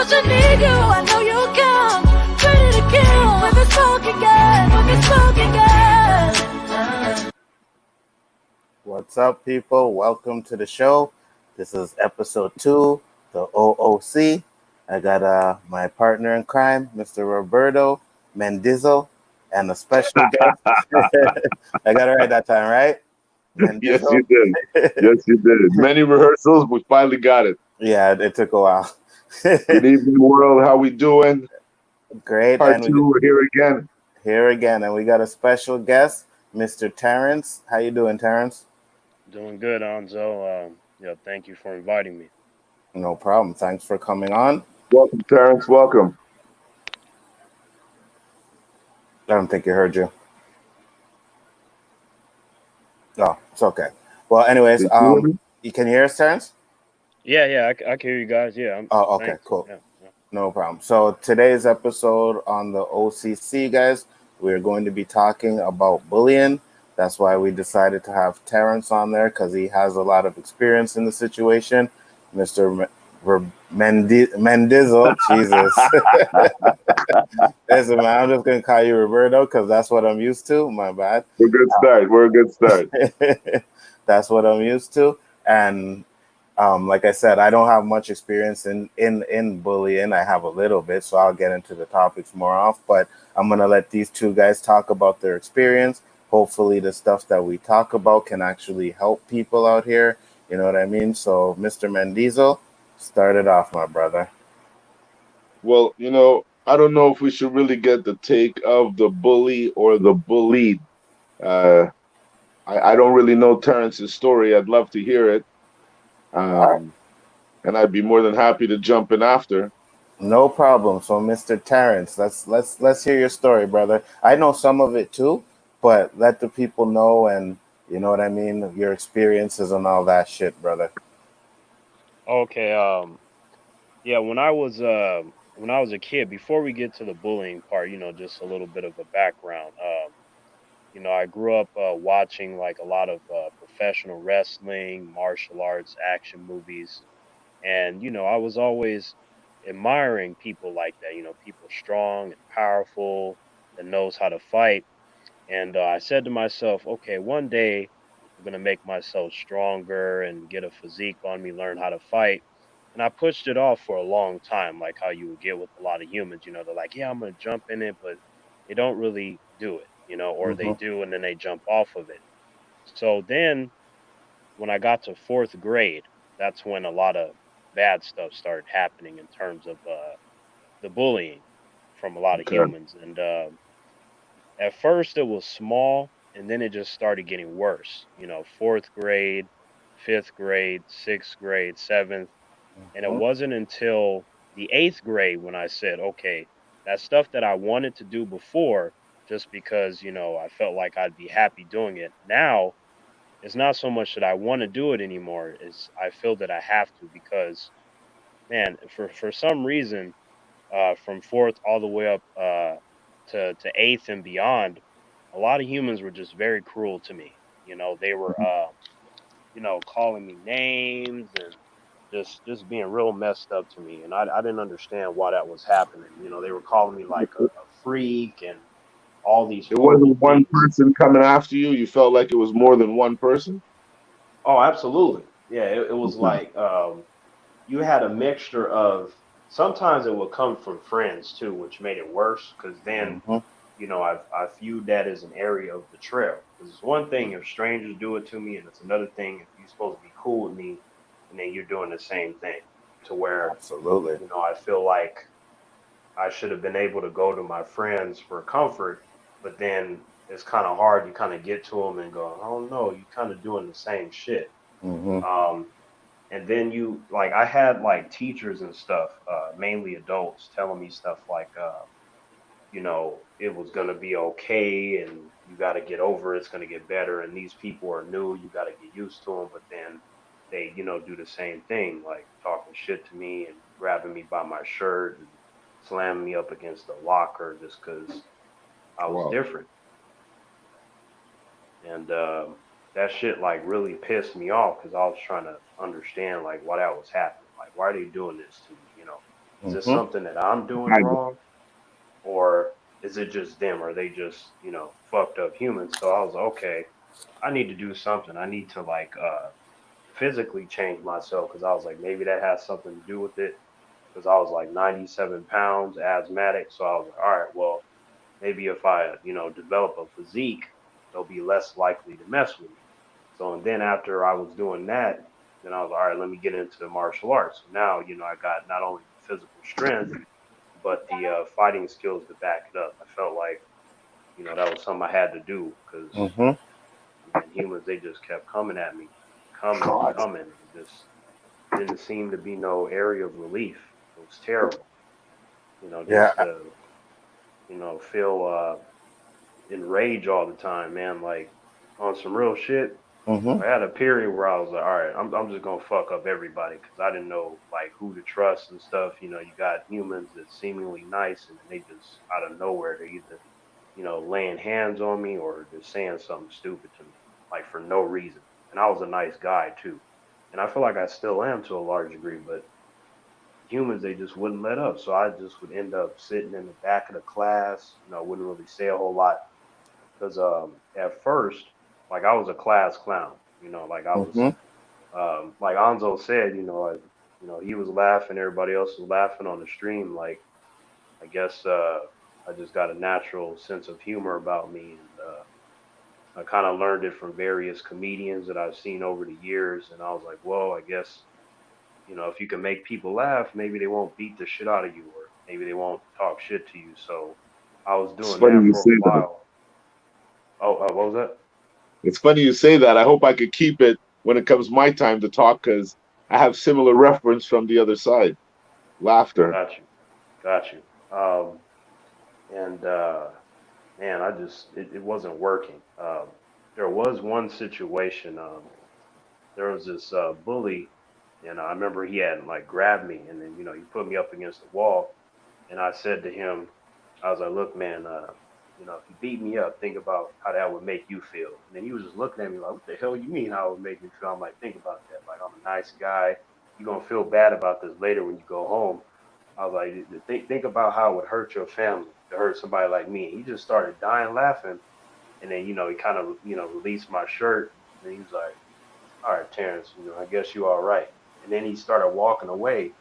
much I need you. I know you'll come, ready to kill. When the smoke again, when the smoke again. What's up, people? Welcome to the show. This is episode 2, the O.O.C. I got my partner in crime, Mr. Roberto Mendizo, and a special guest. I got it right that time, right? Yes, Mendizo? you did. Yes, you did. Many rehearsals, we finally got it. Yeah, it took a while. Good evening, world. How we doing? Great, Part and two, we're here again. here again, and we got a special guest, Mr. Terrence. How you doing, Terrence? Doing good, Anzo. Thank you for inviting me. No problem. Thanks for coming on. Welcome, Terrence. Welcome. I don't think he heard you. Oh, it's okay. Well, anyways, Did you hear me? you can hear us, Terrence? Yeah, I can hear you guys. Yeah, Oh, okay, thanks. cool. Yeah. No problem. So today's episode on the O.C.C, guys, we're going to be talking about bullying. That's why we decided to have Terrence on there because he has a lot of experience in the situation. Mr. Mendizo, Jesus. Listen, man, I'm just going to call you Roberto because that's what I'm used to. My bad. We're a good start. We're a good start. That's what I'm used to. And like I said, I don't have much experience in bullying. I have a little bit, so I'll get into the topics more off. But I'm gonna let these two guys talk about their experience. Hopefully, the stuff that we talk about can actually help people out here. You know what I mean? So, Mr. Mendizo, start it off, my brother. Well, I don't know if we should really get the take of the bully or the bullied. Uh, I don't really know Terrence's story. I'd love to hear it. All right, And I'd be more than happy to jump in after. no problem. So, Mr. Terrence, let's hear your story, brother. I know some of it too, but let the people know, and you know what I mean, your experiences and all that shit, brother. Okay. Yeah. When I was a kid, before we get to the bullying part, just a little bit of a background. I grew up watching like a lot of professional wrestling, martial arts, action movies, and I was always admiring people like that. People strong and powerful that knows how to fight. And I said to myself, okay, one day I'm going to make myself stronger and get a physique on me, learn how to fight. And I pushed it off for a long time, like how you would get with a lot of humans. They're like, yeah, I'm going to jump in it, but they don't really do it, or they Hmm. do and then they jump off of it. So then when I got to fourth grade, that's when a lot of bad stuff started happening in terms of the bullying from a lot of Okay. humans. And at first it was small and then it just started getting worse. Fourth grade, fifth grade, sixth grade, seventh. And it Hmm. wasn't until the eighth grade when I said, okay, that stuff that I wanted to do before, just because, I felt like I'd be happy doing it. Now it's not so much that I want to do it anymore, is I feel that I have to because man, for some reason, from fourth all the way up to eighth and beyond, a lot of humans were just very cruel to me. They were calling me names and just being real messed up to me, and I didn't understand why that was happening. They were calling me like a freak and all these It horrible wasn't one things. person coming after you. You felt like it was more than one person. Oh, absolutely. Yeah, it was Okay. like you had a mixture of sometimes it would come from friends too, which made it worse because then Hmm. I viewed that as an area of betrayal. Because it's one thing if strangers do it to me, and it's another thing if you're supposed to be cool with me, and then you're doing the same thing. To where Absolutely. I feel like I should have been able to go to my friends for comfort, but then it's kind of hard. You kind of get to them and go, I don't know, you kind of doing the same shit. Hmm. Um, and then you like I had like teachers and stuff, mainly adults, telling me stuff like, it was gonna be okay, and you got to get over it. It's gonna get better, and these people are new. You got to get used to them. But then they, do the same thing, like talking shit to me and grabbing me by my shirt and slamming me up against the locker just because I was Wow. different. And that shit like really pissed me off because I was trying to understand like why that was happening. Like, why are they doing this to me? Is it Mm-hmm. something that I'm doing Kind of. wrong, or is it just them? Are they just fucked up humans? So I was like, okay, I need to do something. I need to like physically change myself because I was like maybe that has something to do with it because I was like 97 pounds, asthmatic. So I was like, all right, well maybe if I develop a physique, they'll be less likely to mess with me. So and then after I was doing that, then I was like, all right, let me get into the martial arts. So now I got not only the physical strength but the fighting skills to back it up. I felt like that was something I had to do because Mm-hmm. man, humans they just kept coming at me, coming and God. coming, and just didn't seem to be no area of relief. It was terrible, Yeah. just to feel enraged all the time, man. Like on some real shit. Mm-hmm. I had a period where I was like, all right, I'm just gonna fuck up everybody because I didn't know like who to trust and stuff. You got humans that's seemingly nice and then they just out of nowhere they either laying hands on me or just saying something stupid to me, like for no reason. And I was a nice guy too. And I feel like I still am to a large degree, but humans, they just wouldn't let up. So I just would end up sitting in the back of the class, wouldn't really say a whole lot. Because at first, like I was a class clown, like I was, Mm-hmm. like Anzo said, he was laughing, everybody else was laughing on the stream. Like, I guess I just got a natural sense of humor about me. And I kind of learned it from various comedians that I've seen over the years. And I was like, well, I guess, if you can make people laugh, maybe they won't beat the shit out of you or maybe they won't talk shit to you. So I was It's doing funny that you for a say that. while. Oh, what was that? It's funny you say that. I hope I could keep it when it comes my time to talk because I have similar reference from the other side. Laughter. Got you. Got you. And man, it wasn't working. There was one situation. There was this bully, and I remember he had like grabbed me, and then he put me up against the wall, and I said to him, I was like, "Look, man, if you beat me up, think about how that would make you feel." And then he was just looking at me like, "What the hell you mean how it would make me feel?" I'm like, "Think about that. Like I'm a nice guy. You're gonna feel bad about this later when you go home." I was like, think about how it would hurt your family to hurt somebody like me. And he just started dying laughing. And then, he kind of, released my shirt. And he was like, all right, Terrence, I guess you all right. And then he started walking away.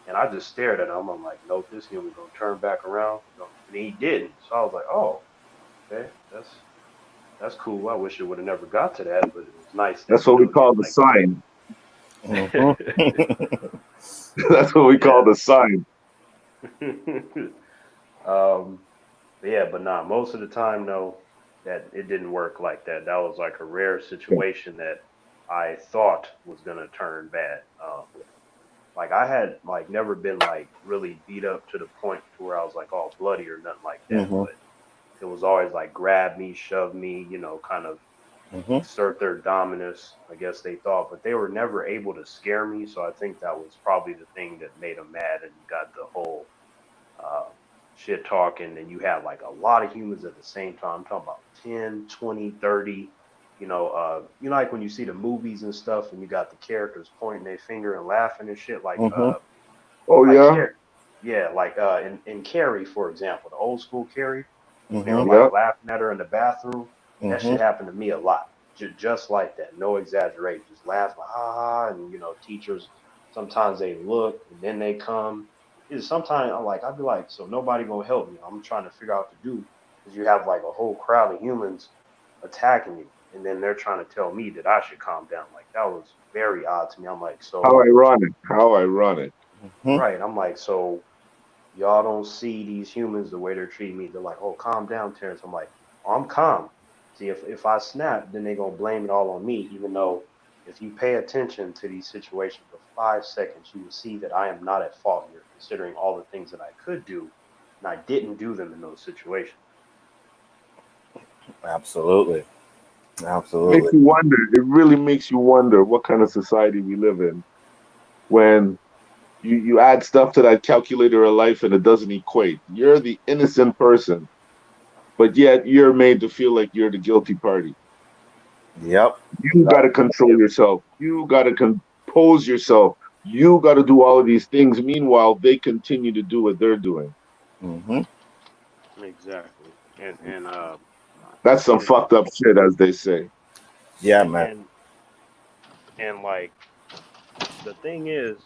And I just stared at him. I'm like, nope, this human gonna turn back around. And he didn't. So I was like, oh, okay, that's cool. I wish it would have never got to that, but it was nice that, That's what we he call didn't the like that. sign. Mm-hmm. That's what we call Yeah. the sign. um, But yeah, but nah, most of the time, no, that it didn't work like that. That was like a rare situation that I thought was gonna turn bad. Like I had like never been like really beat up to the point to where I was like all bloody or nothing like that, Mm-hmm. but it was always like grab me, shove me, kind of Mm-hmm. exert their dominance, I guess they thought, but they were never able to scare me. So I think that was probably the thing that made them mad and got the whole uh, shit talking, and you have like a lot of humans at the same time. I'm talking about 10, 20, 30. Like when you see the movies and stuff, and you got the characters pointing their finger and laughing and shit, Mm-hmm. Oh yeah, yeah, like in Carrie, for example, the old school Carrie, when they were Mm-hmm. like yeah. laughing at her in the bathroom. That Mm-hmm. shit happened to me a lot, just like that, no exaggeration, just laugh like ha ha, and teachers sometimes they look and then they come. Is sometimes I'd be like, so nobody gonna help me. I'm trying to figure out what to do because you have like a whole crowd of humans attacking you, and then they're trying to tell me that I should calm down. Like that was very odd to me. I'm like, How so ironic. How ironic. Mm-hmm. right. I'm like, so y'all don't see these humans the way they're treating me. They're like, oh, calm down, Terrence. I'm like, oh, I'm calm. See, if I snap, then they're gonna blame it all on me, even though if you pay attention to these situations for 5 seconds, you will see that I am not at fault here, considering all the things that I could do, and I didn't do them in those situations. Absolutely. Makes Absolutely. you wonder. It really makes you wonder what kind of society we live in when you add stuff to that calculator of life and it doesn't equate. You're the innocent person, but yet you're made to feel like you're the guilty party. Yep. You got to control yourself. You got to compose yourself You got to do all of these things. Meanwhile, they continue to do what they're doing. Mm-hmm. Exactly. And That's some and fucked up shit, as they say. Yeah, and man. and and like the thing is,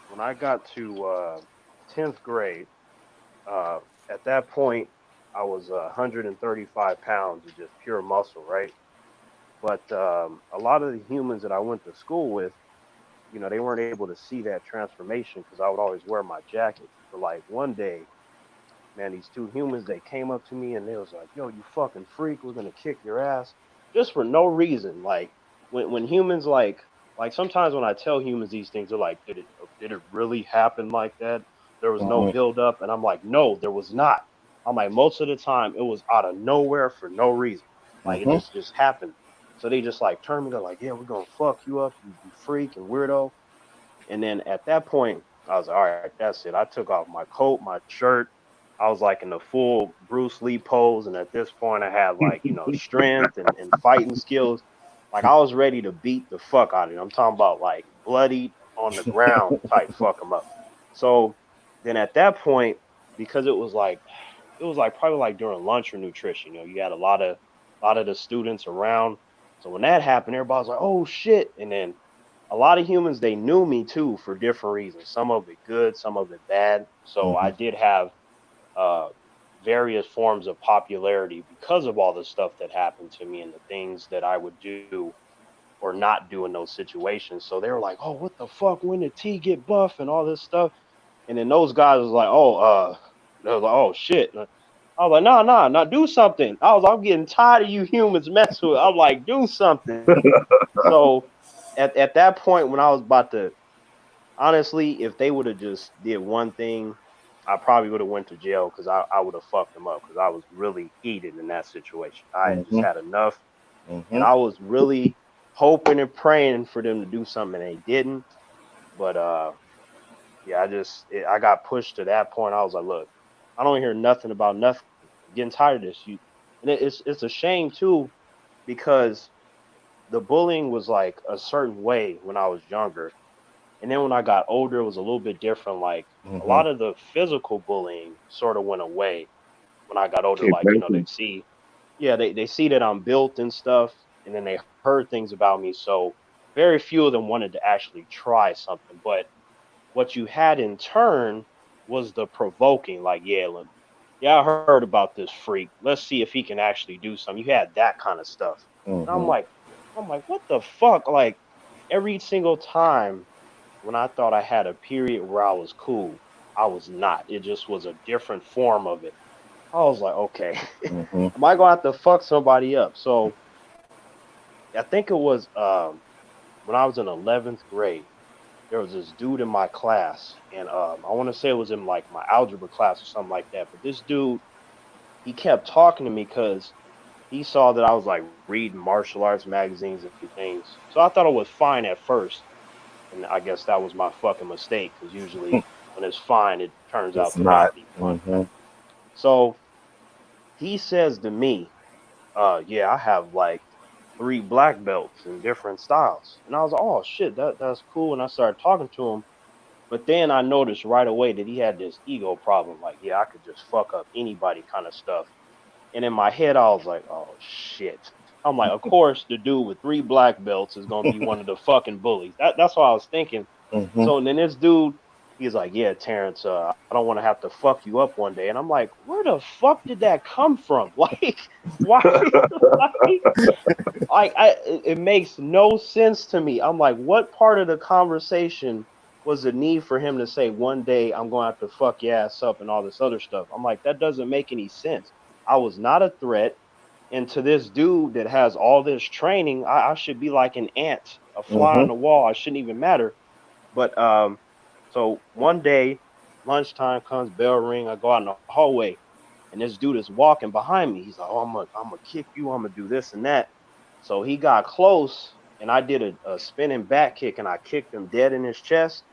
when I got to 10th grade, uh, at that point I was 135 pounds of just pure muscle, right? But a lot of the humans that I went to school with, they weren't able to see that transformation because I would always wear my jacket. But like one day, man, these two humans, they came up to me and they was like, "Yo, you fucking freak, we're gonna kick your ass," just for no reason. Like when humans like sometimes when I tell humans these things, they're like, "Did it really happen like that? There was no Mm-hmm. build up," and I'm like, "No, there was not." I'm like, most of the time it was out of nowhere for no reason. Like it Mm-hmm. just happened. So they just like turned me. They're like, "Yeah, we're gonna fuck you up, you freak and weirdo." And then at that point, I was like, all right, that's it. I took off my coat, my shirt. I was like in the full Bruce Lee pose. And at this point, I had like, strength and fighting skills. Like I was ready to beat the fuck out of him. I'm talking about like bloodied on the ground type fuck him up. So then at that point, because it was like probably like during lunch or nutrition, you had a lot of the students around. So when that happened, everybody was like, "Oh shit!" And then a lot of humans they knew me too for different reasons. Some of it good, some of it bad. So Mm-hmm. I did have uh, various forms of popularity because of all the stuff that happened to me and the things that I would do or not do in those situations. So they were like, "Oh, what the fuck? When did T get buff and all this stuff?" And then those guys was like, they was like, "Oh shit." And I was like, "Nah, nah, nah, do something." I'm getting tired of you humans messing with. I'm like, "Do something." So at that point, when I was about to, honestly, if they would have just did one thing, I probably would have went to jail because I would have fucked them up because I was really heated in that situation. I had just Mm-hmm. had enough, and Mm-hmm. I was really hoping and praying for them to do something, and they didn't. But yeah, I got pushed to that point. I was like, look, I don't hear nothing about nothing. I'm getting tired of this. And it's a shame too because the bullying was like a certain way when I was younger. And then when I got older, it was a little bit different. Like a Mm-hmm. lot of the physical bullying sort of went away when I got older. Keep Like, they making. see, yeah, they see that I'm built and stuff. And then they heard things about me. So very few of them wanted to actually try something. But what you had in turn was the provoking, like, yeah, yeah, I heard about this freak. Let's see if he can actually do something. You had that kind of stuff. And I'm Mm-hmm. like, what the fuck? Like every single time when I thought I had a period where I was cool, I was not. It just was a different form of it. I was like, okay, Mm-hmm. am I gonna have to fuck somebody up? So I think it was when I was in 11th grade. There was this dude in my class, and I want to say it was in like my algebra class or something like that. But this dude, he kept talking to me because he saw that I was like reading martial arts magazines and things. So I thought it was fine at first, and I guess that was my fucking mistake because usually when it's fine, it turns It's out to not not. be fun. Mm-hmm. So he says to me, yeah, I have like 3 black belts in different styles. And I was like, oh shit, that's cool. And I started talking to him. But then I noticed right away that he had this ego problem. Like, yeah, I could just fuck up anybody kind of stuff. And in my head, I was like, oh shit. I'm like, of course, the dude with 3 black belts is gonna be one of the fucking bullies. That's what I was thinking. Mm-hmm. So and then this dude, he's like, yeah, Terrence, I don't want to have to fuck you up one day. And I'm like, where the fuck did that come from? Like, why? like, it makes no sense to me. I'm like, what part of the conversation was the need for him to say one day I'm going to have to fuck your ass up and all this other stuff? I'm like, that doesn't make any sense. I was not a threat. And to this dude that has all this training, I should be like an ant, a fly Mm-hmm. on the wall. I shouldn't even matter. But so one day, lunchtime comes, bell ring. I go out in the hallway, and this dude is walking behind me. He's like, "Oh, I'm gonna kick you. I'm gonna do this and that." So he got close, and I did a spinning back kick, and I kicked him dead in his chest,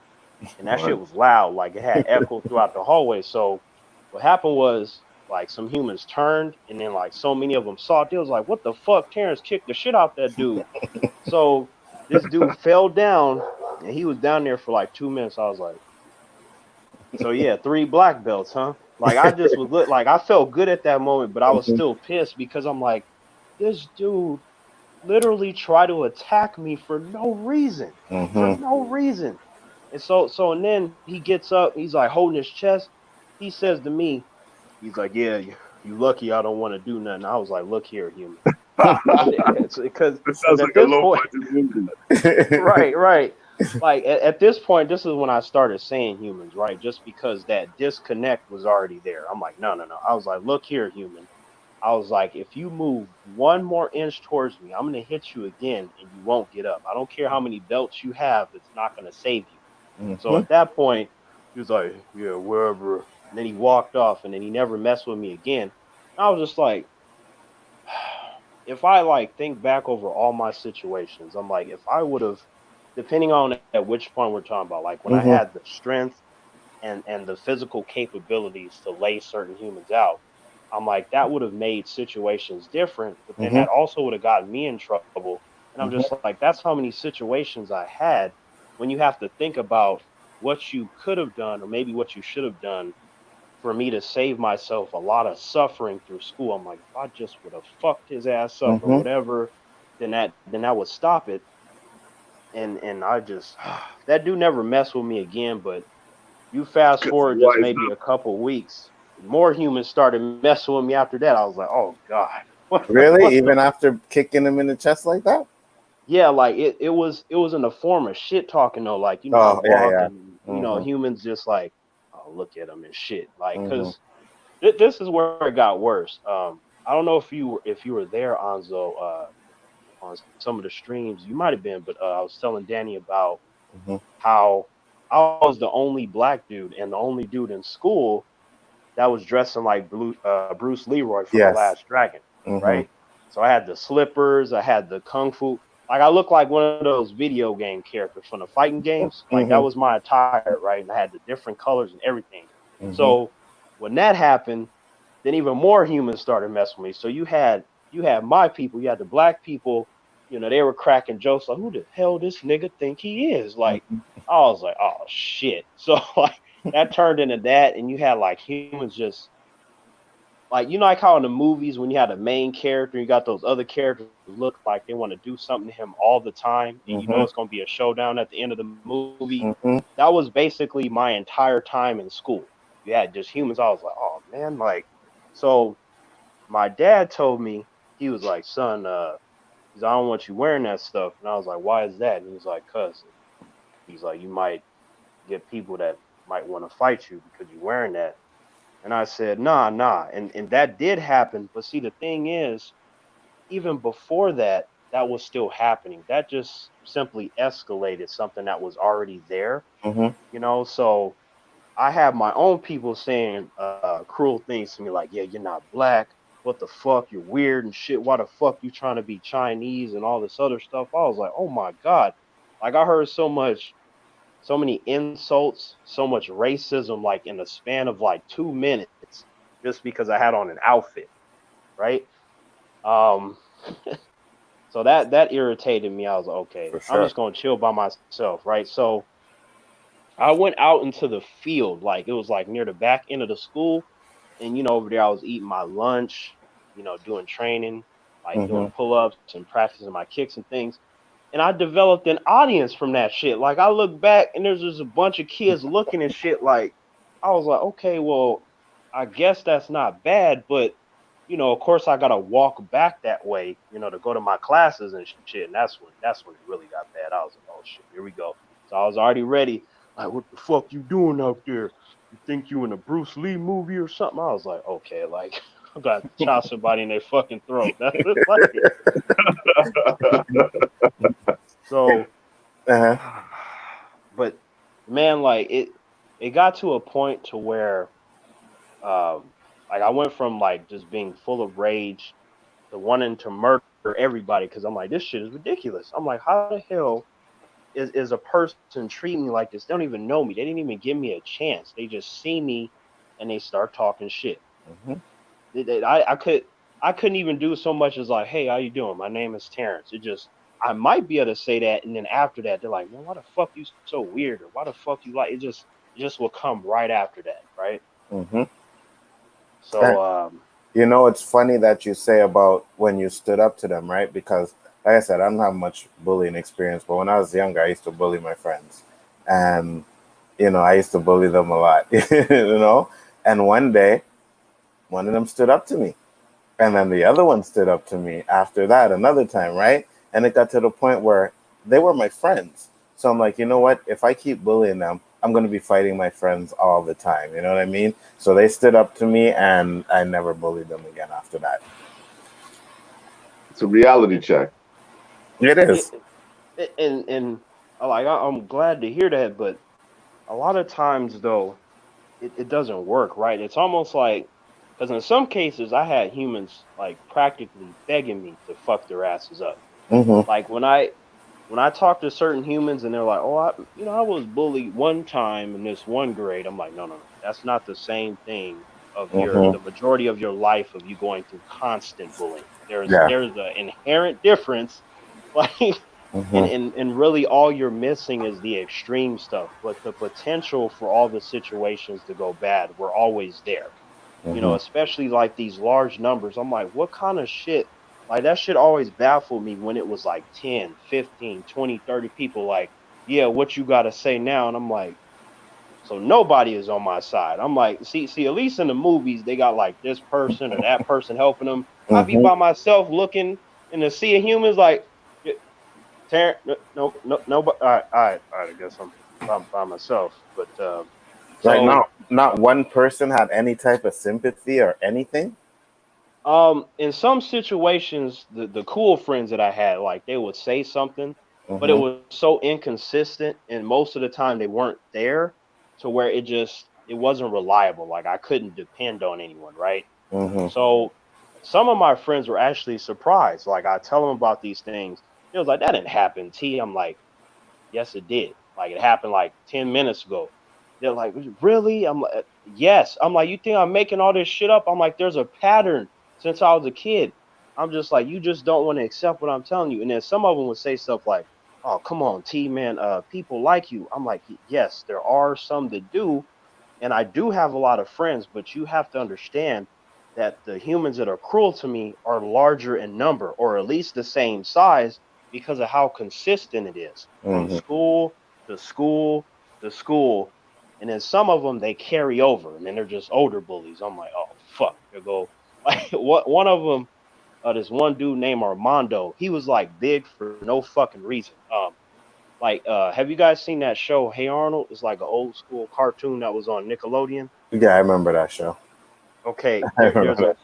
and that shit Right. was loud, like it had echo throughout the hallway. So what happened was, like some humans turned, and then like so many of them saw it. They was like, "What the fuck?" Terrence kicked the shit out that dude. So this dude fell down, And he was down there for like 2 minutes. I was like, so yeah, 3 black belts, huh? Like I just was like I felt good at that moment, but I was Mhm. still pissed because I'm like, this dude literally tried to attack me for no reason. For Mhm. no reason. And and then he gets up, he's like holding his chest. He says to me, he's like, yeah, you lucky I don't want to do nothing. I was like, look here, human. It's It because sounds at like a this low point, budget movie. right, right. Like at this point, this is when I started saying humans, right? Just because that disconnect was already there. I'm like, no, no, no. I was like, look here, human. I was like, if you move 1 more inch towards me, I'm gonna hit you again, and you won't get up. I don't care how many belts you have; it's not gonna save you. So Mhm. at that point, he was like, yeah, wherever. And then he walked off, and then he never messed with me again. I was just like, if I like think back over all my situations, I'm like, if I would have, depending on at which point we're talking about, like when I Mhm. had the strength and the physical capabilities to lay certain humans out, I'm like that would have made situations different, but then Mhm. that also would have gotten me in trouble. And I'm Mhm. just like, that's how many situations I had when you have to think about what you could have done or maybe what you should have done for me to save myself a lot of suffering through school. I'm like, if I just would have fucked his ass up or Mhm. whatever, then that would stop it. And I just that dude never messed with me again. But you fast Because he forward just wised maybe up. a couple weeks, more humans started messing with me after that. I was like, oh God, Really? what the Even after kicking him in the chest like that? yeah, like it was in the form of shit talking though, like I Oh yeah, walk yeah. and Mhm. humans just like, oh look at him and shit, like Mhm. because this is where it got worse. I don't know if you were there, Anzo, on some of the streams. You might have been, but I was telling Danny about Mhm. how I was the only black dude and the only dude in school that was dressing like Bruce Leroy from The Yes. Last Dragon, Mhm. right? So I had the slippers, I had the kung fu. Like I looked like one of those video game characters from the fighting games. Like that Mhm. was my attire, right? And I had the different colors and everything. Mhm. So when that happened, then even more humans started messing with me. So you had my people, you had the black people, they were cracking jokes like, who the hell this nigga think he is? Like Mhm. I was like, oh shit. So like that turned into that, and you had like humans just like like how in the movies when you had a main character, you got those other characters who look like they want to do something to him all the time, and Mhm. it's gonna be a showdown at the end of the movie. Mhm. That was basically my entire time in school. You had just humans. I was like, oh man, like so my dad told me, he was like, son, I don't want you wearing that stuff. And I was like, why is that? And he was like, cuz he's like, you might get people that might want to fight you because you're wearing that. And I said, nah, nah. And that did happen. But see, the thing is, even before that, that was still happening. That just simply escalated something that was already there, Mhm. So I have my own people saying cruel things to me like, yeah, you're not black. What the fuck? You're weird and shit. Why the fuck you trying to be Chinese and all this other stuff? I was like, oh my God. Like I heard so many insults, so much racism, like in the span of like 2 minutes, just because I had on an outfit, right? Um, so that irritated me. I was like, okay, For I'm sure. just gonna chill by myself, right? So I went out into the field, like it was like near the back end of the school, and over there I was eating my lunch, doing training, like doing Mhm. pull-ups and practicing my kicks and things. And I developed an audience from that shit. Like I look back and there's just a bunch of kids looking at shit like I was like, okay, well, I guess that's not bad, but of course I gotta walk back that way, to go to my classes and shit. And that's when it really got bad. I was like, oh shit, here we go. So I was already ready. Like, what the fuck you doing out there? You think you in a Bruce Lee movie or something? I was like, okay, like I got to chop somebody in their fucking throat. That's like so. Uh-huh. But man, like it got to a point to where um like I went from like just being full of rage to wanting to murder everybody because I'm like, this shit is ridiculous. I'm like, how the hell is a person treating me like this? They don't even know me. They didn't even give me a chance. They just see me and they start talking shit. Mhm. I couldn't even do so much as like, hey, how you doing? My name is Terrence. It just I might be able to say that, and then after that, they're like, "Man, why the fuck you so weird?" Or "Why the fuck you like?" It just will come right after that, right? Mm-hmm. So, You know, it's funny that you say about when you stood up to them, right? Because, like I said, I don't have much bullying experience, but when I was younger, I used to bully my friends. And, I used to bully them a lot, And one day, one of them stood up to me. And then the other one stood up to me after that another time, right? And it got to the point where they were my friends. So I'm like, you know what? If I keep bullying them, I'm going to be fighting my friends all the time. You know what I mean? So they stood up to me and I never bullied them again after that. It's a reality it, check. It is. and like I'm glad to hear that, but a lot of times though, it doesn't work, right? It's almost like because in some cases I had humans like practically begging me to fuck their asses up. Mm-hmm. Like when I talk to certain humans and they're like, "Oh, I was bullied one time in this one grade." I'm like, "No. That's not the same thing of Mm-hmm. the majority of your life of you going through constant bullying. Yeah. There's an inherent difference, like, and Mm-hmm. and and really all you're missing is the extreme stuff, but the potential for all the situations to go bad, we're always there, Mm-hmm. especially like these large numbers. I'm like, what kind of shit? Like that shit always baffled me when it was like 10, 15, 20, 30 people like, yeah, what you got to say now? And I'm like, so nobody is on my side. I'm like, see, at least in the movies, they got like this person or that person helping them. I be Mm-hmm. by myself looking in the sea of humans like, "Yeah, no, but all right, I guess I'm by myself. But Right so now, not one person had any type of sympathy or anything. In some situations, the cool friends that I had, like they would say something, but it Mm-hmm. was so inconsistent, and most of the time they weren't there, to where it wasn't reliable. Like I couldn't depend on anyone, right? Mm-hmm. So some of my friends were actually surprised. Like I tell them about these things, it was like that didn't happen. T, I'm like, yes, it did. Like it happened like 10 minutes ago. They're like, really? I'm like, yes. I'm like, you think I'm making all this shit up? I'm like, there's a pattern since I was a kid. I'm just like, you just don't want to accept what I'm telling you. And then some of them would say stuff like, oh, come on, T, man, people like you. I'm like, yes, there are some that do, and I do have a lot of friends, but you have to understand that the humans that are cruel to me are larger in number, or at least the same size, because of how consistent it is from Mm-hmm. school to school to school. And then some of them they carry over, and then they're just older bullies. I'm like, oh fuck, they go like what one of them. This one dude named Armando. He was like big for no fucking reason. Have you guys seen that show Hey Arnold? It's like an old school cartoon that was on Nickelodeon. Yeah, I remember that show. Okay, I remember that.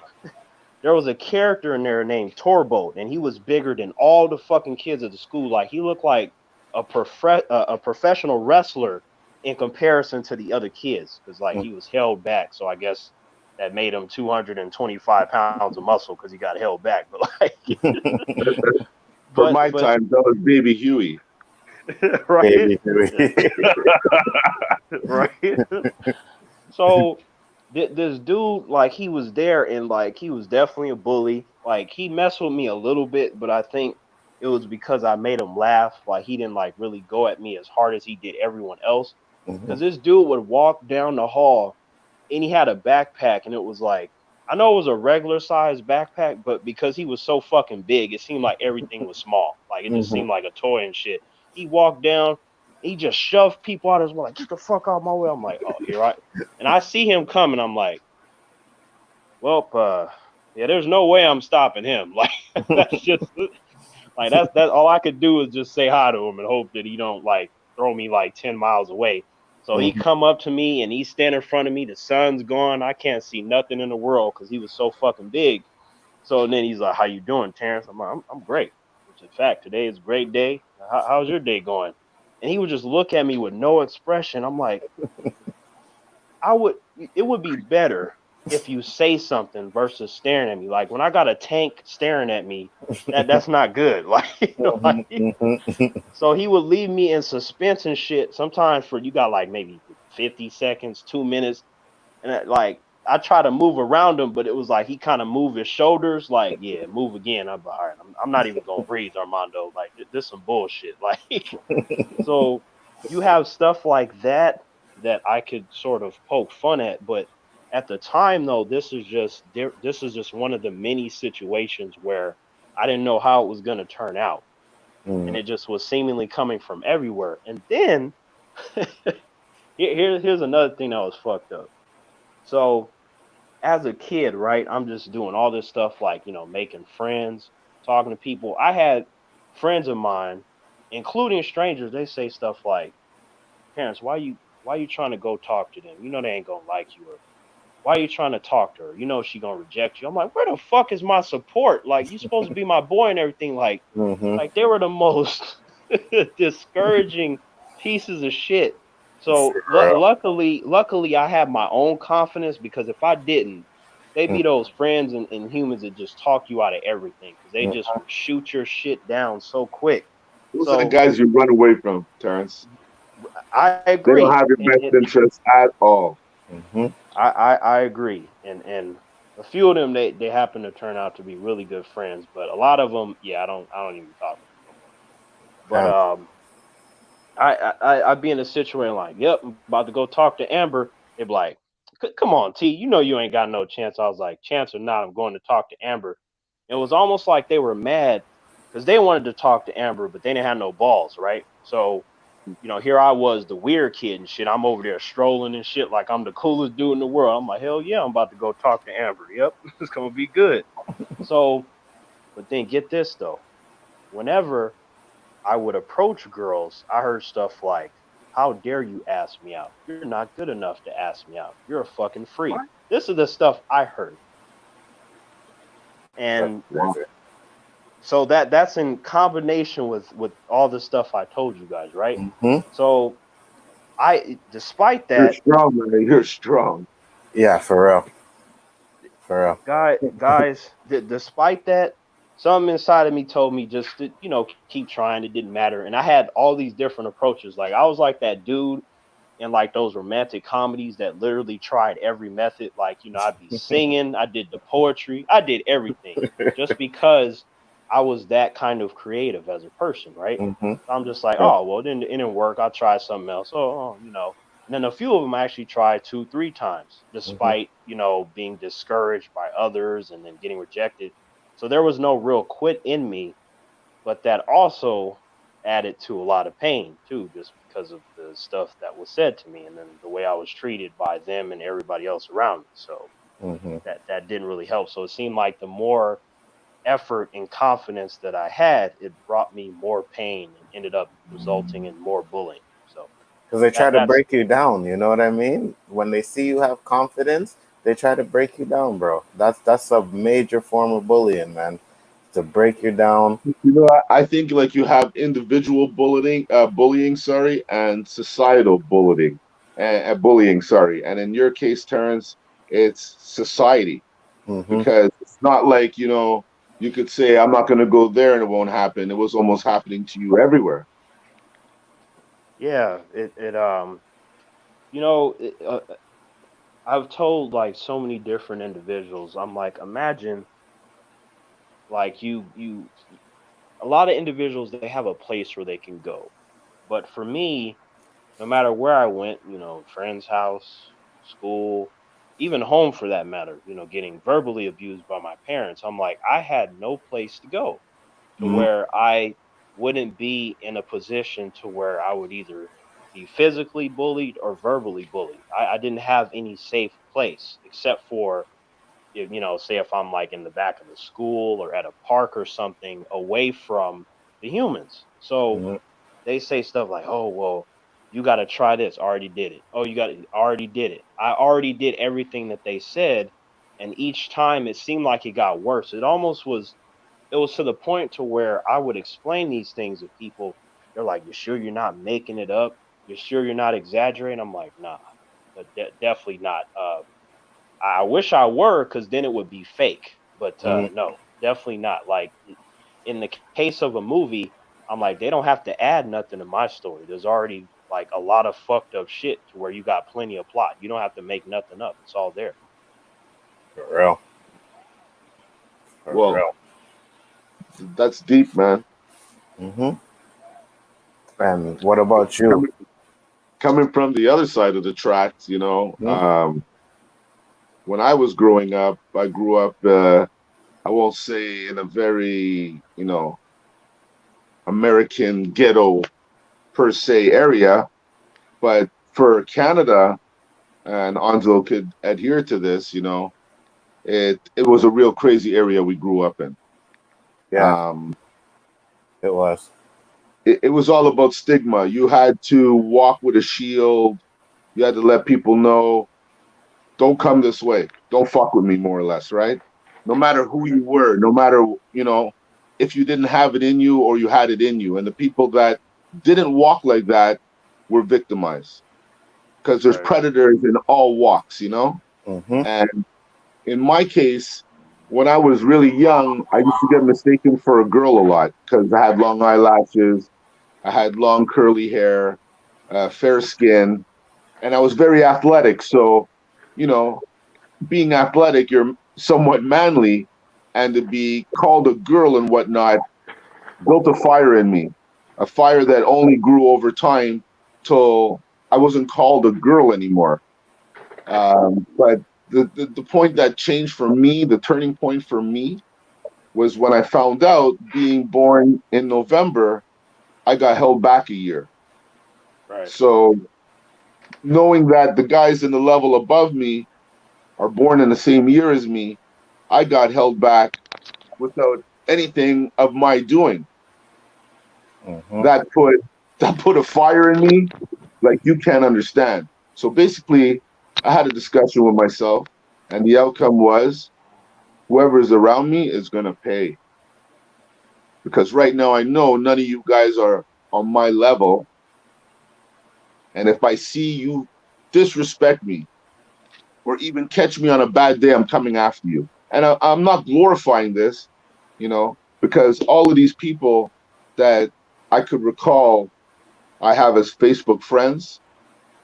there was a character in there named Torbold, and he was bigger than all the fucking kids at the school. Like he looked like a professional wrestler in comparison to the other kids, because like he was held back. So I guess that made him 225 pounds of muscle because he got held back. But like, For but my but time, that was Baby Huey. right, Baby Huey. right. So this dude, like, he was there, and like he was definitely a bully. Like he messed with me a little bit, but I think it was because I made him laugh. Like he didn't like really go at me as hard as he did everyone else. Mm-hmm. Because this dude would walk down the hall, and he had a backpack, and it was like, I know it was a regular size backpack, but because he was so fucking big, it seemed like everything was small. Like it just Mm-hmm. seemed like a toy and shit. He walked down, he just shoved people out of his way, like, get the fuck out of my way. I'm like, oh, here I and I see him coming. I'm like, well, yeah, there's no way I'm stopping him. Like that's just like that's all I could do is just say hi to him and hope that he don't like throw me like 10 miles away. So he Mm-hmm. come up to me and he stand in front of me. The sun's gone. I can't see nothing in the world because he was so fucking big. So then he's like, "How you doing, Terrence?" I'm like, "I'm great. Which in fact, today is a great day. How's your day going?" And he would just look at me with no expression. I'm like, I would it would be better if you say something versus staring at me. Like when I got a tank staring at me, that's not good. Like, Mm-hmm. so he would leave me in suspense and shit. Sometimes for you got like maybe 50 seconds, 2 minutes, and like I try to move around him, but it was like he kind of moved his shoulders, like, yeah, move again. I'm like, all right, I'm not even gonna breathe, Armando. Like, this some bullshit. Like, so you have stuff like that that I could sort of poke fun at, but at the time though, this is just one of the many situations where I didn't know how it was gonna turn out, and Mm, it just was seemingly coming from everywhere. And then here's another thing that was fucked up. So as a kid, right, I'm just doing all this stuff like, making friends, talking to people. I had friends of mine, including strangers, they say stuff like, "Parents, why you trying to go talk to them? You know they ain't gonna like you, or why are you trying to talk to her? You know she gonna reject you." I'm like, where the fuck is my support? Like, you supposed to be my boy and everything. mm-hmm. Like they were the most discouraging pieces of shit. So For luckily, I have my own confidence, because if I didn't, they'd real. be those friends and humans that just talk you out of everything, because they Mm, just would shoot your shit down so quick. Those are the So guys you run away from, Terrence. I They don't agree, have your best interest at all. mhm. I agree, and a few of them, they happen to turn out to be really good friends, but a lot of them, yeah, I don't even talk to them no more. But Damn. I'd be in a situation like, yep, I'm about to go talk to Amber. They'd be like, come on, T, you know you ain't got no chance. I was like, chance or not, I'm going to talk to Amber. It was almost like they were mad because they wanted to talk to Amber, but they didn't have no balls, right? So, here I was, the weird kid and shit. I'm over there strolling and shit like I'm the coolest dude in the world. I'm like, hell yeah, I'm about to go talk to Amber. Yep, it's gonna be good. So, but then get this though. Whenever I would approach girls, I heard stuff like, "How dare you ask me out? You're not good enough to ask me out. You're a fucking freak." What? This is the stuff I heard. That's And Wow. crazy. so that's in combination with all the stuff I told you guys, right? Mm-hmm. So despite You're that, strong, man. You're strong. Yeah, for real. For real. guys, despite that, something inside of me told me just to, keep trying. It didn't matter. And I had all these different approaches. Like I was like that dude in like those romantic comedies that literally tried every method. Like, I'd be singing, I did the poetry, I did everything just because I was that kind of creative as a person, right? Mm-hmm. So I'm just like, Yeah. oh, well, it didn't work. I'll try something else. Oh. And then a few of them I actually tried two, three times, Mm-hmm. despite, being discouraged by others and then getting rejected. So there was no real quit in me, but that also added to a lot of pain too, just because of the stuff that was said to me and then the way I was treated by them and everybody else around me. So Mm-hmm. that didn't really help. So it seemed like the more effort and confidence that I had, it brought me more pain and ended up resulting in more bullying. So Because they try to that's break you down. You know what I mean? When they see you have confidence, they try to break you down, bro. That's a major form of bullying, man. To break you down. I think like you have individual bullying, sorry, and societal bullying, and bullying, sorry. And in your case, Terrence, it's society Mm-hmm. because it's not like you could say I'm not going to go there and it won't happen. It was almost happening to you everywhere. yeah. You know, it, I've told like so many different individuals. I'm like, imagine like you a lot of individuals, they have a place where they can go. But for me, no matter where I went, friend's house, school, even home for that matter, getting verbally abused by my parents, I'm like, I had no place to go to Mm-hmm. where I wouldn't be in a position to where I would either be physically bullied or verbally bullied. I didn't have any safe place except for, if, say if I'm like in the back of the school or at a park or something away from the humans. So Mm-hmm. they say stuff like, "Oh, well, you got to try this. Already did it. Oh, you got to already did it." I already did everything that they said, and each time it seemed like it got worse. It was to the point to where I would explain these things to people. They're like, "You sure you're not making it up? You sure you're not exaggerating?" I'm like, "Nah, definitely not. I wish I were, because then it would be fake. But Mm-hmm. no, definitely not. Like in the case of a movie, I'm like, they don't have to add nothing to my story. There's already like a lot of fucked up shit to where you got plenty of plot. You don't have to make nothing up. It's all there." For real. For Well, real. that's deep, man. Hmm. And what about you? Coming, coming from the other side of the tracks, Hmm. when I was growing up, I grew up, I won't say in a very, American ghetto per se area, but for Canada, and Anzo could adhere to this, it was a real crazy area we grew up in. Yeah, Um, it was. it was all about stigma. You had to walk with a shield. You had to let people know, don't come this way. Don't fuck with me, more or less, right? No matter who you were, no matter, if you didn't have it in you or you had it in you. And the people that didn't walk like that were victimized because there's Right. predators in all walks. Hmm. And in my case, when I was really young, I used to get mistaken for a girl a lot because I had long eyelashes, I had long curly hair, fair skin, and I was very athletic. So, you know, being athletic, you're somewhat manly, and to be called a girl and whatnot built a fire in me, a fire that only grew over time till I wasn't called a girl anymore. But the point that changed for me, the turning point for me, was when I found out being born in November, I got held back a year. Right. So knowing that the guys in the level above me are born in the same year as me, I got held back without anything of my doing. Hmm. That put that put a fire in me like you can't understand. So basically, I had a discussion with myself, and the outcome was whoever is around me is gonna pay. Because right now I know none of you guys are on my level, and if I see you disrespect me or even catch me on a bad day, I'm coming after you. And I'm not glorifying this, because all of these people that I could recall I have as Facebook friends,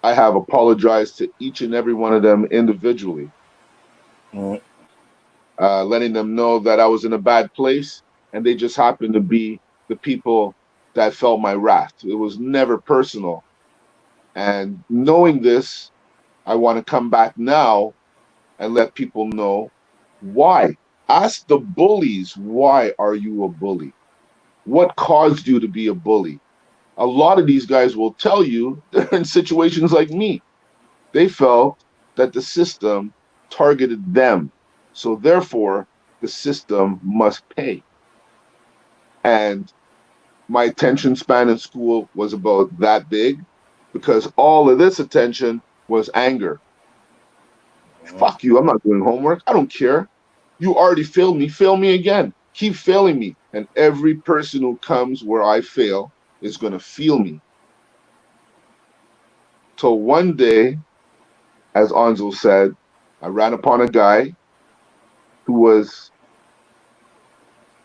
I have apologized to each and every one of them individually, Hmm. letting them know that I was in a bad place and they just happened to be the people that felt my wrath. It was never personal. And knowing this, I want to come back now and let people know why. Ask the bullies, why are you a bully? What caused you to be a bully? A lot of these guys will tell you they're in situations like me. They felt that the system targeted them. So therefore, the system must pay. And my attention span in school was about that big because all of this attention was anger. Fuck you. I'm not doing homework. I don't care. You already failed me. Fail me again. Keep failing me. And every person who comes where I fail is going to feel me. Till one day, as Anzo said, I ran upon a guy who was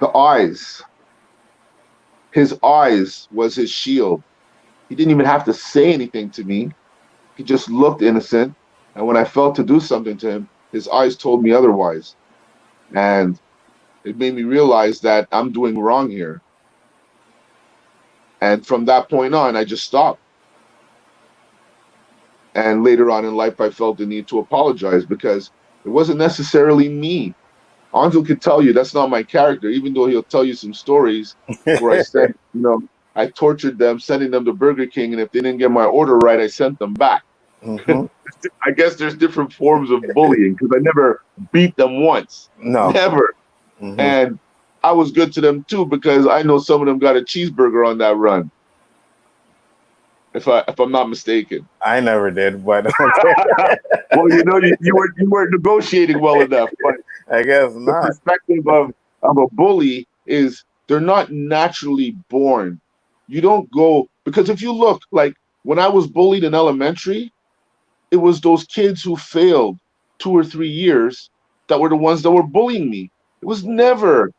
the eyes. His eyes was his shield. He didn't even have to say anything to me. He just looked innocent. And when I felt to do something to him, his eyes told me otherwise. And it made me realize that I'm doing wrong here. And from that point on, I just stopped. And later on in life, I felt the need to apologize because it wasn't necessarily me. Anzo could tell you that's not my character, even though he'll tell you some stories where I said, I tortured them, sending them to Burger King, and if they didn't get my order right, I sent them back. Hmm. I guess there's different forms of bullying because I never beat them once, No. never. Hmm. And I was good to them too because I know some of them got a cheeseburger on that run, if I'm not mistaken. I never did, but okay. Well, you weren't negotiating well enough, but I guess the not. perspective of a bully is they're not naturally born. You don't go because if you look like when I was bullied in elementary, it was those kids who failed 2 or 3 years that were the ones that were bullying me. It was never,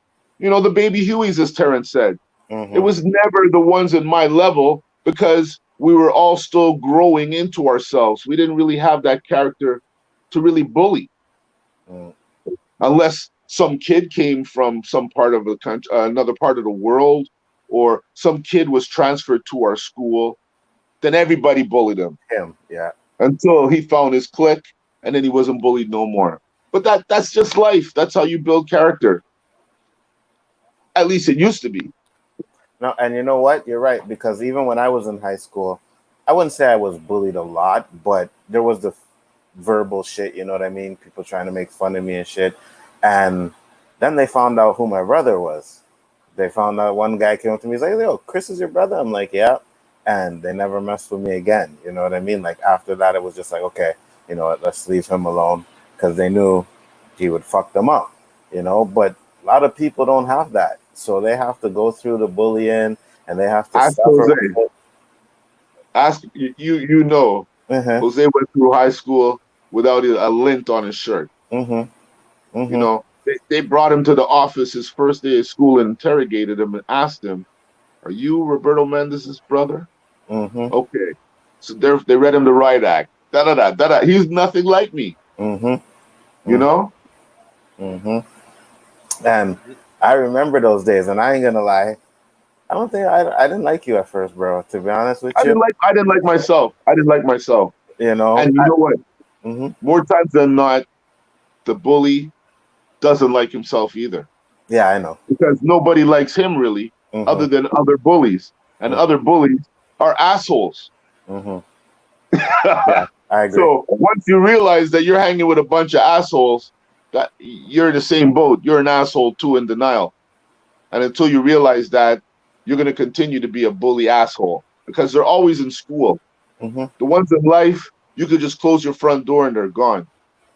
the baby Hueys, as Terrence said. It Hmm. was never the ones at my level because we were all still growing into ourselves. We didn't really have that character to really bully. unless some kid came from some part of the country, another part of the world, or some kid was transferred to our school, then everybody bullied him Him, yeah. until he found his clique, and then he wasn't bullied no more. But that's just life. That's how you build character. At least it used to be. No, and you know what? You're right, because even when I was in high school, I wouldn't say I was bullied a lot, but there was the verbal shit. You know what I mean? People trying to make fun of me and shit. And then they found out who my brother was. They found out one guy came up to me. He's like, "Yo, Chris is your brother?" I'm like, "Yeah." And they never messed with me again. You know what I mean? Like after that, it was just like, okay, you know what? Let's leave him alone because they knew he would fuck them up. You know, but a lot of people don't have that, so they have to go through the bullying and they have to Ask suffer Jose. with it. Ask you know. Mhm. Jose went through high school without a lint on his shirt. Mhm. You Mhm. know, they brought him to the office his first day of school and interrogated him and asked him, "Are you Roberto Mendez's brother?" Mhm. Okay. So they read him the right act. Da da da da da. He's nothing like me. Mhm. You Mhm. know. Mhm. And I remember those days, and I ain't gonna lie. I don't think I didn't like you at first, bro. To be honest with you, I didn't like myself. I didn't like myself. you know. And you know what? Mhm. More times than not, the bully doesn't like himself either, Yeah, I know. because nobody likes him really, other Mhm. than other bullies, and Mhm. other bullies are assholes. Mhm. Yeah, I agree. So once you realize that you're hanging with a bunch of assholes, that you're in the same boat. You're an asshole too, in denial. And until you realize that, you're going to continue to be a bully asshole, because they're always in school. Mhm. The ones in life, you could just close your front door and they're gone.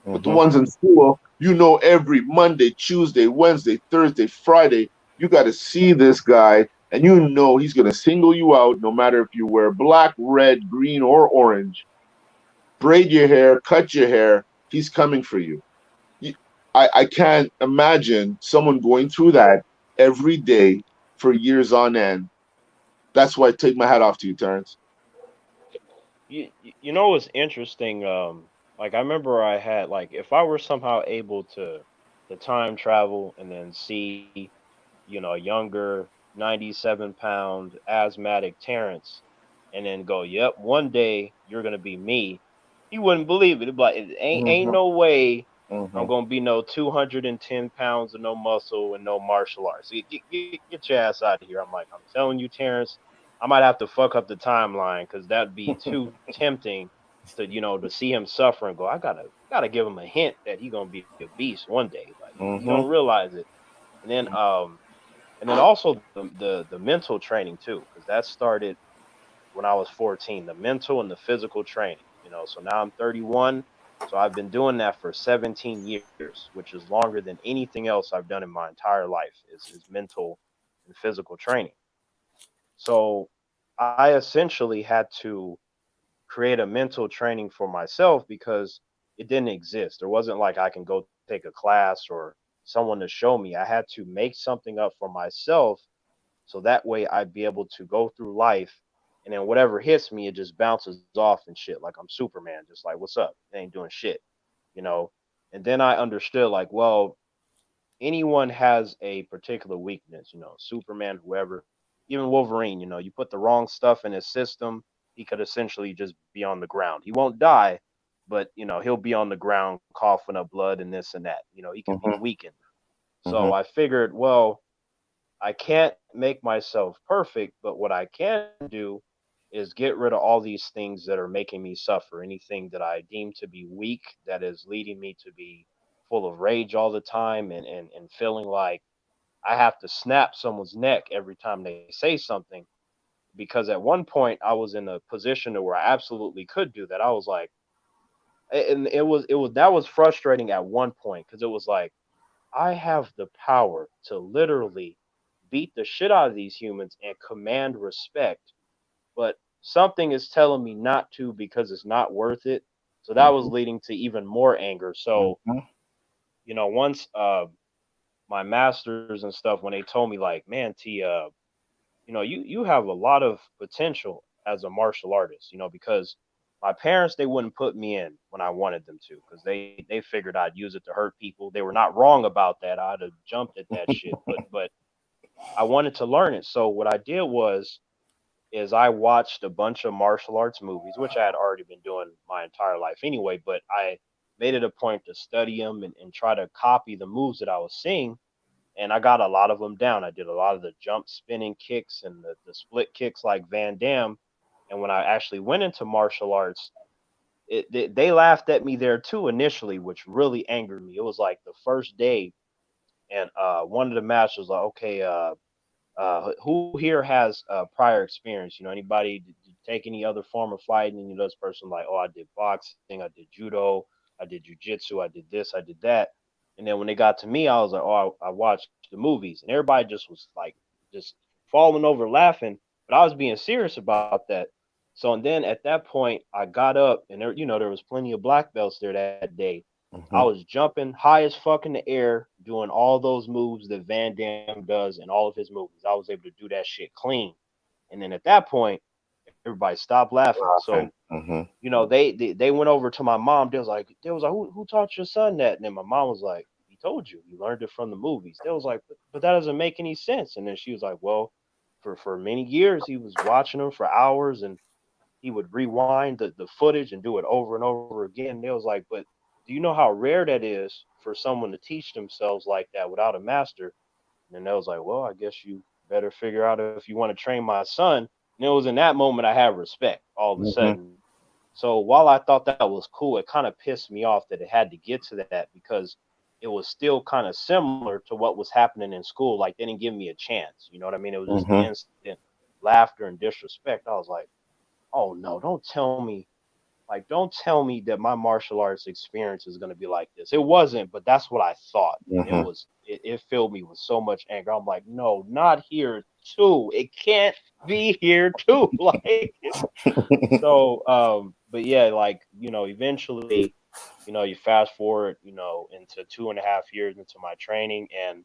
But the Mhm. ones in school, you know, every Monday, Tuesday, Wednesday, Thursday, Friday, you got to see this guy, and you know he's going to single you out no matter if you wear black, red, green, or orange. Braid your hair, cut your hair. He's coming for you. You- I can't imagine someone going through that every day for years on end. That's why I take my hat off to you, Terrence. You know what's interesting? Like I remember I had like if I were somehow able to time travel and then see, you know, a younger 97-pound asthmatic Terrence, and then go, yep, one day you're gonna be me. He wouldn't believe it. He'd be like, it ain't Mhm. no way I'm Mhm. gonna be no 210 pounds of no muscle and no martial arts. Get your ass out of here. I'm like, I'm telling you, Terrence, I might have to fuck up the timeline because that'd be too tempting to, you know, to see him suffer and go, I gotta give him a hint that he gonna be a beast one day. Like he don't Mhm. realize it. And then also the mental training too, because that started when I was 14, the mental and the physical training, you know. So now I'm 31. So I've been doing that for 17 years, which is longer than anything else I've done in my entire life is mental and physical training. So I essentially had to create a mental training for myself because it didn't exist. There wasn't like I can go take a class or someone to show me. I had to make something up for myself so that way I'd be able to go through life and then whatever hits me, it just bounces off and shit. Like I'm Superman, just like, what's up? It ain't doing shit, you know? And then I understood, like, well, anyone has a particular weakness, you know, Superman, whoever, even Wolverine, you know, you put the wrong stuff in his system, he could essentially just be on the ground. He won't die, but, you know, he'll be on the ground coughing up blood and this and that. You know, he can be Mhm. weakened. So Mhm. I figured, well, I can't make myself perfect, but what I can do is get rid of all these things that are making me suffer. Anything that I deem to be weak that is leading me to be full of rage all the time and feeling like I have to snap someone's neck every time they say something. Because at one point I was in a position to where I absolutely could do that. I was like, and it was that was frustrating at one point because it was like I have the power to literally beat the shit out of these humans and command respect, but something is telling me not to because it's not worth it. So that was Mhm. leading to even more anger. So, Mhm. you know, once my masters and stuff, when they told me like, man, T, you know, you have a lot of potential as a martial artist, you know, because My parents, they wouldn't put me in when I wanted them to because they figured I'd use it to hurt people. They were not wrong about that. I'd have jumped at that shit, but I wanted to learn it. So what I did was is I watched a bunch of martial arts movies, which I had already been doing my entire life anyway, but I made it a point to study them and try to copy the moves that I was seeing. And I got a lot of them down. I did a lot of the jump spinning kicks and the split kicks like Van Damme. And when I actually went into martial arts, they laughed at me there too initially, which really angered me. It was like the first day, and one of the masters was like, okay, who here has prior experience? You know, anybody did you take any other form of fighting? And you know, this person like, oh, I did boxing, I did judo, I did jujitsu, I did this, I did that. And then when they got to me, I was like, oh, I watched the movies, and everybody just was like, just falling over laughing. But I was being serious about that. So and then at that point, I got up, and there, you know, there was plenty of black belts there that day. I Mhm. was jumping high as fuck in the air, doing all those moves that Van Damme does in all of his movies. I was able to do that shit clean. And then at that point, everybody stopped laughing. So, Laughing. Mhm. you know, they went over to my mom. They was like, who taught your son that? And then my mom was like, he told you, he learned it from the movies. They was like, but that doesn't make any sense. And then she was like, well, for many years he was watching them for hours, and he would rewind the footage and do it over and over again. They was like, but do you know how rare that is for someone to teach themselves like that without a master? And then they was like, well, I guess you better figure out if you want to train my son. And it was in that moment I had respect all of a Mhm. sudden. So while I thought that was cool, it kind of pissed me off that it had to get to that because it was still kind of similar to what was happening in school. Like they didn't give me a chance. You know what I mean? It was just Mhm. instant laughter and disrespect. I was like, oh no, don't tell me that my martial arts experience is going to be like this. It wasn't, but that's what I thought. And Mhm. it filled me with so much anger. I'm like, no, not here too. It can't be here too. Like, but yeah, like, you know, eventually, you know, you fast forward, you know, into 2.5 years into my training. And,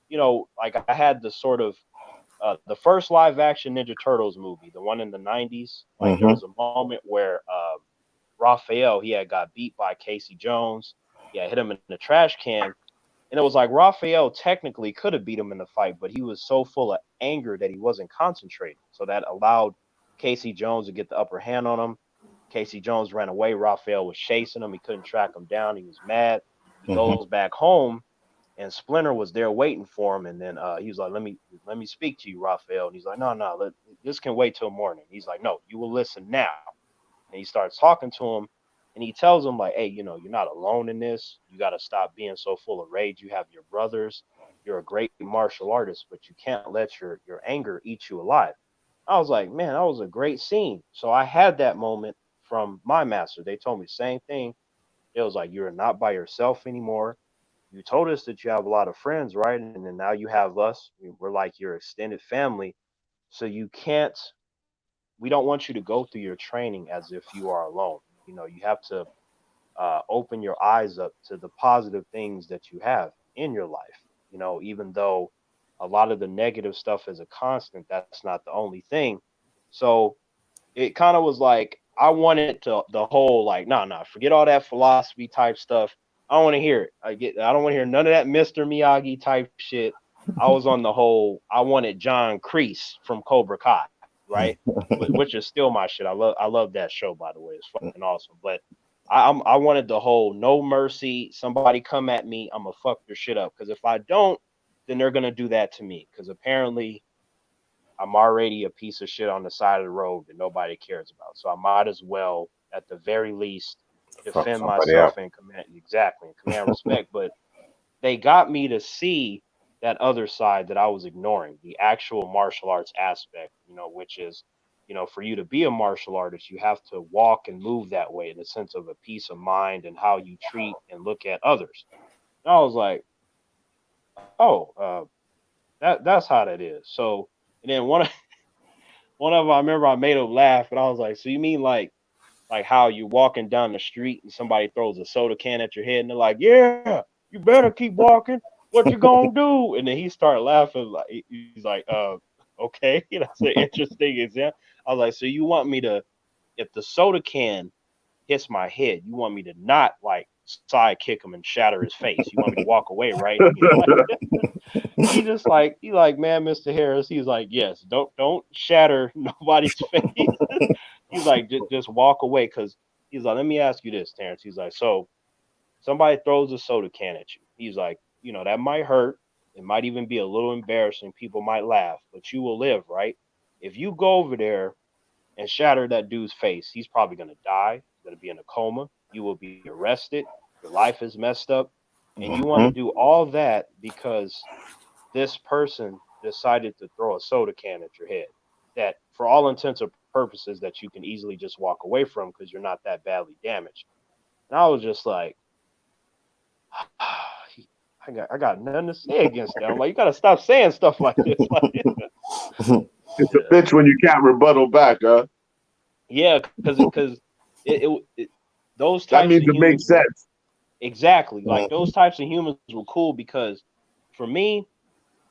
you know, like I had the sort of, the first live action Ninja Turtles movie, the one in the 90s, like there Mhm. was a moment where Raphael, he had got beat by Casey Jones. He had hit him in the trash can. And it was like Raphael technically could have beat him in the fight, but he was so full of anger that he wasn't concentrating. So that allowed Casey Jones to get the upper hand on him. Casey Jones ran away. Raphael was chasing him. He couldn't track him down. He was mad. He Mhm. goes back home, and Splinter was there waiting for him. And then he was like, "Let me speak to you, Raphael." And he's like, "No, no, this can wait till morning." He's like, "No, you will listen now." And he starts talking to him, and he tells him like, hey, you know, you're not alone in this. You got to stop being so full of rage. You have your brothers. You're a great martial artist, but you can't let your anger eat you alive. I was like, man, that was a great scene. So I had that moment from my master. They told me the same thing. It was like, you're not by yourself anymore. You told us that you have a lot of friends, right? And then now you have us. We're like your extended family. So you can't, we don't want you to go through your training as if you are alone. You know, you have to open your eyes up to the positive things that you have in your life. You know, even though a lot of the negative stuff is a constant, that's not the only thing. So it kind of was like I wanted to the whole like, nah, forget all that philosophy type stuff. I don't want to hear it. I don't want to hear none of that Mr. Miyagi type shit. I was on the whole. I wanted John Kreese from Cobra Kai, right? Which is still my shit. I love that show, by the way. It's fucking awesome. But I wanted the whole no mercy. Somebody come at me, I'm gonna fuck your shit up. Because if I don't, then they're gonna do that to me. Because apparently I'm already a piece of shit on the side of the road that nobody cares about. So I might as well, at the very least, Fuck defend somebody myself up. and command exactly and command respect. But they got me to see that other side that I was ignoring, the actual martial arts aspect, you know, which is, you know, for you to be a martial artist, you have to walk and move that way in the sense of a peace of mind and how you treat and look at others. And I was like, oh, that's how that is. So, and then one of them, I remember I made him laugh, and I was like, so you mean like how you're walking down the street and somebody throws a soda can at your head and they're like, yeah, you better keep walking. What you gonna do? And then he started laughing. Like he's like, okay, that's an interesting example. I was like, so you want me to, if the soda can hits my head, you want me to not like side kick him and shatter his face. You want me to walk away, right? He like, man, Mr. Harris. He's like, yes, don't shatter nobody's face. He's like, just walk away, because he's like, let me ask you this, Terrence. He's like, so somebody throws a soda can at you. He's like, that might hurt. It might even be a little embarrassing. People might laugh, but you will live, right? If you go over there and shatter that dude's face, he's probably gonna die. He's gonna be in a coma. You will be arrested. Your life is messed up, and you want to Mhm. do all that because this person decided to throw a soda can at your head. That, for all intents and purposes, that you can easily just walk away from because you're not that badly damaged. And I was just like, I got nothing to say against that. I'm like, you gotta stop saying stuff like this. Like, It's a yeah, bitch when you can't rebuttal back, huh? yeah, because those That types means of it humans makes were sense. exactly like Mhm. those types of humans were cool because for me,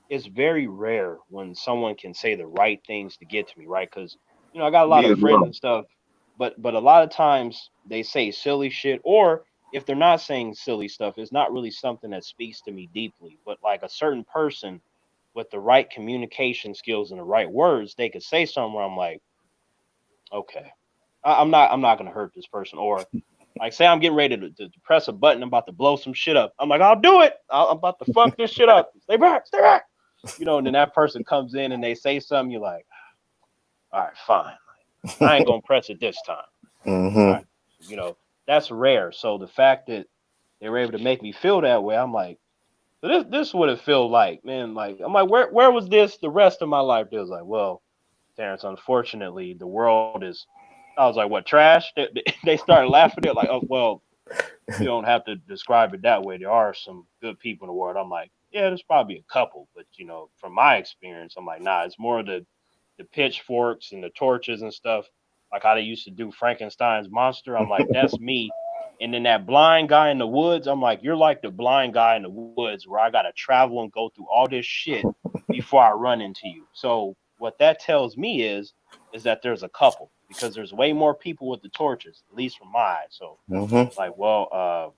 it's very rare when someone can say the right things to get to me, right? Because I got a lot Me of as friends well. and stuff, but a lot of times they say silly shit, or if they're not saying silly stuff, it's not really something that speaks to me deeply. But like a certain person with the right communication skills and the right words, they could say something where I'm like, okay, I'm not gonna hurt this person, or like say I'm getting ready to press a button, I'm about to blow some shit up. I'm like, I'll do it. I'm about to fuck this shit up. Stay back, stay back. And then that person comes in and they say something, you're like, all right, fine. I ain't gonna press it this time. All Mhm. right. You know, that's rare. So the fact that they were able to make me feel that way, I'm like, so this would have felt like, man, like I'm like, where was this the rest of my life? It was like, well, Terrence, unfortunately, the world is. I was like, what, trash? They started laughing. They're like, oh, well, you don't have to describe it that way. There are some good people in the world. I'm like, yeah, there's probably a couple, but from my experience, I'm like, nah, it's more the pitchforks and the torches and stuff, like how they used to do Frankenstein's monster. I'm like, that's me. And then that blind guy in the woods, I'm like, you're like the blind guy in the woods where I gotta travel and go through all this shit before I run into you. So what that tells me is that there's a couple because there's way more people with the torches, at least from my eyes. So Mhm. like, well,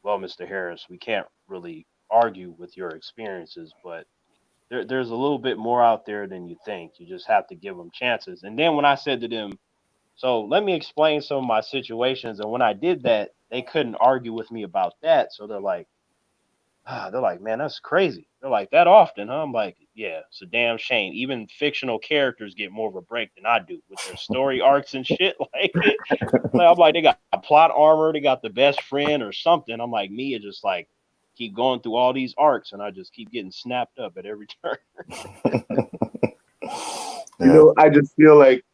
Mr. Harris, we can't really argue with your experiences, but there's a little bit more out there than you think. You just have to give them chances. And then when I said to them, so let me explain some of my situations, and when I did that, they couldn't argue with me about that. So they're like, man, that's crazy. They're like, that often, huh? I'm like, yeah, it's a damn shame. Even fictional characters get more of a break than I do with their story arcs and shit. Like I'm like, they got plot armor, they got the best friend or something. I'm like, me, it just like keep going through all these arcs, and I just keep getting snapped up at every turn. Yeah. I just feel like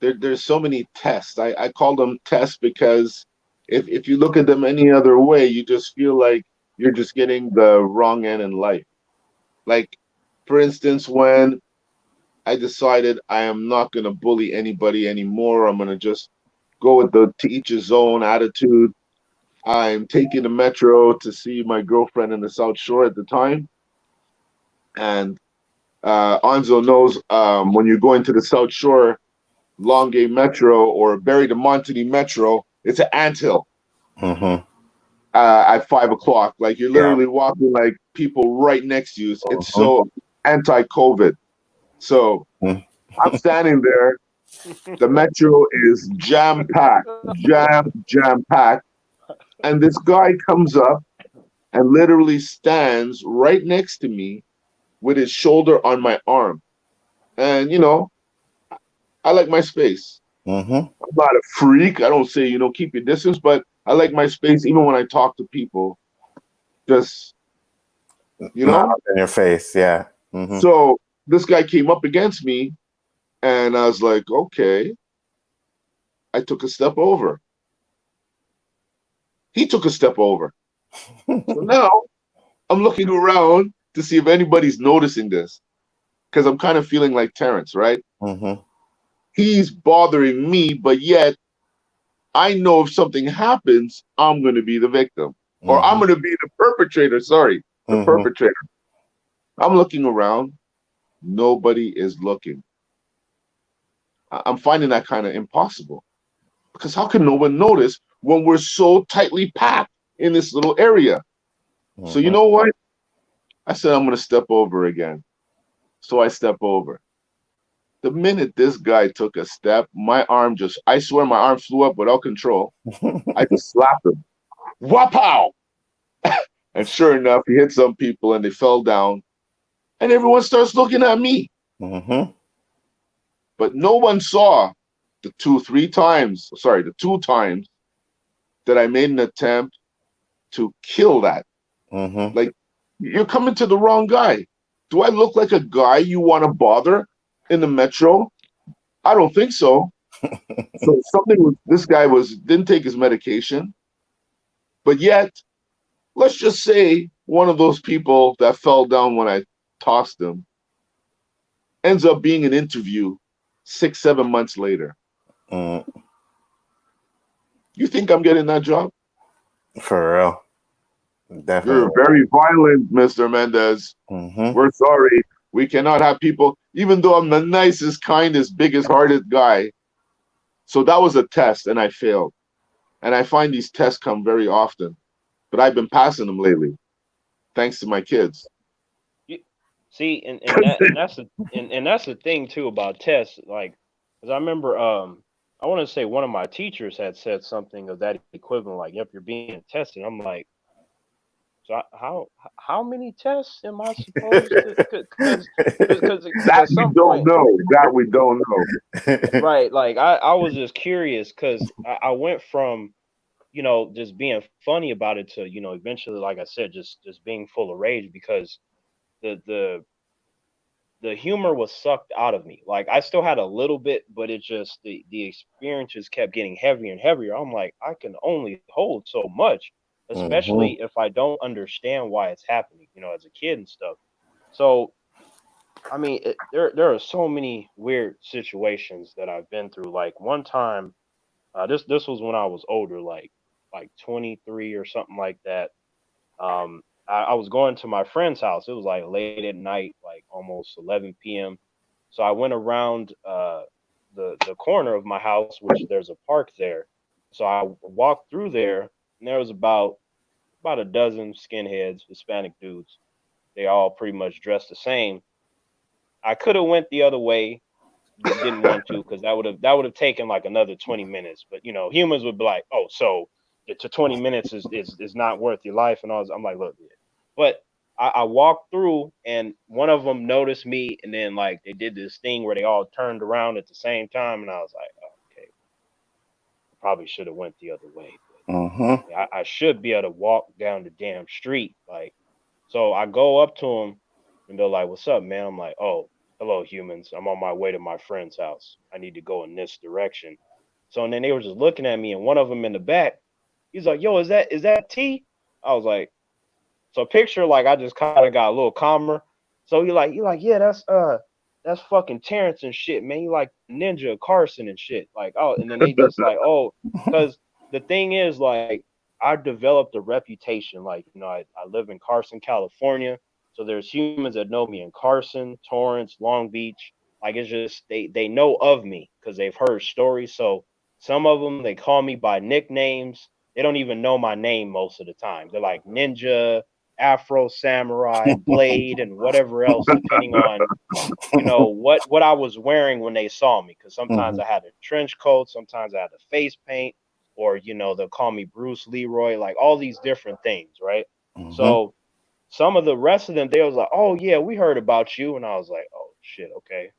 there's so many tests. I call them tests because if you look at them any other way, you just feel like you're just getting the wrong end in life. Like, for instance, when I decided I am not going to bully anybody anymore, I'm going to just go with the to each his own attitude. I'm taking the metro to see my girlfriend in the South Shore at the time. And Anzo knows when you go into the South Shore, Longay Metro or Barry de Montany Metro, it's an anthill Mhm. at 5 o'clock. Like you're Yeah. literally walking like people right next to you. It's Mhm. so anti-COVID. So Mhm. I'm standing there. The metro is jam packed, jam packed, and this guy comes up and literally stands right next to me with his shoulder on my arm. And I like my space. Mhm. I'm not a freak. I don't say, keep your distance, but I like my space even when I talk to people. Just, you Not know? up in your face. Yeah. Mhm. So this guy came up against me and I was like, okay. I took a step over. He took a step over. So now I'm looking around to see if anybody's noticing this because I'm kind of feeling like Terrence, right? Mhm. He's bothering me, but yet I know if something happens, I'm going to be the victim or I'm Mhm. going to be the perpetrator. Sorry, the Mhm. perpetrator. I'm looking around. Nobody is looking. I'm finding that kind of impossible Because how can no one notice when we're so tightly packed in this little area? So you Mm-hmm. know what? I said I'm gonna step over again. So I step over. The minute this guy took a step, my arm just, I swear my arm flew up without control. I just slapped him. Wapow! And sure enough, he hit some people and they fell down. And everyone starts looking at me. Mm-hmm. But no one saw the the 2 times that I made an attempt to kill that. Mm-hmm. Like, you're coming to the wrong guy. Do I look like a guy you want to bother in the metro? I don't think so. So something was, this guy was, didn't take his medication, but yet, let's just say one of those people that fell down when I tossed him ends up being an interview 6, 7 months later. Mm. You think I'm getting that job? For real. You're Definitely. very violent, Mr. Mendez. Mm-hmm. We're sorry. We cannot have people, even though I'm the nicest, kindest, biggest hearted guy. So that was a test and I failed. And I find these tests come very often, but I've been passing them lately, thanks to my kids. You, see, and that's the thing too about tests. Like, because I remember, I want to say one of my teachers had said something of that equivalent. Like, yep, you're being tested. I'm like, so how many tests am I supposed to? Because That at we some don't point, know. That we don't know. right? Like, I was just curious because I went from just being funny about it to eventually, like I said, just being full of rage because the the the humor was sucked out of me. Like I still had a little bit, but it just the experience just kept getting heavier and heavier. I'm like, I can only hold so much, Mm-hmm. especially if I don't understand why it's happening, as a kid and stuff. So I mean, there are so many weird situations that I've been through. Like one time, this was when I was older, like 23 or something like that. I was going to my friend's house. It was like late at night, like almost 11 p.m. So I went around the corner of my house, which there's a park there. So I walked through there, and there was about a dozen skinheads, Hispanic dudes. They all pretty much dressed the same. I could have went the other way, didn't want to because that would have taken like another 20 minutes. But humans would be like, oh, so to 20 minutes is not worth your life, and I'm like, look, yeah. But I walked through, and one of them noticed me, and then like they did this thing where they all turned around at the same time, and I was like, oh, okay, probably should have went the other way, Mm-hmm. but I should be able to walk down the damn street, like. So I go up to them, and they're like, "What's up, man?" I'm like, "Oh, hello, humans. I'm on my way to my friend's house. I need to go in this direction." So and then they were just looking at me, and one of them in the back, he's like, "Yo, is that T?" I was like, so picture like I just kind of got a little calmer. So you like, yeah, that's fucking Terrence and shit, man. You like Ninja Carson and shit. Like, oh, and then they just like, oh, because the thing is, like, I developed a reputation. Like, I live in Carson, California. So there's humans that know me in Carson, Torrance, Long Beach. Like it's just they know of me because they've heard stories. So some of them they call me by nicknames. They don't even know my name most of the time. They're like Ninja, Afro Samurai, Blade, and whatever else, depending on what I was wearing when they saw me. Because sometimes Mm-hmm. I had a trench coat, sometimes I had a face paint, or they'll call me Bruce Leroy, like all these different things, right? Mm-hmm. So some of the rest of them, they was like, "Oh yeah, we heard about you," and I was like, "Oh shit, okay,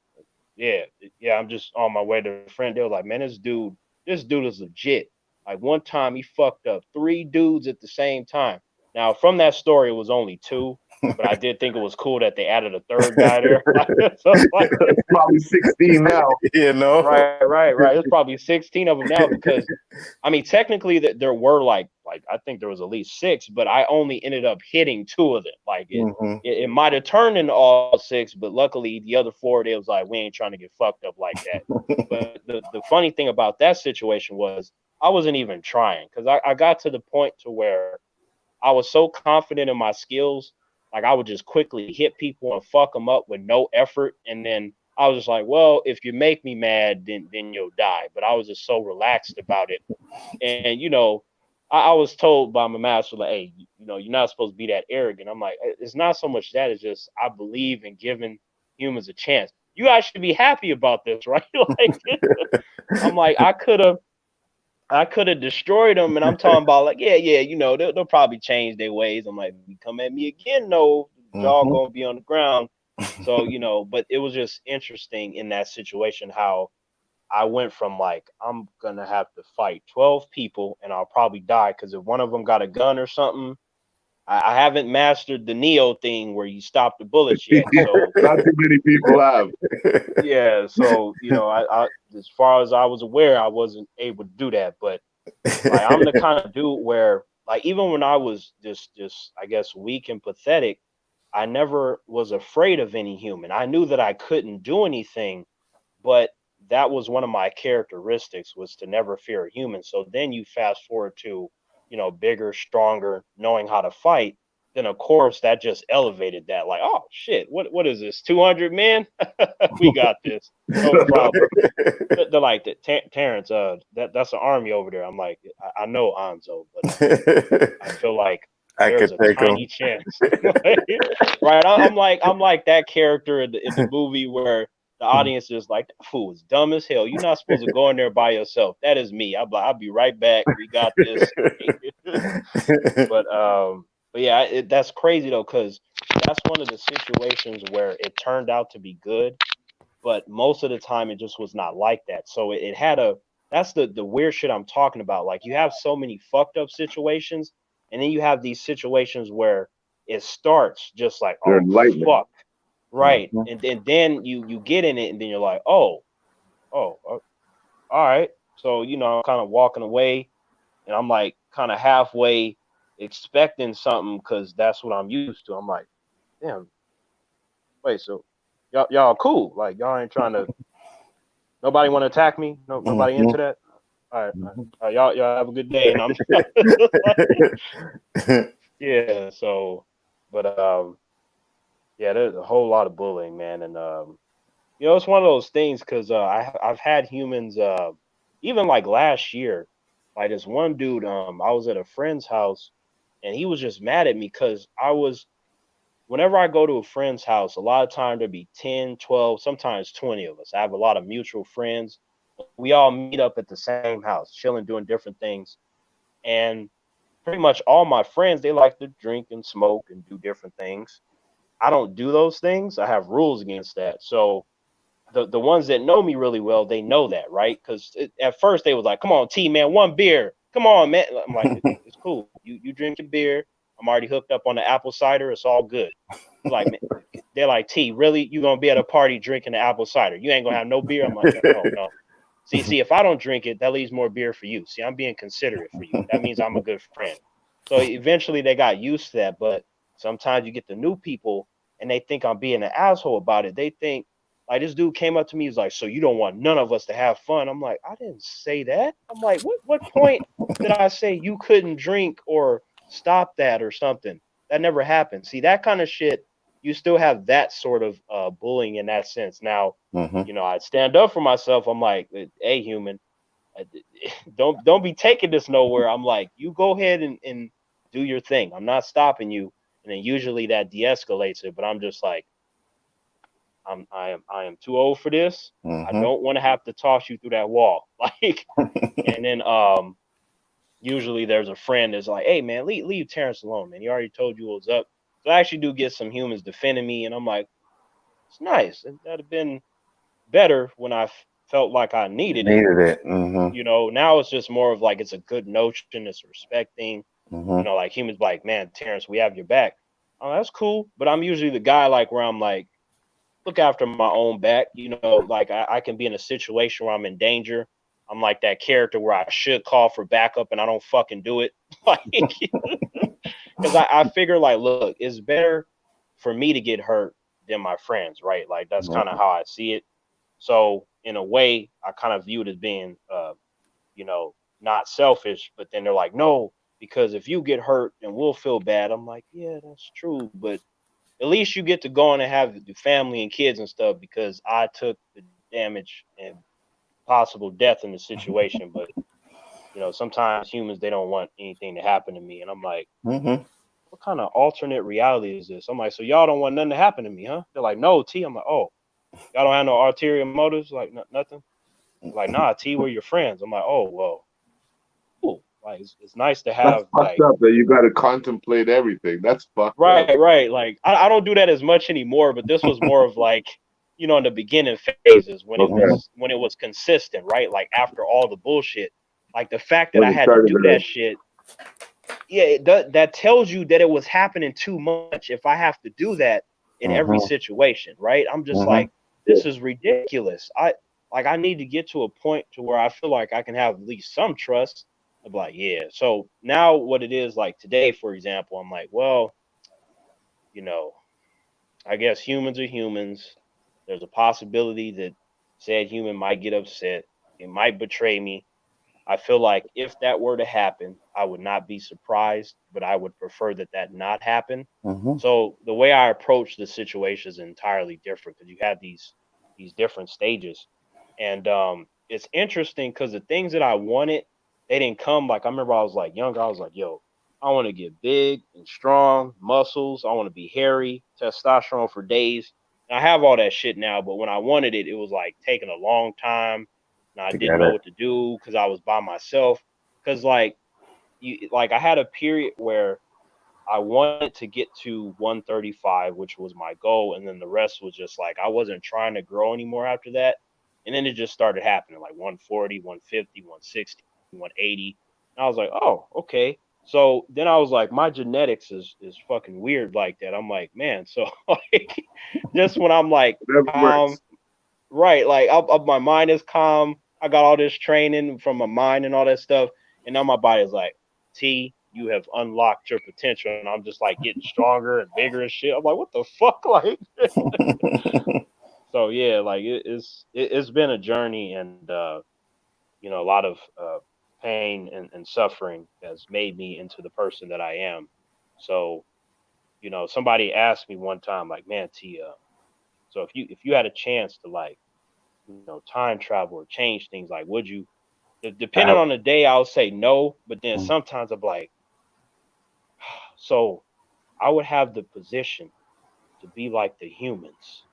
yeah, yeah, I'm just on my way to a friend." They were like, "Man, this dude is legit. Like one time he fucked up 3 dudes at the same time." Now from that story, it was only 2, but I did think it was cool that they added a third guy there. So like, Probably 16 now. You know. right. There's probably 16 of them now because I mean, technically, there were like I think there was at least 6, but I only ended up hitting 2 of them. Like it, Mm-hmm. it, it might have turned into all 6, but luckily the other 4, they was like, we ain't trying to get fucked up like that. But the funny thing about that situation was I wasn't even trying because I got to the point to where I was so confident in my skills, like I would just quickly hit people and fuck them up with no effort, and then I was just like, well, if you make me mad, then you'll die. But I was just so relaxed about it. And I was told by my master, like, hey, you're not supposed to be that arrogant. I'm like, it's not so much that, it's just I believe in giving humans a chance. You guys should be happy about this, right? Like, I'm like, I could have destroyed them, and I'm talking about like, yeah, they'll probably change their ways. I'm like, if you come at me again, no, the jaw Mm-hmm. gonna be on the ground. So but it was just interesting in that situation how I went from like I'm gonna have to fight 12 people and I'll probably die because if one of them got a gun or something, I haven't mastered the Neo thing where you stop the bullets yet. So Not too many people have. yeah, so I as far as I was aware, I wasn't able to do that. But like I'm the kind of dude where like even when I was just I guess weak and pathetic, I never was afraid of any human. I knew that I couldn't do anything, but that was one of my characteristics was to never fear a human. So then you fast forward to bigger, stronger, knowing how to fight, then of course that just elevated that, like, oh shit, what is this, 200 men? We got this, no problem. They're like Terrence, that's an army over there. I'm like, I know Anzo, but I feel like I there's could a take him. tiny chance. Right, I'm like that character in the movie where the audience is like, that fool is dumb as hell. You're not supposed to go in there by yourself. That is me. I'll be right back. We got this. but but yeah, that's crazy though, because that's one of the situations where it turned out to be good, but most of the time it just was not like that. So it had a that's the weird shit I'm talking about. Like you have so many fucked up situations, and then you have these situations where it starts just like, They're oh enlightening. fuck, right, Mhm. and then you get in it, and then you're like, oh, all right. So I'm kind of walking away, and I'm like kind of halfway expecting something because that's what I'm used to. I'm like, damn, wait, so y'all cool? Like y'all ain't trying to. Nobody want to attack me? No, nobody into Mhm. that. All right, all right. Mhm. Y'all have a good day. And I'm like, yeah. So, but yeah, there's a whole lot of bullying, man, and it's one of those things because I've had humans even like last year, like this one dude, I was at a friend's house, and he was just mad at me because I was whenever I go to a friend's house, a lot of time there'd be 10, 12, sometimes 20 of us. I have a lot of mutual friends. We all meet up at the same house, chilling, doing different things. And pretty much all my friends, they like to drink and smoke and do different things. I don't do those things. I have rules against that. So the ones that know me really well, they know that, right? Because at first they was like, "Come on, T man, one beer. Come on, man." I'm like, "It's cool. You drink your beer. I'm already hooked up on the apple cider. It's all good." Like, man, they're like, "T, really? You gonna be at a party drinking the apple cider? You ain't gonna have no beer?" I'm like, "No, no." See, if I don't drink it, that leaves more beer for you. See, I'm being considerate for you. That means I'm a good friend. So eventually they got used to that. But sometimes you get the new people and they think I'm being an asshole about it. They think like this dude came up to me, he's like, "So you don't want none of us to have fun?" I'm like, I didn't say that. I'm like, what point did I say you couldn't drink or stop that or something? That never happened. See, that kind of shit, you still have that sort of bullying in that sense. Now, Mhm. I stand up for myself. I'm like, hey, human, uh, don't be taking this nowhere. I'm like, you go ahead and do your thing. I'm not stopping you. And then usually that de-escalates it. But I'm just like, I am too old for this. I Mhm. don't want to have to toss you through that wall. Like, and then usually there's a friend that's like, hey man, leave Terrence alone, man. He already told you what was up. So I actually do get some humans defending me, and I'm like, it's nice. That'd have been better when I felt like I needed it. Needed it. Mhm. Now it's just more of like it's a good notion, it's a respect thing. Mhm. Like humans like, man, Terrence, we have your back. Oh, that's cool. But I'm usually the guy like where I'm like, look after my own back. Like I can be in a situation where I'm in danger. I'm like that character where I should call for backup and I don't fucking do it. Like, because I figure like, look, it's better for me to get hurt than my friends, right? Like that's kind of Mhm. how I see it. So in a way, I kind of view it as being, not selfish. But then they're like, no, because if you get hurt, then we'll feel bad. I'm like, yeah, that's true, but at least you get to go on and have the family and kids and stuff because I took the damage and possible death in the situation. But sometimes humans they don't want anything to happen to me, and I'm like, Mm-hmm. what kind of alternate reality is this? I'm like, so y'all don't want nothing to happen to me, huh? They're like, no, T. I'm like, oh, y'all don't have no ulterior motives, like nothing. Like, nah, T, we're your friends. I'm like, oh well, cool. Like, it's nice to That's have fucked like, up that you got to contemplate everything. That's fucked up. right, right. Like, I don't do that as much anymore, but this was more of like, in the beginning phases when it Okay. was consistent, right? Like after all the bullshit, like the fact that When I it had to started do to, that shit, yeah, that tells you that it was happening too much. If I have to do that in every Mm-hmm. situation, right? I'm just Mm-hmm. like, this is ridiculous. I need to get to a point to where I feel like I can have at least some trust. I'm like, yeah. So now what it is like today, for example, I'm like, well, you know, I guess humans are humans. There's a possibility that said human might get upset. It might betray me. I feel like if that were to happen, I would not be surprised, but I would prefer that not happen. Mm-hmm. So the way I approach the situation is entirely different because you have these different stages, and it's interesting because the things that I wanted, they didn't come. Like I remember I was like younger, I was like, yo, I want to get big and strong, muscles. I want to be hairy, testosterone for days. And I have all that shit now, but when I wanted it, it was like taking a long time and I To didn't get know it. what to do because I was by myself. Because like I had a period where I wanted to get to 135, which was my goal, and then the rest was just like I wasn't trying to grow anymore after that. And then it just started happening like 140, 150, 160, 180. And I was like, oh, okay. So then I was like, my genetics is fucking weird like that. I'm like, man, so like just when I'm like whatever calm, works. right? Like my mind is calm. I got all this training from my mind and all that stuff, and now my body is like, T, you have unlocked your potential, and I'm just like getting stronger and bigger and shit. I'm like, what the fuck, like? So yeah, like it's been a journey, and a lot of pain and suffering has made me into the person that I am. So somebody asked me one time, like, man, T, so if you had a chance to like time travel or change things, like would you? Depending I- on the day, I'll say no, but then sometimes I'm like, so I would have the position to be like the humans.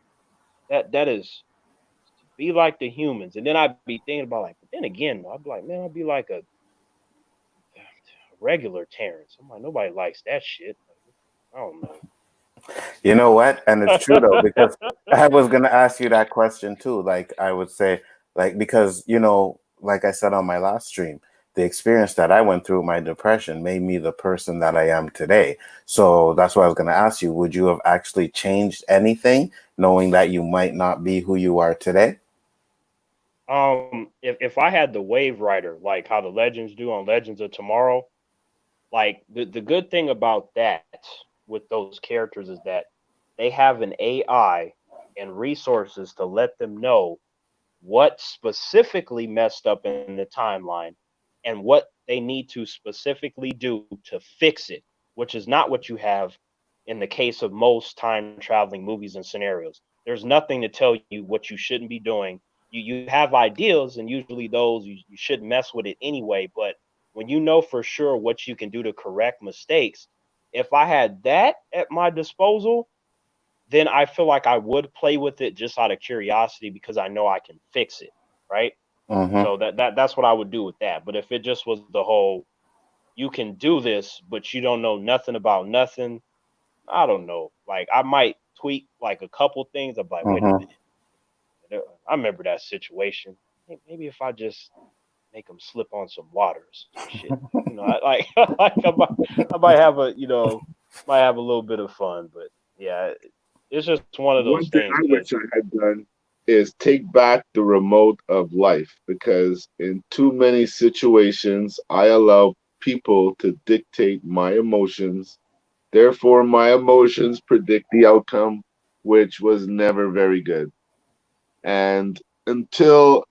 That is to be like the humans, and then I'd be thinking about like, but then again, I'd be like, man, I'd be like a regular Terrence. I'm like, nobody likes that shit. Like, I don't know. You know what? And it's true though, because I was gonna ask you that question too. Like I would say, like because like I said on my last stream, the experience that I went through, my depression, made me the person that I am today. So that's why I was gonna ask you, would you have actually changed anything, knowing that you might not be who you are today? If I had the Wave Rider, like how the Legends do on Legends of Tomorrow, like the good thing about that with those characters is that they have an AI and resources to let them know what specifically messed up in the timeline and what they need to specifically do to fix it, which is not what you have in the case of most time traveling movies and scenarios. There's nothing to tell you what you shouldn't be doing. You have ideas, and usually those you shouldn't mess with it anyway. But when you know for sure what you can do to correct mistakes, if I had that at my disposal, then I feel like I would play with it just out of curiosity because I know I can fix it, right? Mm-hmm. So that's what I would do with that. But if it just was the whole you can do this, but you don't know nothing about nothing, I don't know. Like I might tweak like a couple things. I'm like, wait a Mm-hmm. minute. I remember that situation. Maybe if I just make them slip on some water or some shit, I, like like I might have might have a little bit of fun. But yeah, it's just one of those One thing things I because wish I had done is take back the remote of life because in too many situations I allow people to dictate my emotions. Therefore, my emotions predict the outcome, which was never very good. And until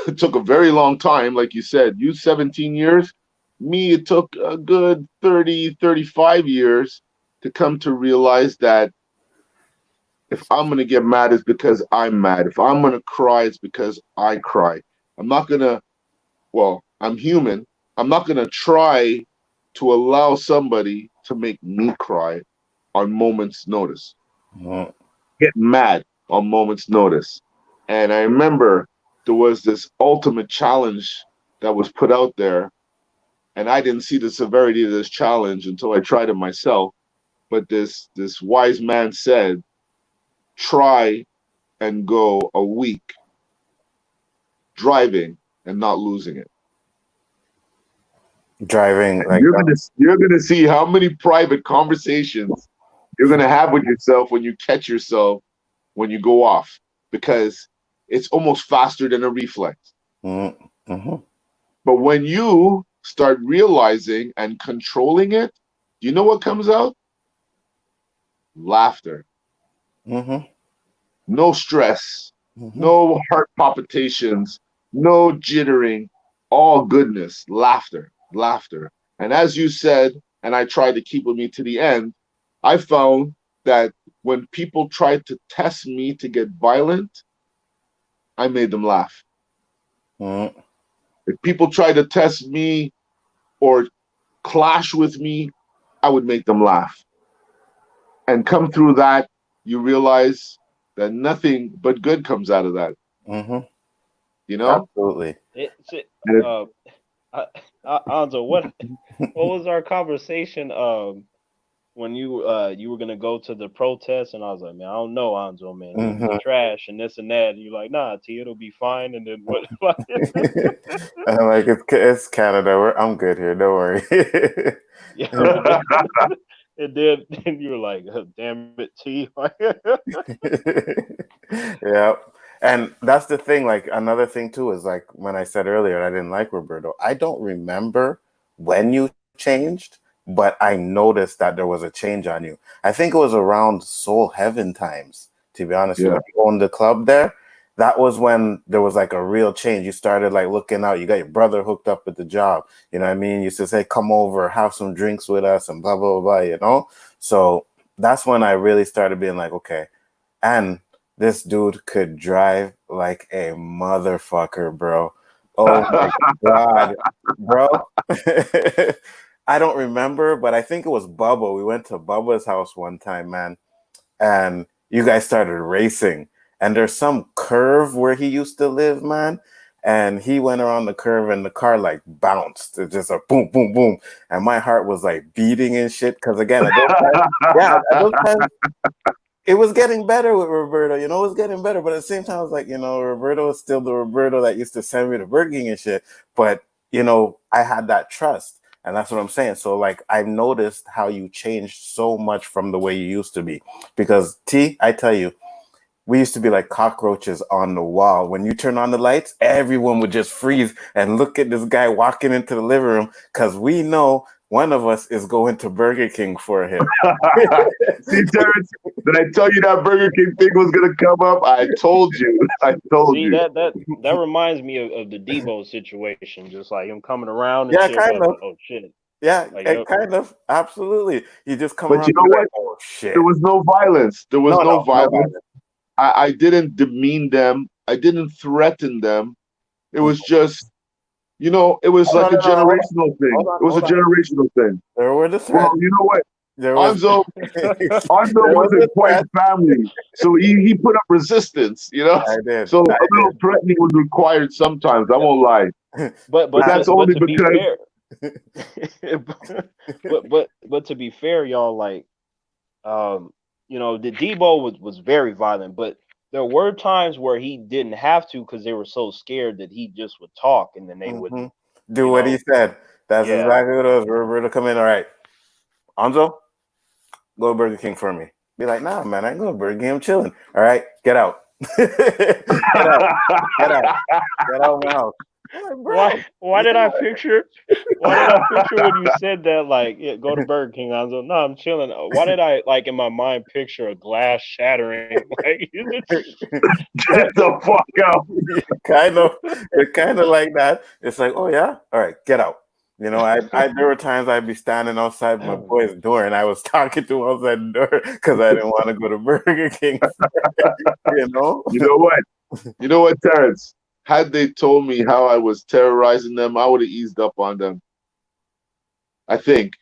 it took a very long time, like you said, you 17 years, me, it took a good 30, 35 years. to come to realize that if I'm going to get mad, it's because I'm mad. If I'm going to cry, it's because I cry. I'm not going to, well, I'm human. I'm not going to try to allow somebody to make me cry on moments' notice. Mm-hmm. Get mad on moments' notice. And I remember there was this ultimate challenge that was put out there, and I didn't see the severity of this challenge until I tried it myself. But this wise man said, try and go a week driving and not losing it. Driving And like you're gonna see how many private conversations you're gonna have with yourself when you catch yourself when you go off, because it's almost faster than a reflex. Mm-hmm. But when you start realizing and controlling it, you know what comes out? Laughter. Mm-hmm. No stress, Mm-hmm. no heart palpitations, no jittering, all goodness, laughter, laughter. And as you said, and I tried to keep with me to the end, I found that when people tried to test me to get violent, I made them laugh. Mm-hmm. If people tried to test me or clash with me, I would make them laugh. And come through that, you realize that nothing but good comes out of that, Mm-hmm. you know? Absolutely. It's And uh, uh, Anzo, what was our conversation? When you were gonna go to the protest, and I was like, man, I don't know, Anzo, man, it'll be Mm-hmm. trash and this and that. And you're like, nah, T, it'll be fine. And then what? I'm like, it's Canada. I'm good here. Don't worry. Yeah, but then, and then you were like, damn it, T. Yeah. And that's the thing. Like, another thing, too, is like when I said earlier, I didn't like Roberto. I don't remember when you changed, but I noticed that there was a change on you. I think it was around Soul Heaven times, to be honest with yeah. you. You owned the club there. That was when there was like a real change. You started like looking out. You got your brother hooked up with the job. You know what I mean? You used to say, come over, have some drinks with us, and blah, blah, blah, you know? So that's when I really started being like, okay. And this dude could drive like a motherfucker, bro. Oh my God, bro. I don't remember, but I think it was Bubba. We went to Bubba's house one time, man, and you guys started racing. And there's some curve where he used to live, man. And he went around the curve and the car like bounced. It just a boom, boom, boom. And my heart was like beating and shit. Because again, at those times, yeah, at those times, it was getting better with Roberto, you know, it was getting better. But at the same time, I was like, you know, Roberto is still the Roberto that used to send me to Burger King and shit. But, you know, I had that trust. And that's what I'm saying. So, like, I've noticed how you changed so much from the way you used to be. Because, T, I tell you, we used to be like cockroaches on the wall. When you turn on the lights, everyone would just freeze and look at this guy walking into the living room because we know one of us is going to Burger King for him. See, Terrence, did I tell you that Burger King thing was gonna come up? I told you. I told See you. that reminds me of the Debo situation, just like him coming around and Yeah, shit. But I kind was of. like, oh shit, Yeah, like yep. kind of. Absolutely. You just come But around you and know be like, what? oh, There shit. was no violence. There was No, no no, no violence. violence. I didn't demean them. I didn't threaten them. It was just, it was No, like no, a no, no. Hold on. generational thing. Hold on. It was a Hold on. generational thing. There were the Well, threats. you know what? There was Anzo there was wasn't the quite threat. family, so he put up resistance. I did. So a I little threatening was required sometimes. I won't lie, did. but that's But only to be because fair, but to be fair, y'all, like um, the Debo was very violent, but there were times where he didn't have to because they were so scared that he just would talk and then they Hmm. wouldn't, Do you what he know, said. That's yeah. exactly what it was. Roberto come in. All right. Anzo, go to Burger King for me. Be like, nah, man, I ain't going to Burger King. I'm chilling. All right, get out. Get out. Get out. Get out of my house. I'm like, Why bro. why did I picture when you said that, like, yeah, go to Burger King? I was like, no, I'm chilling. Why did I, like, in my mind picture a glass shattering? Like, get the fuck out. kind of, it's kind of like that. It's like, oh yeah, all right, get out. You know, I there were times I'd be standing outside my boy's door and I was talking to him outside the door because I didn't want to go to Burger King. You know? You know what? You know what, Terrence? Had they told me how I was terrorizing them, I would have eased up on them. I think.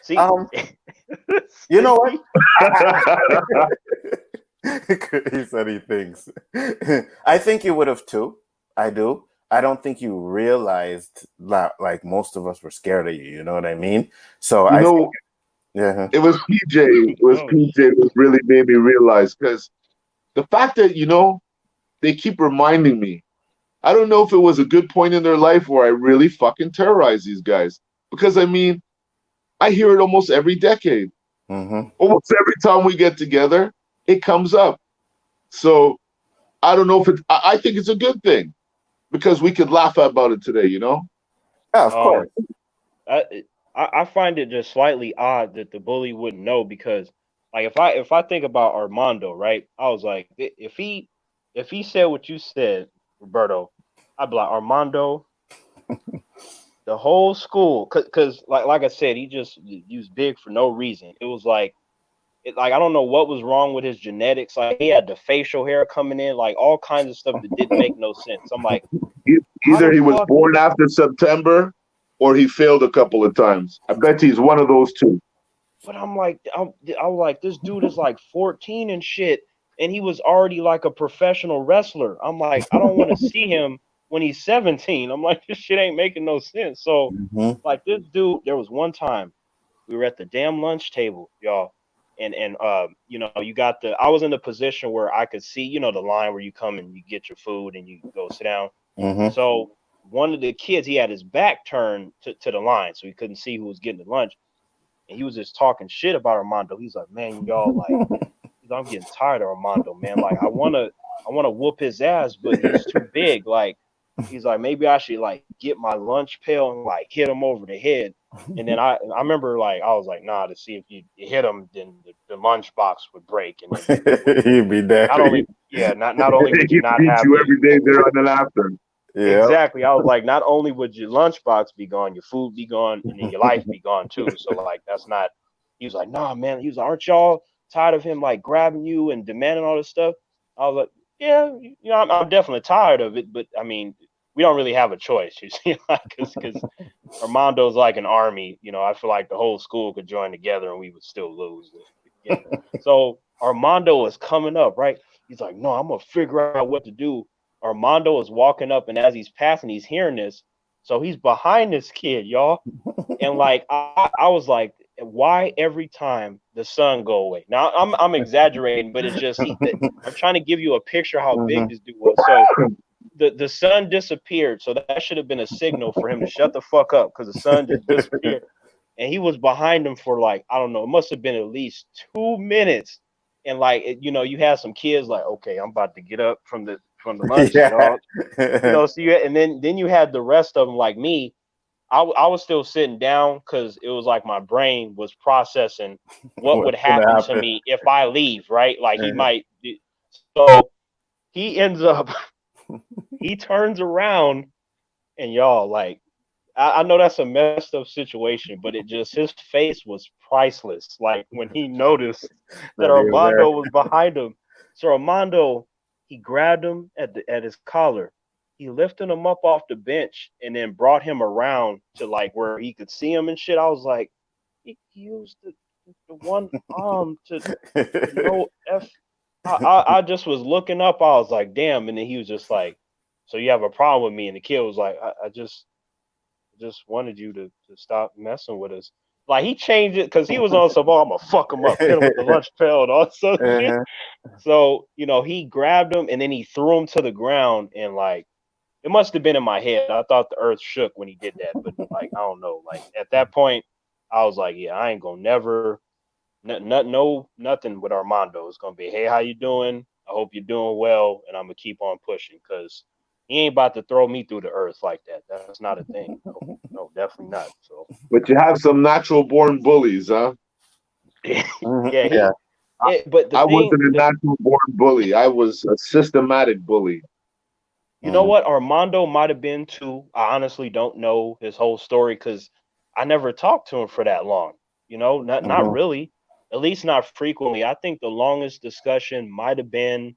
See, Um, you know what? see, He said he thinks. I think you would have too. I do. I don't think you realized that like most of us were scared of you. You know what I mean? So You I think, know, yeah. it was PJ. It was oh PJ shit. that really made me realize because the fact that they keep reminding me. I don't know if it was a good point in their life where I really fucking terrorize these guys because I mean I hear it almost every decade. Mm-hmm. Almost every time we get together, it comes up. So I don't know if it's. I think it's a good thing because we could laugh about it today. Yeah, of Um, course. I find it just slightly odd that the bully wouldn't know because, like, if I think about Armando, right? I was like, if he said what you said, Roberto, I'd be like, Armando, the whole school, cause like I said, he just used big for no reason. It was like like I don't know what was wrong with his genetics. Like he had the facial hair coming in, like all kinds of stuff that didn't make no sense. I'm like, how Either the he was fuck? born after September, or he failed a couple of times. I bet he's one of those two. But I'm like, this dude is like 14 and shit, and he was already like a professional wrestler. I'm like, I don't want to see him when he's 17. I'm like, this shit ain't making no sense. So, Mm-hmm. like, this dude, there was one time we were at the damn lunch table, y'all, and you got the. I was in the position where I could see, the line where you come and you get your food and you go sit down. Mm-hmm. So one of the kids, he had his back turned to the line, so he couldn't see who was getting the lunch, and he was just talking shit about Armando. He's like, man, y'all, like, I'm getting tired of Armando, man. Like, I wanna whoop his ass, but he's too big. Like, he's like, maybe I should like get my lunch pail and like hit him over the head. And then I remember like I was like, nah, to see if you hit him, then the lunch box would break, and then you would He'd be there. not only yeah, not only would you He not beats have you the every day there on the laughter. Yeah. exactly. I was like, not only would your lunchbox be gone, your food be gone, and then your life be gone too. So like, that's not. He was like, nah, man. He was like, aren't y'all tired of him like grabbing you and demanding all this stuff? I was like, yeah, I'm definitely tired of it, but I mean, we don't really have a choice, you see, like, because Armando's like an army. I feel like the whole school could join together and we would still lose. Yeah. So Armando is coming up, right? He's like, no, I'm gonna figure out what to do. Armando is walking up, and as he's passing, he's hearing this. So he's behind this kid, y'all. And like I was like, why every time the sun go away? Now I'm exaggerating, but it's just I'm trying to give you a picture how big Mm-hmm. this dude was. So the sun disappeared, so that should have been a signal for him to shut the fuck up because the sun just disappeared. And he was behind him for like, I don't know, it must have been at least 2 minutes. And like you had some kids like, okay, I'm about to get up from the lunch, Yeah. so and then you had the rest of them like me. I was still sitting down because it was like my brain was processing what would What's gonna happen to happen? me if I leave, right? Like he Uh-huh. might. So he ends up, he turns around, and y'all, like, I know that's a messed up situation, but his face was priceless. Like when he noticed that That he was there. Armando was behind him. So Armando, he grabbed him at his collar. He lifted him up off the bench and then brought him around to like where he could see him and shit. I was like, he used the one arm to no f. I just was looking up. I was like, damn. And then he was just like, so you have a problem with me? And the kid was like, I just wanted you to stop messing with us. Like he changed it because he was on some, oh, I'm gonna fuck him up, hit him with the lunch pail and all sorts of shit. Uh-huh. So, he grabbed him and then he threw him to the ground, and like it must have been in my head. I thought the earth shook when he did that, but like I don't know. Like at that point, I was like, yeah, I ain't gonna never no nothing with Armando. It's gonna be, hey, how you doing? I hope you're doing well, and I'm gonna keep on pushing because he ain't about to throw me through the earth like that. That's not a thing. No, no, definitely not. So But you have some natural born bullies, huh? Mhm. yeah, Yeah. I, but the I thing, wasn't a natural born bully. I was a systematic bully. You know what? Armando might have been too. I honestly don't know his whole story because I never talked to him for that long. Not Mm-hmm. really. At least not frequently. I think the longest discussion might have been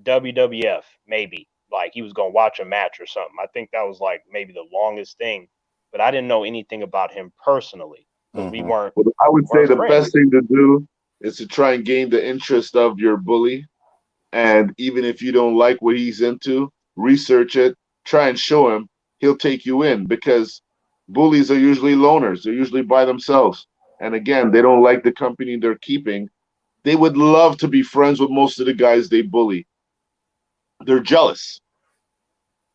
WWF, maybe. Like he was gonna watch a match or something. I think that was like maybe the longest thing. But I didn't know anything about him personally because we Mm-hmm. weren't But I would say weren't the best friends. thing to do is to try and gain the interest of your bully. And even if you don't like what he's into, research it, try and show him. He'll take you in because bullies are usually loners. They're usually by themselves. And again, they don't like the company they're keeping. They would love to be friends with most of the guys they bully. They're jealous.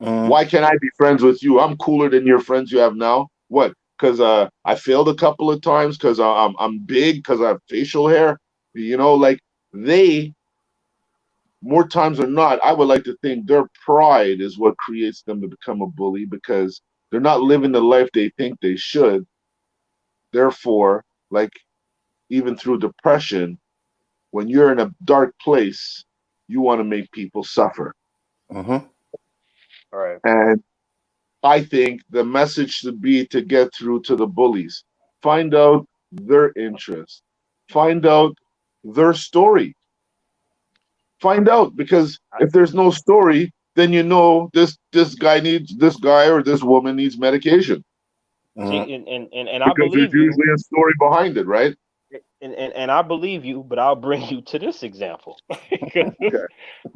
Mm-hmm. Why can't I be friends with you? I'm cooler than your friends you have now. What? Because I failed a couple of times. Because I'm big. Because I have facial hair. Like they more times than not, I would like to think their pride is what creates them to become a bully because they're not living the life they think they should. Therefore, like even through depression, when you're in a dark place, you want to make people suffer. Mm-hmm. All right. And I think the message should be to get through to the bullies. Find out their interest. Find out their story. Find out because I, if there's no story, then this guy or this woman needs medication Mm-hmm. see, and I because there's believe you, usually a story behind it, right? and I believe you, but I'll bring you to this example. Okay.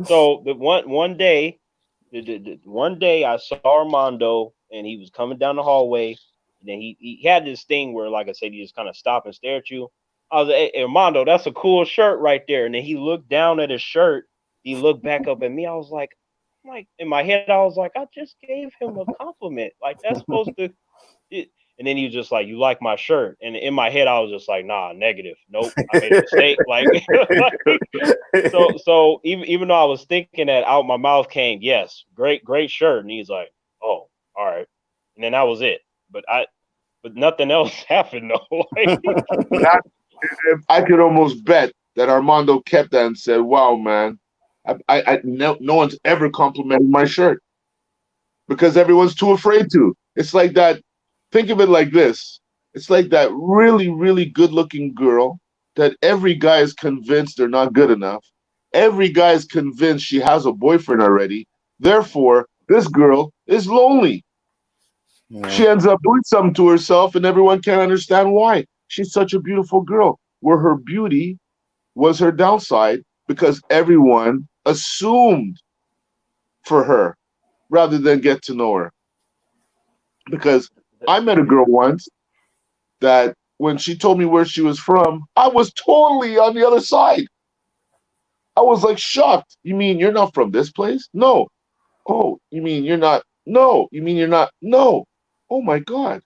So the one day, one day I saw Armando and he was coming down the hallway, and then he had this thing where, like I said, he just kind of stop and stare at you. I was like, hey, Armando, that's a cool shirt right there. And then he looked down at his shirt. He looked back up at me. I was like in my head, I was like, I just gave him a compliment. Like that's supposed to. And then he was just like, "You like my shirt?" And in my head, I was just like, "Nah, negative. Nope, I made a mistake." Like, like so even though I was thinking that, out my mouth came, "Yes, great shirt." And he's like, "Oh, all right." And then that was it. But nothing else happened though. Like, That if I could almost bet that Armando kept that and said, "Wow, man, no one's ever complimented my shirt because everyone's too afraid to." It's like that. Think of it like this: it's like that really, really good-looking girl that every guy is convinced they're not good enough. Every guy is convinced she has a boyfriend already. Therefore, this girl is lonely. Mm-hmm. She ends up doing something to herself, and everyone can't understand why. She's such a beautiful girl, where her beauty was her downside because everyone assumed for her rather than get to know her. Because I met a girl once that when she told me where she was from, I was totally on the other side. I was like shocked. You mean you're not from this place? No. Oh, you mean you're not? No. You mean you're not? No. Oh my God.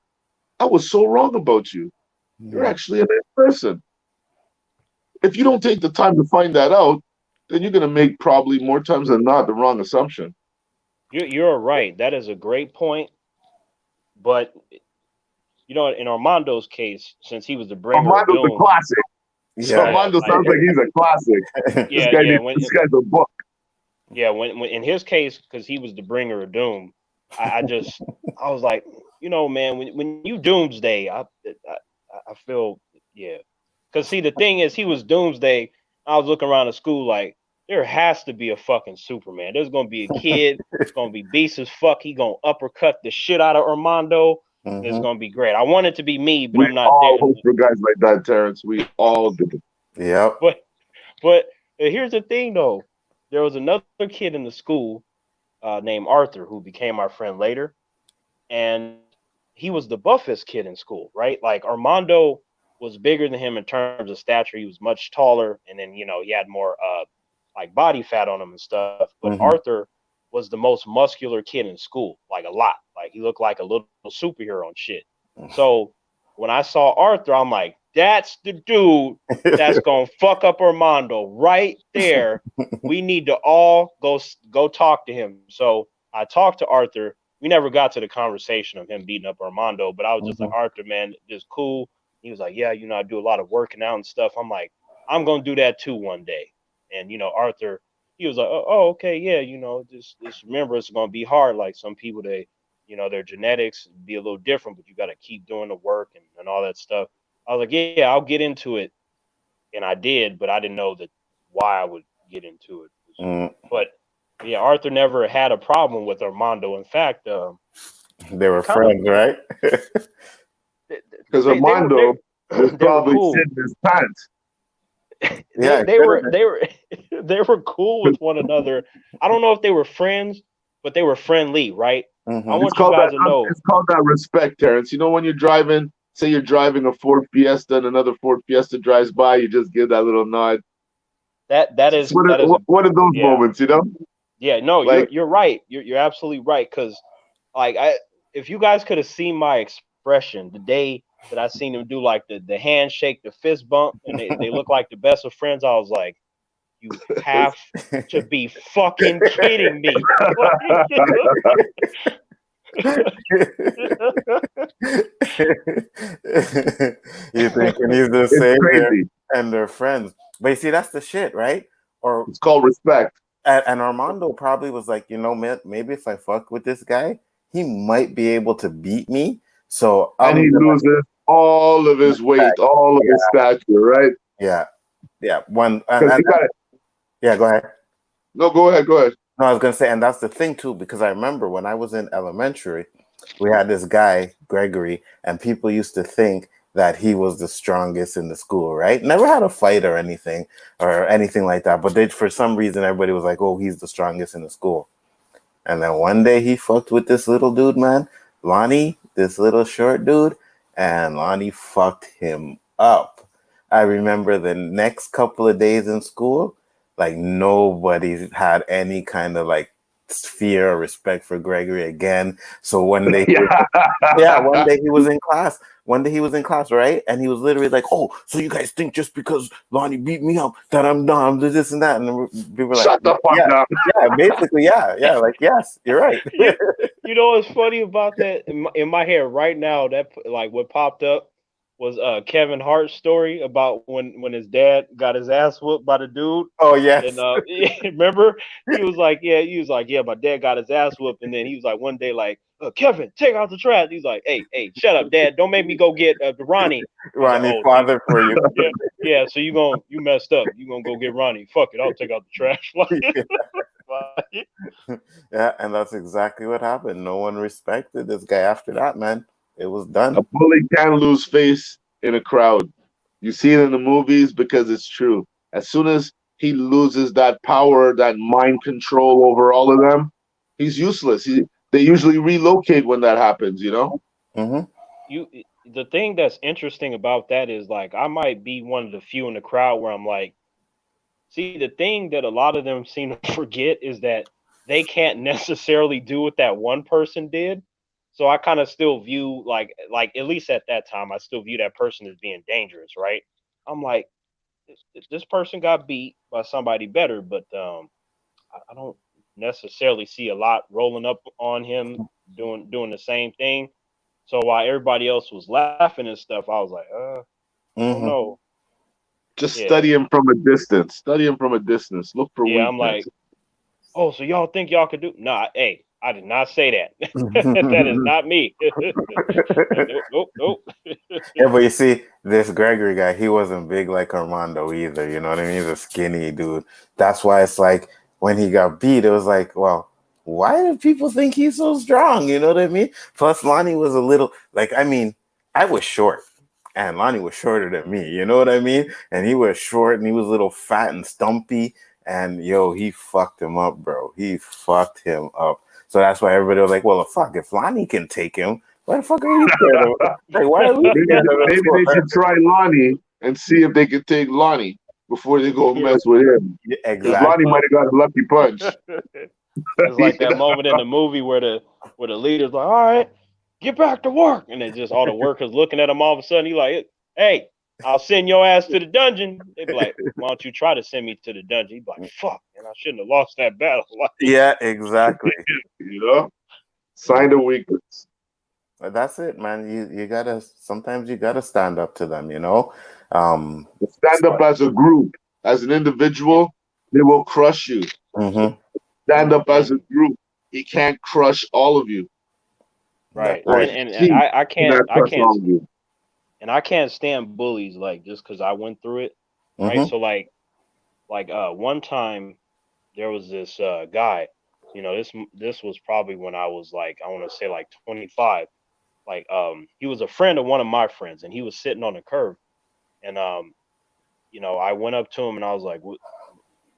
I was so wrong about you. You're actually a nice person. If you don't take the time to find that out, then you're going to make probably more times than not the wrong assumption. you're right. That is a great point. But in Armando's case, since he was the bringer of Armando's a doom, classic. Yeah. yeah, Armando like sounds like he's a classic. This yeah, guy yeah. needs, this guy's a book. When in his case, because he was the bringer of doom, I was like, man, when you doomsday, I feel, yeah. Because see, the thing is, he was doomsday. I was looking around the school like there has to be a fucking Superman. There's gonna be a kid. It's gonna be beast as fuck. He gonna uppercut the shit out of Armando. And it's Mm-hmm. gonna be great. I want it to be me, but We I'm not there. all hope for guys like that, Terrence. We all do. Yep. But here's the thing though. There was another kid in the school named Arthur who became our friend later, and he was the buffest kid in school, right? Like Armando was bigger than him in terms of stature. He was much taller, and then he had more like body fat on him and stuff. But Mm-hmm. Arthur was the most muscular kid in school, like a lot. Like he looked like a little superhero and shit. So when I saw Arthur, I'm like, that's the dude that's gonna fuck up Armando right there. We need to all go talk to him. So I talked to Arthur. We never got to the conversation of him beating up Armando, but I was just like, Mm-hmm. Arthur, man, just cool. He was like, yeah, I do a lot of working out and stuff. I'm like, I'm gonna do that too one day. And Arthur he was like, oh, okay, yeah, just remember it's gonna be hard. Like some people, their genetics be a little different, but you got to keep doing the work and all that stuff. I was like, yeah, I'll get into it, and I did, but I didn't know that why I would get into it. Mm. But yeah, Arthur never had a problem with Armando. In fact, They were kind of friends, right? Because they were Armando was they were probably cool. shitting his pants. Yeah, They were they were cool with one another. I don't know if they were friends, but they were friendly, right? I mm-hmm. It's want you called guys that. to know It's called that respect, Terrence. You know when you're driving, say you're driving a Ford Fiesta and another Ford Fiesta drives by, you just give that little nod. that It's is that is a one of those yeah. moments, you know? Yeah, no, Like, you're right. You're absolutely right. Cause like if you guys could have seen my expression the day that I seen them do like the handshake, the fist bump, and they look like the best of friends, I was like, you have to be fucking kidding me. You thinking he's the it's savior crazy. and they're friends. But you see, that's the shit, right? Or It's called respect. and Armando probably was like, maybe if I fuck with this guy, he might be able to beat me. So And I'm he gonna loses all of his weight, all of his stature, right? yeah, yeah. One Because you got to, yeah, go ahead. no, go ahead, go ahead. No, I was gonna say, and that's the thing too, because I remember when I was in elementary, we had this guy, Gregory, and people used to think that he was the strongest in the school, right? Never had a fight or anything like that. But they, for some reason, everybody was like, oh, he's the strongest in the school. And then one day he fucked with this little dude, man, Lonnie, this little short dude, and Lonnie fucked him up. I remember the next couple of days in school, like nobody had any kind of like fear or respect for Gregory again. So one day Yeah. yeah, one day he was in class. One day he was in class, right? And he was literally like, "Oh, so you guys think just because Lonnie beat me up that I'm dumb, this and that?" And we were like, Shut the "Yeah, fuck up. yeah, basically, yeah, like yes, you're right." you, you know what's funny about that in my head right now? That like what popped up was Kevin Hart's story about when his dad got his ass whooped by the dude. Oh And yes, remember, he was like, yeah, my dad got his ass whooped, and then he was like, one day, like, Kevin, take out the trash. He's like, hey, shut up, Dad, don't make me go get Ronnie. I was like, Ronnie, oh, so father for you. yeah, so you messed up. You gonna go get Ronnie? Fuck it, I'll take out the trash. Yeah, and that's exactly what happened. No one respected this guy after that, man. It was A done. bully can lose face in a crowd. You see it in the movies because it's true. As soon as he loses that power, that mind control over all of them, he's useless. They usually relocate when that happens, you know? Mm-hmm. you the thing that's interesting about that is like I might be one of the few in the crowd where I'm like, see, the thing that a lot of them seem to forget is that they can't necessarily do what that one person did. So I kind of still view like at least at that time I still view that person as being dangerous, right? I'm like, this person got beat by somebody better, but I don't necessarily see a lot rolling up on him doing the same thing. So while everybody else was laughing and stuff, I was like, I don't Mm-hmm. know. Just Yeah, study him from a distance. Study him from a distance. Look for yeah. I'm weakness. like, oh, so y'all think y'all could do? Nah, hey, I did not say that. That is not me. Nope, nope. Yeah, but you see, this Gregory guy, he wasn't big like Armando either. You know what I mean? He's a skinny dude. That's why it's like when he got beat, it was like, well, why do people think he's so strong? You know what I mean? Plus, Lonnie was a little like, I mean, I was short and Lonnie was shorter than me. You know what I mean? And he was short and he was a little fat and stumpy. And yo, he fucked him up, bro. He fucked him up. So that's why everybody was like, well, fuck, if Lonnie can take him, why the fuck are we scared of him? Like, why are we scared of him Maybe they for? should try Lonnie and see if they can take Lonnie before they go Yeah, mess with him. Yeah, Because Lonnie exactly. might have got a lucky punch. it's like that moment in the movie where the leader's like, all right, get back to work, and then just all the workers looking at him. All of a sudden, he like, hey, I'll send your ass to the dungeon. They be like, why don't you try to send me to the dungeon? He'd be like, fuck, and I shouldn't have lost that battle. Yeah, exactly. You know? Sign of weakness. But that's it, man. You gotta sometimes you gotta stand up to them, you know. Um Stand up as a group, as an individual. They will crush you. Mm-hmm. Stand up as a And group. He can't crush all of you, right, That's or right. and she I cannot I crush can't all of you. and I can't stand bullies like just because I went through it, right? Mm-hmm. So one time there was this guy, this was probably when I was like I want to say like 25. Like he was a friend of one of my friends, and he was sitting on the curb, and I went up to him and I was like,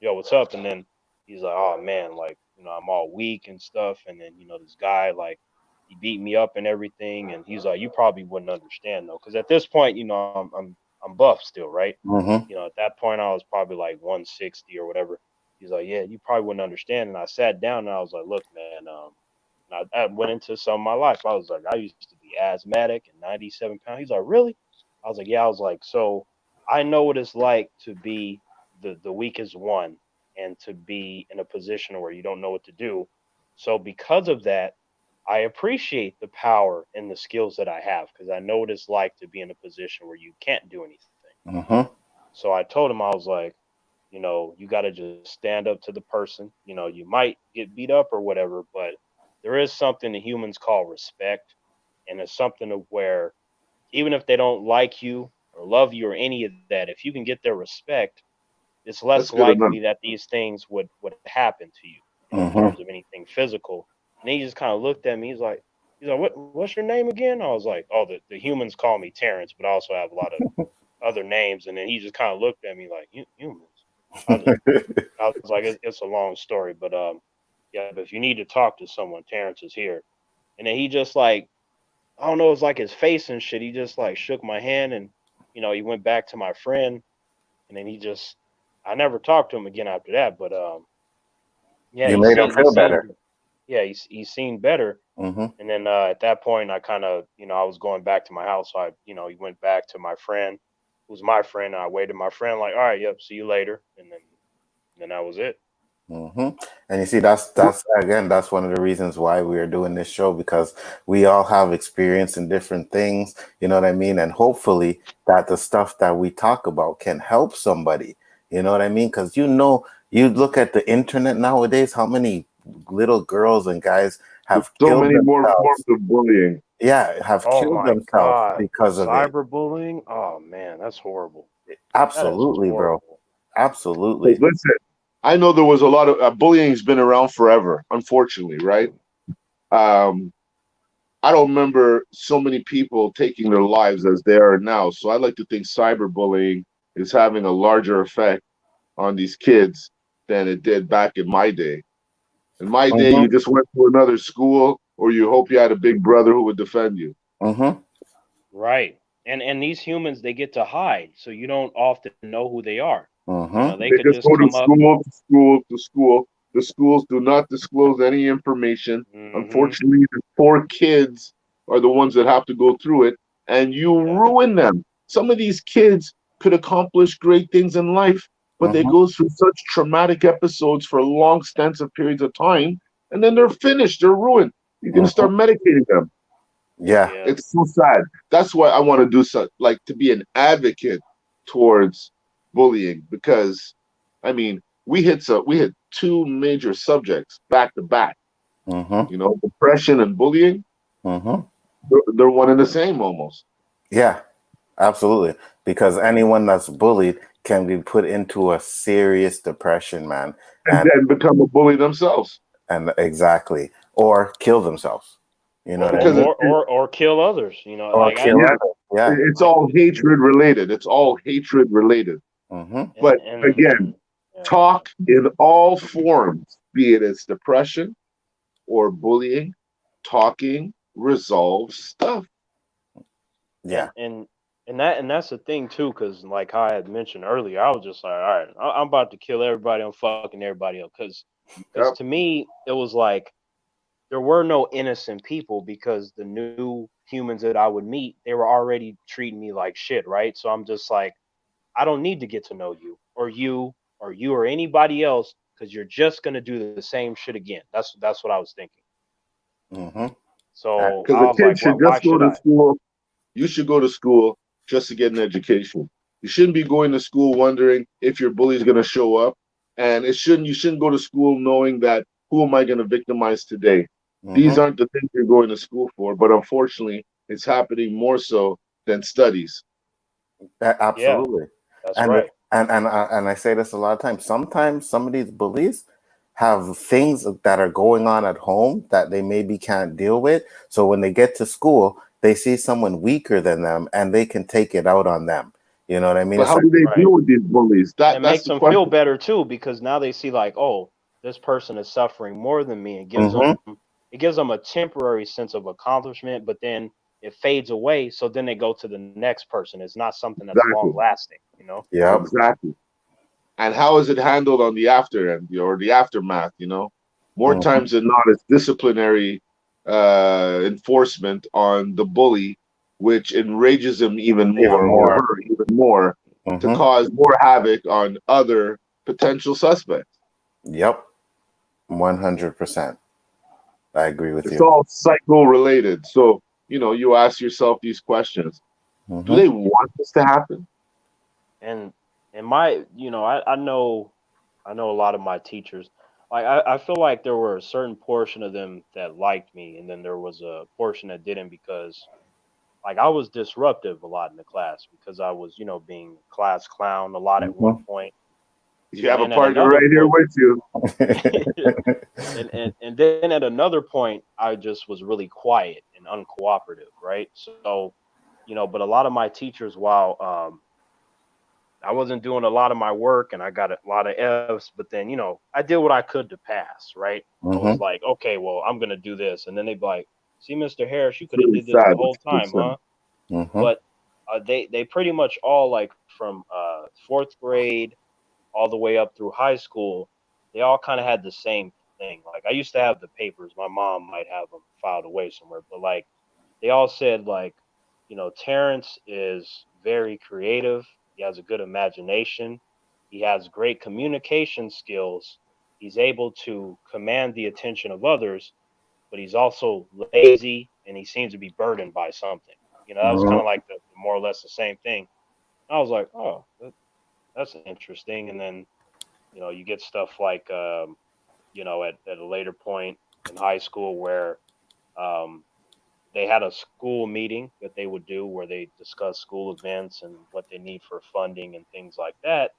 "Yo, what's up?" And then he's like, "Oh man, like I'm all weak and stuff." And then this guy like he beat me up and everything, and he's like, "You probably wouldn't understand though, because at this point, I'm buff still, right? Mm-hmm. At that point I was probably like 160 or whatever." He's like, "Yeah, you probably wouldn't understand." And I sat down and I was like, "Look, man, and I went into some of my life. I was like, I used to be asthmatic and 97 pounds." He's like, "Really?" I was like, "Yeah." I was like, "So I know what it's like to be the weakest one and to be in a position where you don't know what to do. So because of that, I appreciate the power and the skills that I have because I know what it's like to be in a position where you can't do anything." Mm-hmm. So I told him, I was like, you got to just stand up to the person. You might get beat up or whatever, but there is something that humans call respect. And it's something of where even if they don't like you or love you or any of that, if you can get their respect, it's less That's good likely enough. that these things would happen to you, in Mm-hmm. terms of anything physical. And he just kind of looked at me. He's like, what's your name again? I was like, oh, the humans call me Terrence, but I also have a lot of other names. And then he just kind of looked at me like, humans. I was, I was like, it's a long story, but yeah. But if you need to talk to someone, Terrence is here. And then he just like, I don't know, it was like his face and shit. He just like shook my hand, and he went back to my friend, and then I never talked to him again after that. But yeah, You made him he feel better. seemed, yeah, he seemed better. Mm-hmm. And then at that point, I kind of, I was going back to my house. So he went back to my friend, who's my friend. And I waited my friend like, all right, yep, see you later. And then that was it. Hmm. And you see, that's again, that's one of the reasons why we are doing this show, because we all have experience in different things, you know what I mean? And hopefully that the stuff that we talk about can help somebody, you know what I mean? Because you look at the internet nowadays, how many little girls and guys There's have so killed many more forms themselves. of bullying. Yeah, have Oh killed my themselves God. because of it. Cyberbullying? Oh man, that's horrible. That is Absolutely, bro. horrible. Absolutely. Listen, I know there was a lot of bullying's been around forever, unfortunately, right? Um, I don't remember so many people taking their lives as they are now. So I like to think cyberbullying is having a larger effect on these kids than it did back in my day. In my day, Mm-hmm. you just went to another school, or you hope you had a big brother who would defend you. Mm-hmm. Right. And these humans, they get to hide, so you don't often know who they are. Mm-hmm. They They could just just go to come up. school, to school, to school. The schools do not disclose any information. Hmm. Unfortunately, the poor kids are the ones that have to go through it, and you Yeah. ruin them. Some of these kids could accomplish great things in life, but they Mm-hmm. go through such traumatic episodes for long stints of periods of time, and then they're finished, they're ruined. You're going to Mm-hmm. start medicating them. Yeah. Yeah. It's so sad. That's why I want to do so, like to be an advocate towards bullying, because I mean we hit two major subjects back to back. Mm-hmm. You know, depression and bullying. Mm-hmm. They're one and the same almost, Yeah, absolutely. Because anyone that's bullied can be put into a serious depression, man. and And then become a bully themselves exactly. Or kill themselves. You know Or what I or because mean? or or, or kill others. Or Like I kill yeah, know, others. Yeah. it's like all hatred related. It's all hatred related. Mm-hmm. But and again, yeah. talk in all forms, be it as depression or bullying, talking resolves stuff. Yeah. And that's the thing too, because like I had mentioned earlier, I was just like, all right, I'm about to kill everybody. I'm fucking everybody up, because Yep. to me it was like there were no innocent people, because the new humans that I would meet, they were already treating me like shit, right? So I'm just like, I don't need to get to know you or anybody else, because you're just gonna do the same shit again. That's what I was thinking. Mm-hmm. So Because I a was kid like, should why just go should to I? school. You should go to school just to get an education. You shouldn't be going to school wondering if your bully's going to show up. And you shouldn't go to school knowing that who am I going to victimize today? These Mm-hmm. aren't the things you're going to school for, but unfortunately, it's happening more so than studies. Yeah, Absolutely. that's And right. and I say this a lot of times. Sometimes some of these bullies have things that are going on at home that they maybe can't deal with. So when they get to school, they see someone weaker than them and they can take it out on them. You know what I mean? But It's how like, do they Right. deal with these bullies? And it That's makes the them feel question. better too because now they see like, oh, this person is suffering more than me. mm-hmm, It gives them a temporary sense of accomplishment, but then it fades away. So then they go to the next person. It's not something that's long Exactly. lasting, you know? yep. Exactly. And how is it handled on the after end or the aftermath? More Mm-hmm. times than not, it's disciplinary enforcement on the bully, which enrages him even Even more or more. her even more to Mm-hmm. cause more havoc on other potential suspects. Yep. 100%. I agree with It's you. all psycho related. So, you ask yourself these questions. Do Mm-hmm. they want this to happen? And I know a lot of my teachers. Like I feel like there were a certain portion of them that liked me, and then there was a portion that didn't because like I was disruptive a lot in the class because I was, being class clown a lot at one Mm-hmm. point. You And have a then at partner another right here point with you. and then at another point I just was really quiet and uncooperative, right? So, but a lot of my teachers, while I wasn't doing a lot of my work and I got a lot of F's, but then, I did what I could to pass, right? I was Mm-hmm. like, okay, well, I'm gonna do this. And then they'd be like, see, Mr. Harris, you It's could have really did this the sad. whole It's really time, sad. huh? Mm-hmm. But they pretty much all like from fourth grade all the way up through high school, they all kind of had the same thing. Like I used to have the papers. My mom might have them filed away somewhere, but like they all said like, Terrence is very creative. He has a good imagination. He has great communication skills. He's able to command the attention of others, but he's also lazy and he seems to be burdened by something. That was kind of like the more or less the same thing. I was like, oh, that's interesting. And then you get stuff like at a later point in high school where um, they had a school meeting that they would do where they discuss school events and what they need for funding and things like that.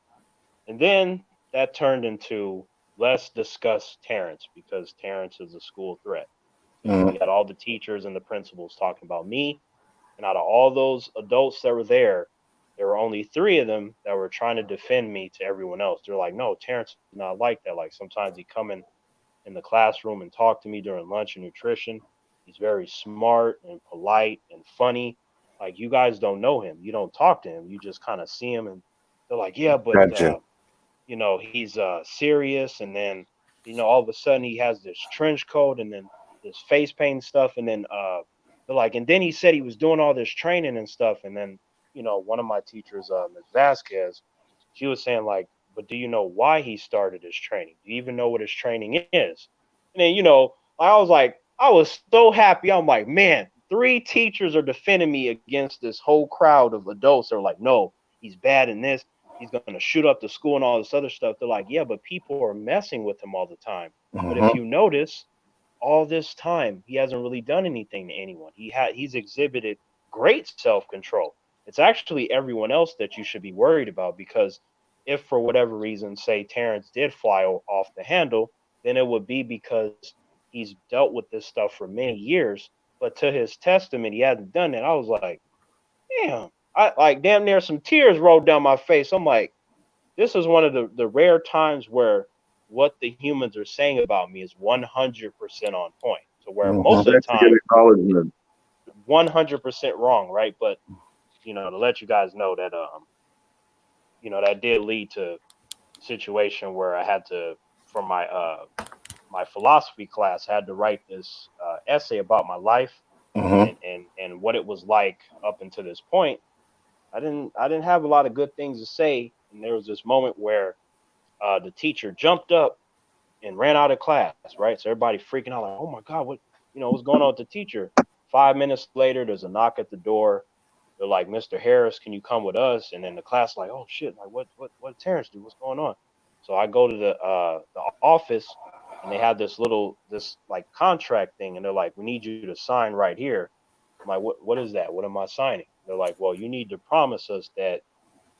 And then that turned into let's discuss Terrence because Terrence is a school threat. So Mm-hmm. we had all the teachers and the principals talking about me. And out of all those adults that were there were only three of them that were trying to defend me to everyone else. They're like, no, Terrence is not like that. Like sometimes he come in the classroom and talk to me during lunch and nutrition. He's very smart and polite and funny. Like you guys don't know him. You don't talk to him. You just kind of see him and they're like, yeah, but Gotcha. he's serious and then all of a sudden he has this trench coat and then this face paint stuff and then they're like and then he said he was doing all this training and stuff and then one of my teachers, Ms. Vasquez, she was saying like, but do you know why he started his training? Do you even know what his training is? And then I was so happy. I'm like, man, three teachers are defending me against this whole crowd of adults. They're like, no, he's bad in this, he's going to shoot up the school and all this other stuff. They're like, yeah, but people are messing with him all the time. But if Mm-hmm. you notice, all this time he hasn't really done anything to anyone. He's exhibited great self-control. It's actually everyone else that you should be worried about because if for whatever reason, say Terrence did fly off the handle, then it would be because he's dealt with this stuff for many years. But to his testament, he hasn't done it. I was like, damn. I like damn near some tears rolled down my face. I'm like, this is one of the rare times where what the humans are saying about me is 100% on point. So where Mm-hmm. most of the That's a good time it's acknowledgement. 100% wrong, right? But to let you guys know that that did lead to a situation where I had to for my philosophy class, I had to write this essay about my life Mm-hmm. and what it was like up until this point. I didn't have a lot of good things to say, and there was this moment where the teacher jumped up and ran out of class, right? So everybody freaking out, like, oh my God, what's going on with the teacher? 5 minutes later, there's a knock at the door. They're like, Mr. Harris, can you come with us? And then the class like, oh shit, like what did Terrence do? What's going on? So I go to the office, and they have this like contract thing, and they're like, we need you to sign right here. I'm like, what is that? What am I signing? They're like, well, you need to promise us that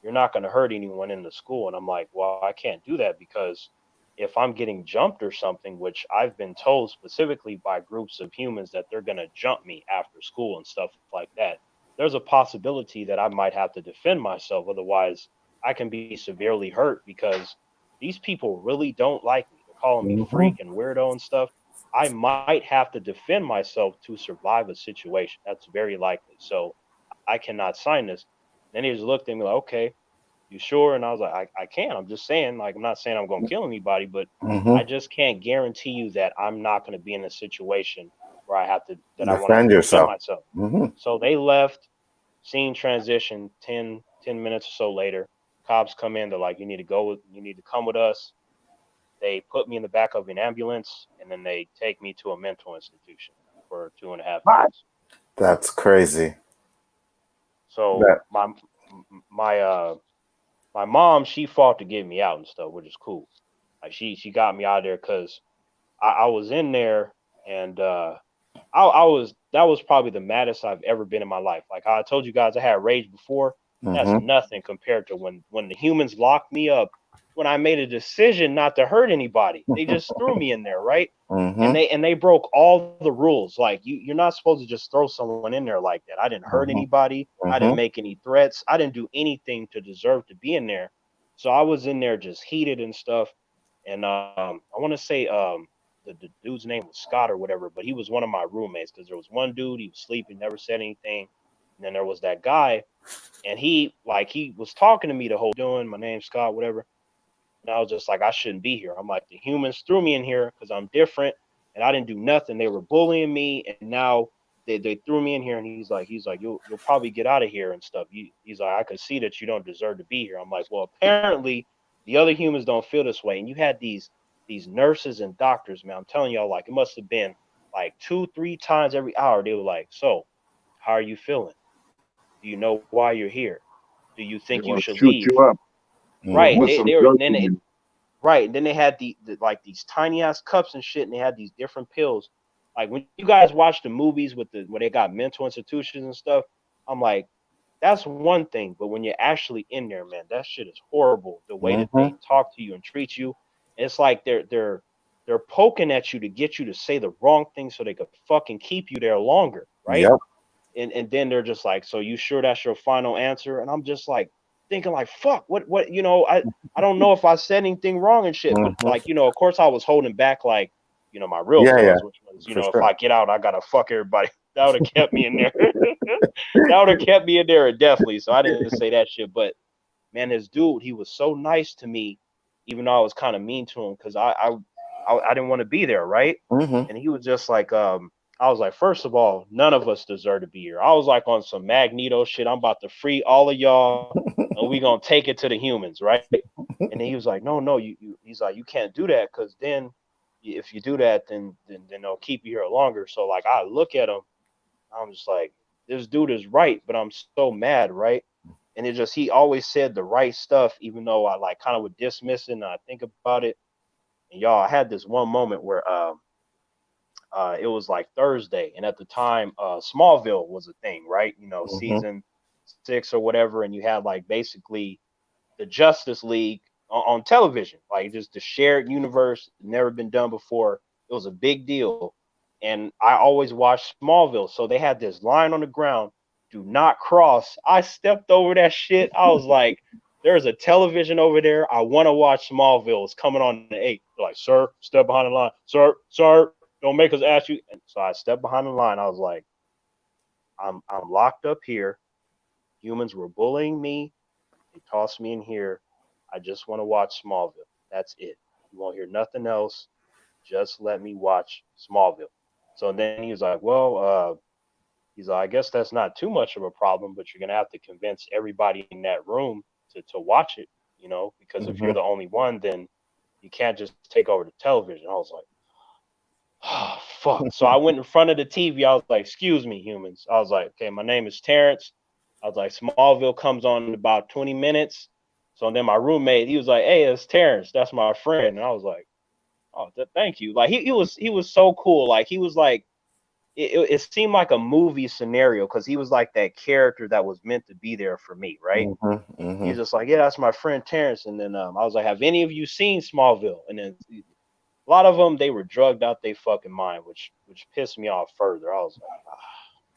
you're not going to hurt anyone in the school. And I'm like, well, I can't do that because if I'm getting jumped or something, which I've been told specifically by groups of humans that they're going to jump me after school and stuff like that, there's a possibility that I might have to defend myself. Otherwise, I can be severely hurt because these people really don't like me. They're calling me Mm-hmm. freak and weirdo and stuff. I might have to defend myself to survive a situation. That's very likely. So I cannot sign this. Then he just looked at me like, okay, you sure? And I was like, I can. I'm just saying, like, I'm not saying I'm going to kill anybody, but I Mm-hmm. just can't guarantee you that I'm not going to be in a situation where that I want to have Defend to defend yourself. myself. Mm-hmm. So they left, scene transition 10 minutes or so later. Cops come in. They're like, you need to come with us. They put me in the back of an ambulance, and then they take me to a mental institution for 2.5 days. That's crazy. So That. my my mom, she fought to get me out and stuff, which is cool. Like she got me out of there because I was in there, and I was that was probably the maddest I've ever been in my life. Like how I told you guys I had rage before. That's Mm-hmm. nothing compared to when the humans locked me up when I made a decision not to hurt anybody. They just threw me in there, right? And Mm-hmm. they broke all the rules. Like you're not supposed to just throw someone in there like that. I didn't hurt Mm-hmm. anybody. I didn't Mm-hmm. make any threats. I didn't do anything to deserve to be in there. So I was in there just heated and stuff. And I want to say the dude's name was Scott or whatever, but he was one of my roommates because there was one dude, he was sleeping, never said anything. And then there was that guy, and he was talking to me the whole doing, my name's Scott, whatever. And I was just like, I shouldn't be here. I'm like, the humans threw me in here because I'm different and I didn't do nothing. They were bullying me, and now they threw me in here. And he's like, you'll probably get out of here and stuff. He's like, I could see that you don't deserve to be here. I'm like, well, apparently the other humans don't feel this way. And you had these nurses and doctors, man. I'm telling y'all, like it must have been like 2-3 times every hour. They were like, so how are you feeling? Do you know why you're here? Do you think They you want should to shoot leave? you up Right. with Mm-hmm. some They were drugs then in it, you. right. Then they had like these tiny ass cups and shit, and they had these different pills. Like when you guys watch the movies with where they got mental institutions and stuff, I'm like, that's one thing. But when you're actually in there, man, that shit is horrible. The way that Mm-hmm. they talk to you and treat you, it's like they're poking at you to get you to say the wrong thing so they could fucking keep you there longer, right? Yep. And then they're just like, so you sure that's your final answer? And I'm just like thinking like, fuck, what I don't know if I said anything wrong and shit, but Mm-hmm. like, of course I was holding back like, my real Yeah, yeah, feelings, which was, for if sure. I get out, I gotta fuck everybody. That would have kept me in there. That would have kept me in there definitely. So I didn't say that shit. But man, this dude, he was so nice to me, even though I was kind of mean to him because I didn't want to be there, right? Mm-hmm. And he was just like, I was like, first of all, none of us deserve to be here. I was like on some Magneto shit. I'm about to free all of y'all, and we gonna take it to the humans, right? And then he was like, no, no, he's like, you can't do that because then if you do that, then they'll keep you here longer. So like, I look at him, I'm just like, this dude is right, but I'm so mad, right? And it just he always said the right stuff, even though I like kind of would dismiss it and I think about it. And y'all, I had this one moment where it was like Thursday, and at the time, Smallville was a thing, right? Mm-hmm. Season 6 or whatever, and you had like basically the Justice League on television, like just the shared universe, never been done before. It was a big deal, and I always watched Smallville, so they had this line on the ground: "Do not cross." I stepped over that shit. I was like, "There's a television over there. I want to watch Smallville. It's coming on the 8th." They're like, "Sir, step behind the line. Sir, don't make us ask you." And so I stepped behind the line. I was like, I'm locked up here. Humans were bullying me. They tossed me in here. I just want to watch Smallville. That's it. You won't hear nothing else. Just let me watch Smallville. So then he was like, well, he's like, I guess that's not too much of a problem, but you're gonna have to convince everybody in that room to watch it, because if Mm-hmm. you're the only one, then you can't just take over the television. I was like, oh, fuck. So I went in front of the TV. I was like, excuse me, humans. I was like, okay, my name is Terrence. I was like, Smallville comes on in about 20 minutes. So then my roommate, he was like, "Hey, it's Terrence. That's my friend." And I was like, "Oh, thank you." Like he was so cool. Like he was like it seemed like a movie scenario because he was like that character that was meant to be there for me, right? Mm-hmm. He Mm-hmm. was just like, "Yeah, that's my friend Terrence." And then I was like, "Have any of you seen Smallville?" And then a lot of them they were drugged out they fucking mind, which pissed me off further. I was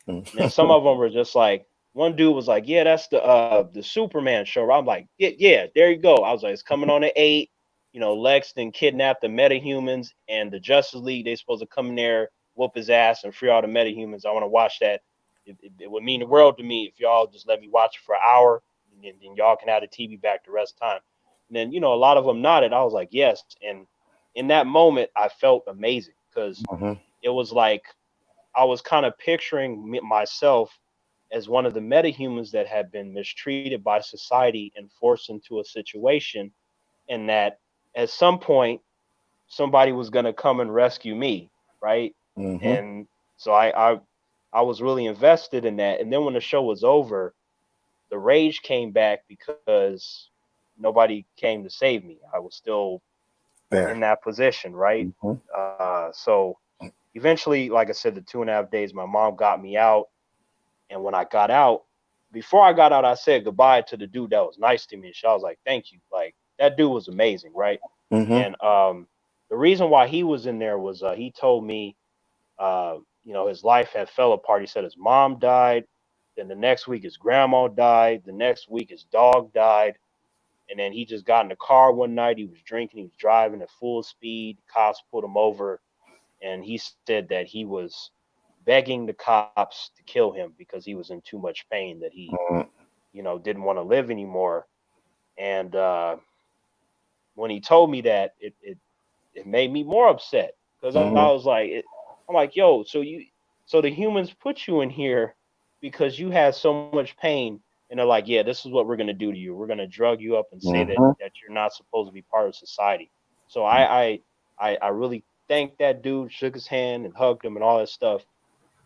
like, and then some of them were just like, one dude was like, "Yeah, that's the Superman show." I'm like, "Yeah, yeah, there you go." I was like, "It's coming on at 8." You know, Lex then kidnapped the metahumans and the Justice League. They supposed to come in there, whoop his ass, and free all the metahumans. I want to watch that. It would mean the world to me if y'all just let me watch it for an hour, and then y'all can have the TV back the rest of the time. And then a lot of them nodded. I was like, "Yes." And in that moment, I felt amazing because Mm-hmm. it was like I was kind of picturing myself as one of the metahumans that had been mistreated by society and forced into a situation, and that at some point somebody was going to come and rescue me, right? Mm-hmm. And so I was really invested in that. And then when the show was over, the rage came back because nobody came to save me. I was still in There. that position, right? Mm-hmm. So eventually, like I said, the 2.5 days, my mom got me out. And when I got out, before I got out, I said goodbye to the dude that was nice to me. And I was like, "Thank you." Like that dude was amazing, right? Mm-hmm. And the reason why he was in there was he told me, his life had fell apart. He said his mom died. Then the next week his grandma died. The next week his dog died. And then he just got in the car one night. He was drinking. He was driving at full speed. Cops pulled him over, and he said that he was begging the cops to kill him because he was in too much pain that he, didn't want to live anymore. And when he told me that, it made me more upset because I was Mm-hmm. like, I'm like, yo, so the humans put you in here because you had so much pain, and they're like, yeah, this is what we're gonna do to you. We're gonna drug you up and say that Mm-hmm. you're not supposed to be part of society. So I really thanked that dude, shook his hand, and hugged him, and all that stuff.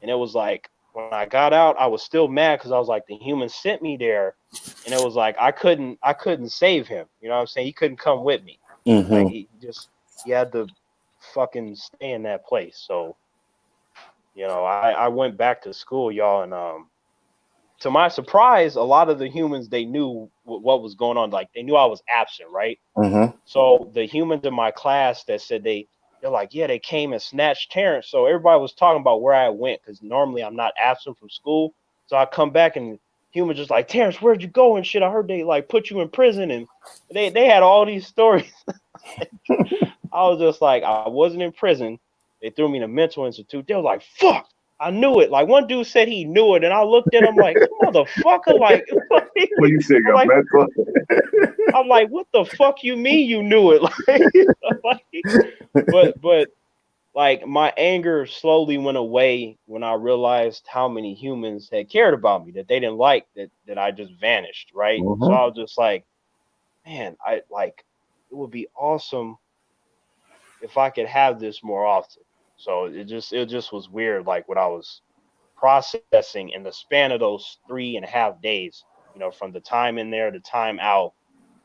And it was like when I got out, I was still mad because I was like, the humans sent me there, and it was like I couldn't save him. You know what I'm saying? He couldn't come with me. Like Mm-hmm. he had to fucking stay in that place. So I went back to school, y'all, and to my surprise, a lot of the humans they knew what was going on. Like they knew I was absent, right? Mm-hmm. So the humans in my class that said they're like, yeah, they came and snatched Terrence. So everybody was talking about where I went because normally I'm not absent from school. So I come back and humans just like, Terrence, where'd you go and shit? I heard they like put you in prison, and they had all these stories. I was just like, I wasn't in prison. They threw me in a mental institute. They was like, fuck, I knew it. Like one dude said he knew it, and I looked at him like, you motherfucker, like, What you say, I'm got like, mental? I'm like, what the fuck you mean you knew it? Like, but like my anger slowly went away when I realized how many humans had cared about me that they didn't like that I just vanished, right? So Mm-hmm. I was just like, man, I like it would be awesome if I could have this more often. So it just was weird, like what I was processing in the span of those 3.5 days. From the time in there to time out,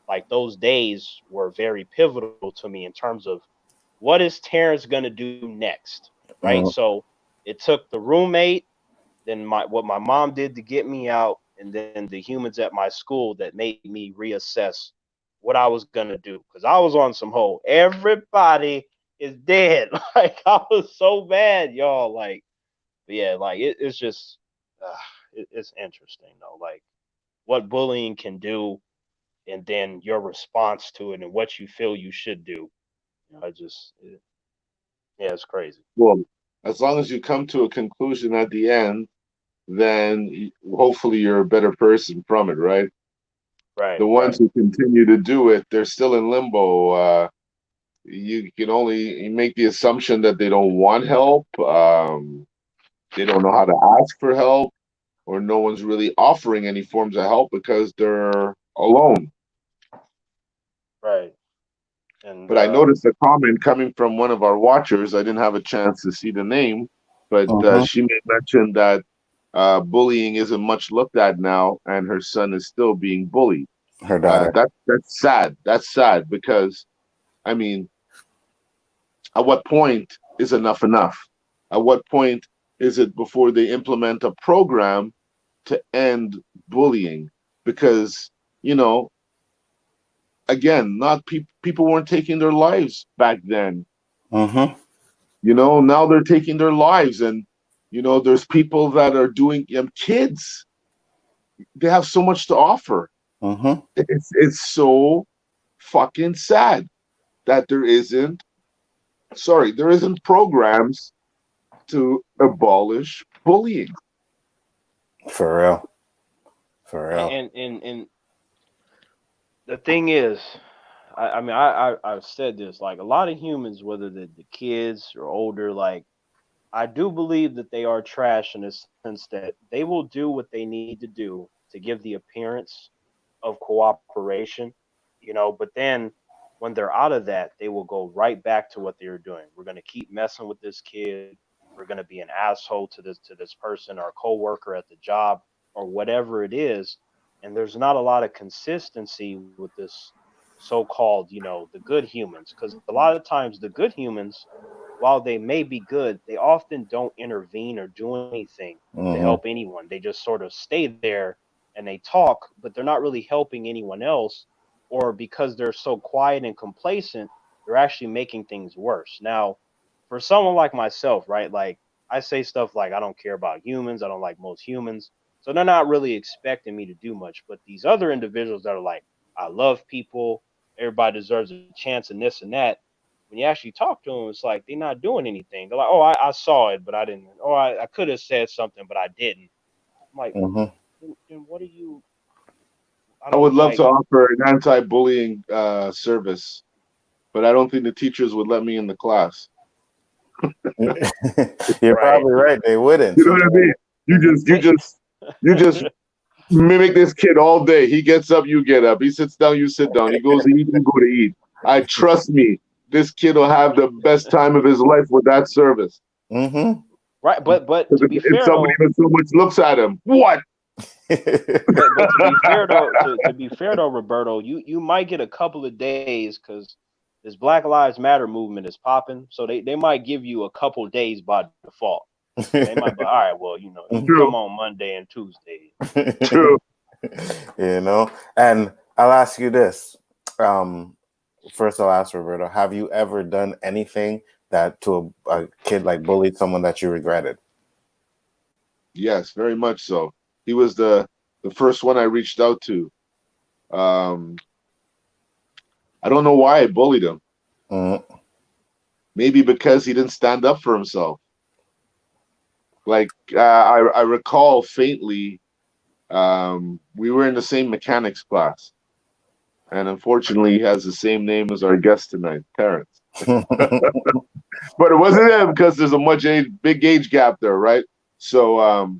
like those days were very pivotal to me in terms of what is Terrence gonna do next, right? So it took the roommate, then what my mom did to get me out, and then the humans at my school that made me reassess what I was gonna do because I was on some whole everybody is dead. Like I was so bad, y'all. Like, but yeah, like it's just it's interesting though, like what bullying can do, and then your response to it and what you feel you should do. Yeah, it's crazy. Well, as long as you come to a conclusion at the end, then hopefully you're a better person from it, right? Right, The ones right, who continue to do it, they're still in limbo. You can only make the assumption that they don't want help. They don't know how to ask for help, or no one's really offering any forms of help because they're alone. right. And But I noticed a comment coming from one of our watchers. I didn't have a chance to see the name, but Mm-hmm. she made mention that bullying isn't much looked at now, and her son is still being bullied. Her daughter. That's sad. That's sad because I mean, at what point is enough enough? At what point is it before they implement a program to end bullying? Because you know, again, not people weren't taking their lives back then. Mm-hmm. Now they're taking their lives, and there's people that are doing kids. They have so much to offer. Mm-hmm. It's so fucking sad that there isn't programs to abolish bullying. For real. For real. And the thing is, I mean, I've said this, like a lot of humans, whether the kids or older, like I do believe that they are trash in the sense that they will do what they need to do to give the appearance of cooperation, but then when they're out of that, they will go right back to what they were doing. We're going to keep messing with this kid. We're going to be an asshole to this person, our coworker at the job, or whatever it is. And there's not a lot of consistency with this so-called, the good humans, because a lot of times the good humans, while they may be good, they often don't intervene or do anything to Mm-hmm. help anyone. They just sort of stay there and they talk, but they're not really helping anyone else. Or because they're so quiet and complacent, they're actually making things worse. Now, for someone like myself, right? Like I say stuff like I don't care about humans, I don't like most humans. So they're not really expecting me to do much. But these other individuals that are like, I love people, everybody deserves a chance and this and that, when you actually talk to them, it's like they're not doing anything. They're like, oh, I saw it, but I didn't. Or I could have said something, but I didn't. I'm like, Mm-hmm. then what are you? I I would don't love to like. offer an anti-bullying service, but I don't think the teachers would let me in the class. You're Right. probably right. They wouldn't. You know what I mean? You just mimic this kid all day. He gets up, you get up. He sits down, you sit down. He goes to eat, you go to eat. I trust me, this kid will have the best time of his life with that service. Mm-hmm. Right, but Because to be if fair somebody though, even so much looks at him, what? but to be fair though, to be fair though, Roberto, you might get a couple of days because this Black Lives Matter movement is popping, so they might give you a couple of days by default. So they might be all right. Well, you can True, come on Monday and Tuesday. true. And I'll ask you this. Um, First, I'll ask Roberto, have you ever done anything that to a kid like bullied someone that you regretted? Yes, very much so. He was the first one I reached out to. Um, I don't know why I bullied him. Mm-hmm. Maybe because he didn't stand up for himself. Like I recall faintly, we were in the same mechanics class, and unfortunately, he has the same name as our guest tonight, Terrence. But it wasn't him because there's a big age gap there, right? So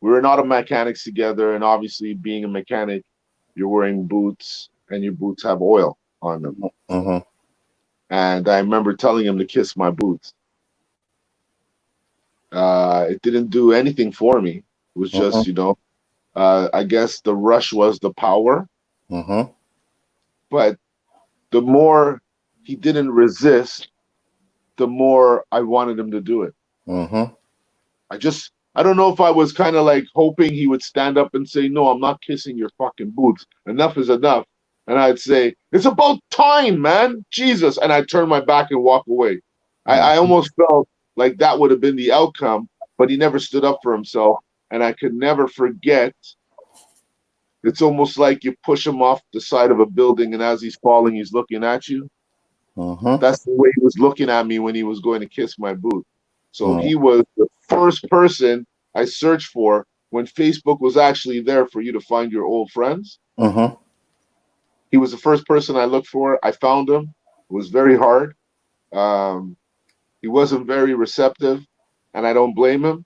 we were in auto mechanics together, and obviously, being a mechanic, you're wearing boots, and your boots have oil on them. Mm-hmm. And I remember telling him to kiss my boots. It didn't do anything for me. It was Mm-hmm. just, I guess the rush was the power. Mm-hmm. But the more he didn't resist, the more I wanted him to do it. Mm-hmm. I don't know if I was kind of like hoping he would stand up and say, no, I'm not kissing your fucking boots. Enough is enough. And I'd say, it's about time, man. Jesus. And I'd turn my back and walk away. I almost felt like that would have been the outcome, but he never stood up for himself. And I could never forget. It's almost like you push him off the side of a building, and as he's falling, he's looking at you. Mm-hmm. That's the way he was looking at me when he was going to kiss my boot. So Mm-hmm. he was the first person I searched for when Facebook was actually there for you to find your old friends. Mm-hmm. He was the first person I looked for. I found him. It was very hard. He wasn't very receptive, and I don't blame him,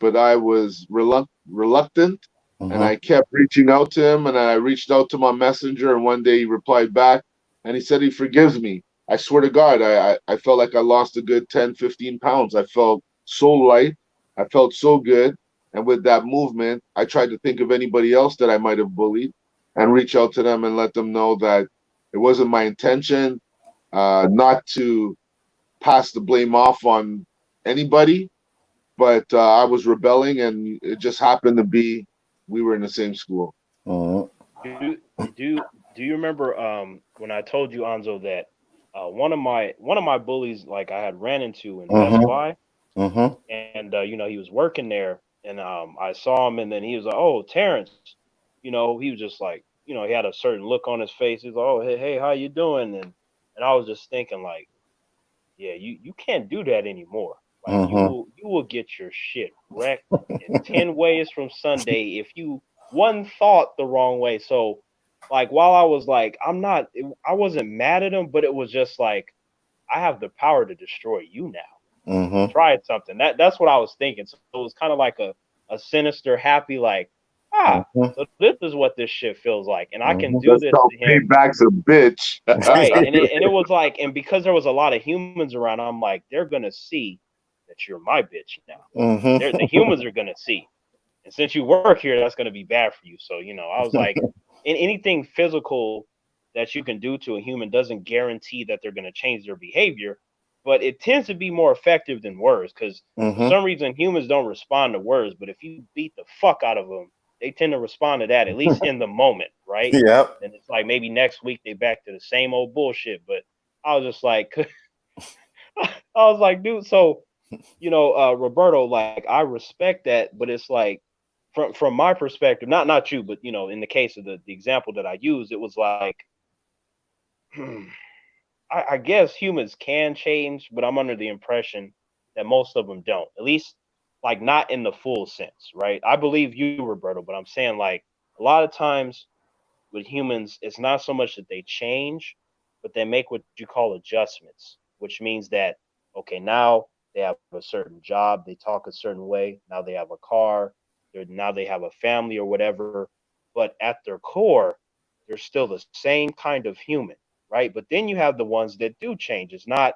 but I was reluctant, and I kept reaching out to him, and I reached out to my messenger, and one day he replied back, and he said he forgives me. I swear to God, I felt like I lost a good 10, 15 pounds. I felt so light. I felt so good. And with that movement, I tried to think of anybody else that I might have bullied. and reach out to them and let them know that it wasn't my intention not to pass the blame off on anybody, but I was rebelling, and it just happened to be we were in the same school. Mhm. Do you remember when I told you, Anzo, that one of my bullies, like, I had ran into in Best Mhm. Buy, Mhm. and he was working there, and I saw him, and then he was like, "Oh, Terrence," he was just like, he had a certain look on his face. He's like, "Oh, hey, how you doing?" And I was just thinking, like, yeah, you can't do that anymore. Like, you Mhm. will get your shit wrecked in 10 ways from Sunday if you one thought the wrong way. So, like, while I was like, I wasn't mad at him, but it was just like, I have the power to destroy you now. Mhm. Try something. That's what I was thinking. So it was kind of like a sinister, happy, like, Mhm. so this is what this shit feels like, and I can Mhm. do That's this how to him. payback's a bitch. Right. And it was like, and because there was a lot of humans around, I'm like, they're gonna see that you're my bitch now. The Mhm. humans are gonna see. And since you work here, that's gonna be bad for you. So, I was like, in anything physical that you can do to a human doesn't guarantee that they're gonna change their behavior, but it tends to be more effective than words, because for Mhm. some reason humans don't respond to words, but if you beat the fuck out of them, they tend to respond to that, at least in the moment, right? Yep. And it's like maybe next week they back to the same old bullshit. But I was just like, I was like, dude. So, Roberto, like, I respect that, but it's like, from my perspective, not you, but in the case of the example that I used, it was like, I guess humans can change, but I'm under the impression that most of them don't. At least, like, not in the full sense, right? I believe you, Roberto, but I'm saying, like, a lot of times with humans, it's not so much that they change, but they make what you call adjustments, which means that, okay, now they have a certain job, they talk a certain way, now they have a car, now they have a family or whatever, but at their core, they're still the same kind of human, right? But then you have the ones that do change. It's not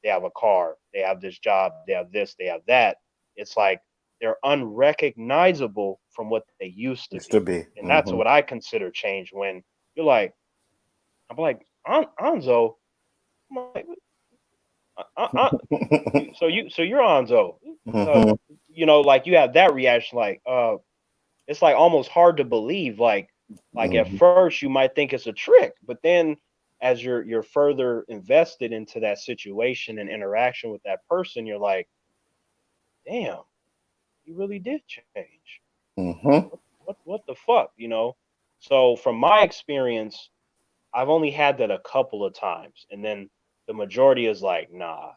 they have a car, they have this job, they have this, they have that. It's like they're unrecognizable from what they used to Used to be. be. And that's Mhm. what I consider change. When you're like, I'm like, Anzo, I'm like, so you're Anzo. Uh, Mhm. like, you have that reaction, like, it's like almost hard to believe. Like at Mhm. first you might think it's a trick, but then as you're further invested into that situation and interaction with that person, you're like, damn, you really did change. Mhm. What the fuck, So from my experience, I've only had that a couple of times, and then the majority is like, nah,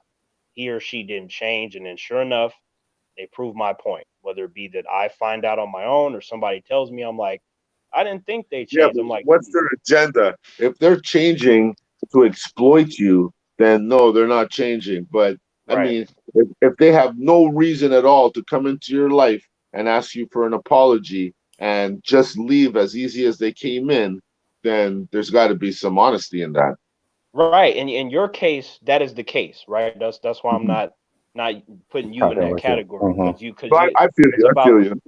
he or she didn't change, and then sure enough, they prove my point. Whether it be that I find out on my own or somebody tells me, I'm like, I didn't think they Yeah, changed. but I'm like, what's their agenda? If they're changing to exploit you, then no, they're not changing. But I right, mean, if they have no reason at all to come into your life and ask you for an apology and just leave as easy as they came in, then there's got to be some honesty in that. right. And in your case, that is the case, right? That's why I'm Mhm. not putting you in Talking that with you. category, Mhm. because So I feel it's you. I about feel you.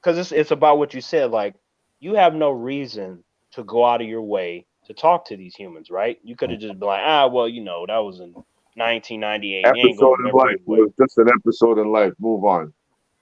because it's about what you said. Like, you have no reason to go out of your way to talk to these humans, right? You could have just been like, well, that was in 1998. You ain't gonna Episode in remember life anyway. was just an episode in life. Move on.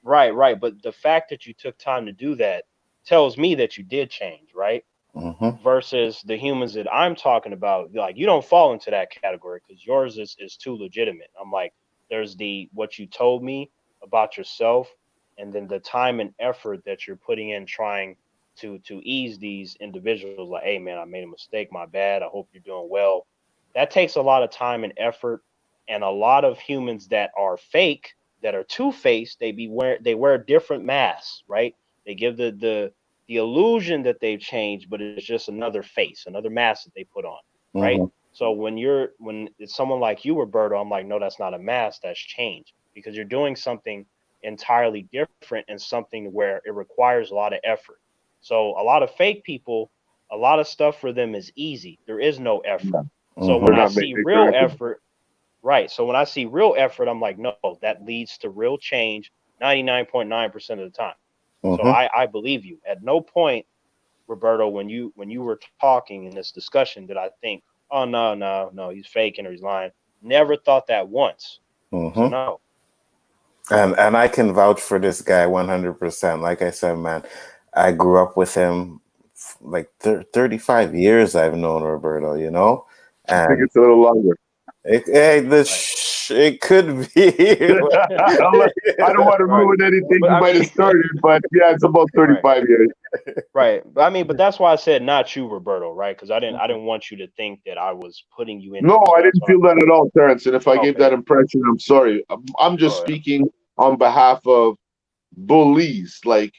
Right, right. But the fact that you took time to do that tells me that you did change, right? Mhm. Versus the humans that I'm talking about, like, you don't fall into that category because yours is too legitimate. I'm like, there's the what you told me about yourself, and then the time and effort that you're putting in trying to ease these individuals. Like, hey man, I made a mistake, my bad. I hope you're doing well. That takes a lot of time and effort, and a lot of humans that are fake, that are two faced, they wear different masks, right? They give the illusion that they've changed, but it's just another face, another mask that they put on, right? Mhm. So when it's someone like you, Roberto, I'm like, no, that's not a mask, that's change, because you're doing something entirely different and something where it requires a lot of effort. So a lot of fake people, a lot of stuff for them is easy. There is no effort. Yeah. So when They're Mhm. I not see making real effort, right? So when I see real effort, I'm like, no, that leads to real change 99.9% of the time. So Mhm. I believe you. At no point Roberto, when you were talking in this discussion, did I think, oh no, he's faking or he's lying? Never thought that once. So Hmm. no. And I can vouch for this guy 100%. Like I said, man, I grew up with him like 35 years I've known Roberto, you know? I think And it's a little longer. Right. it could be. I don't want to Right. ruin anything But you I might have mean, started, but yeah, it's about right. 35 years. Right. But I mean, but that's why I said not you, Roberto, right? Because I didn't want you to think that I was putting you in No, there. So I that's didn't what feel that at all, Terrence. And if I I gave that okay. impression, I'm sorry. I'm just Oh yeah. speaking on behalf of bullies. Like,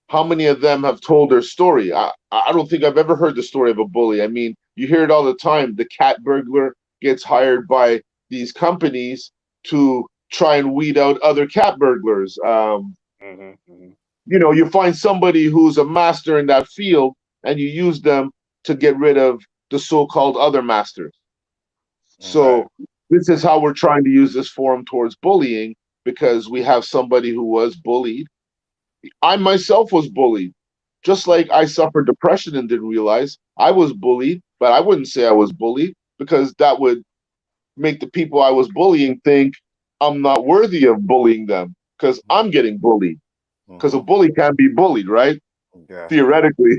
how many of them have told their story? I don't think I've ever heard the story of a bully. I mean, you hear it all the time. The cat burglar gets hired by these companies to try and weed out other cat burglars. Hmm. You find somebody who's a master in that field and you use them to get rid of the so-called other masters. Right. So this is how we're trying to use this forum towards bullying, because we have somebody who was bullied. I myself was bullied. Just like I suffered depression and didn't realize I was bullied, but I wouldn't say I was bullied because that would make the people I was bullying think I'm not worthy of bullying them because I'm getting bullied. Because a Hmm. bully can't be bullied, right? Yeah. Theoretically.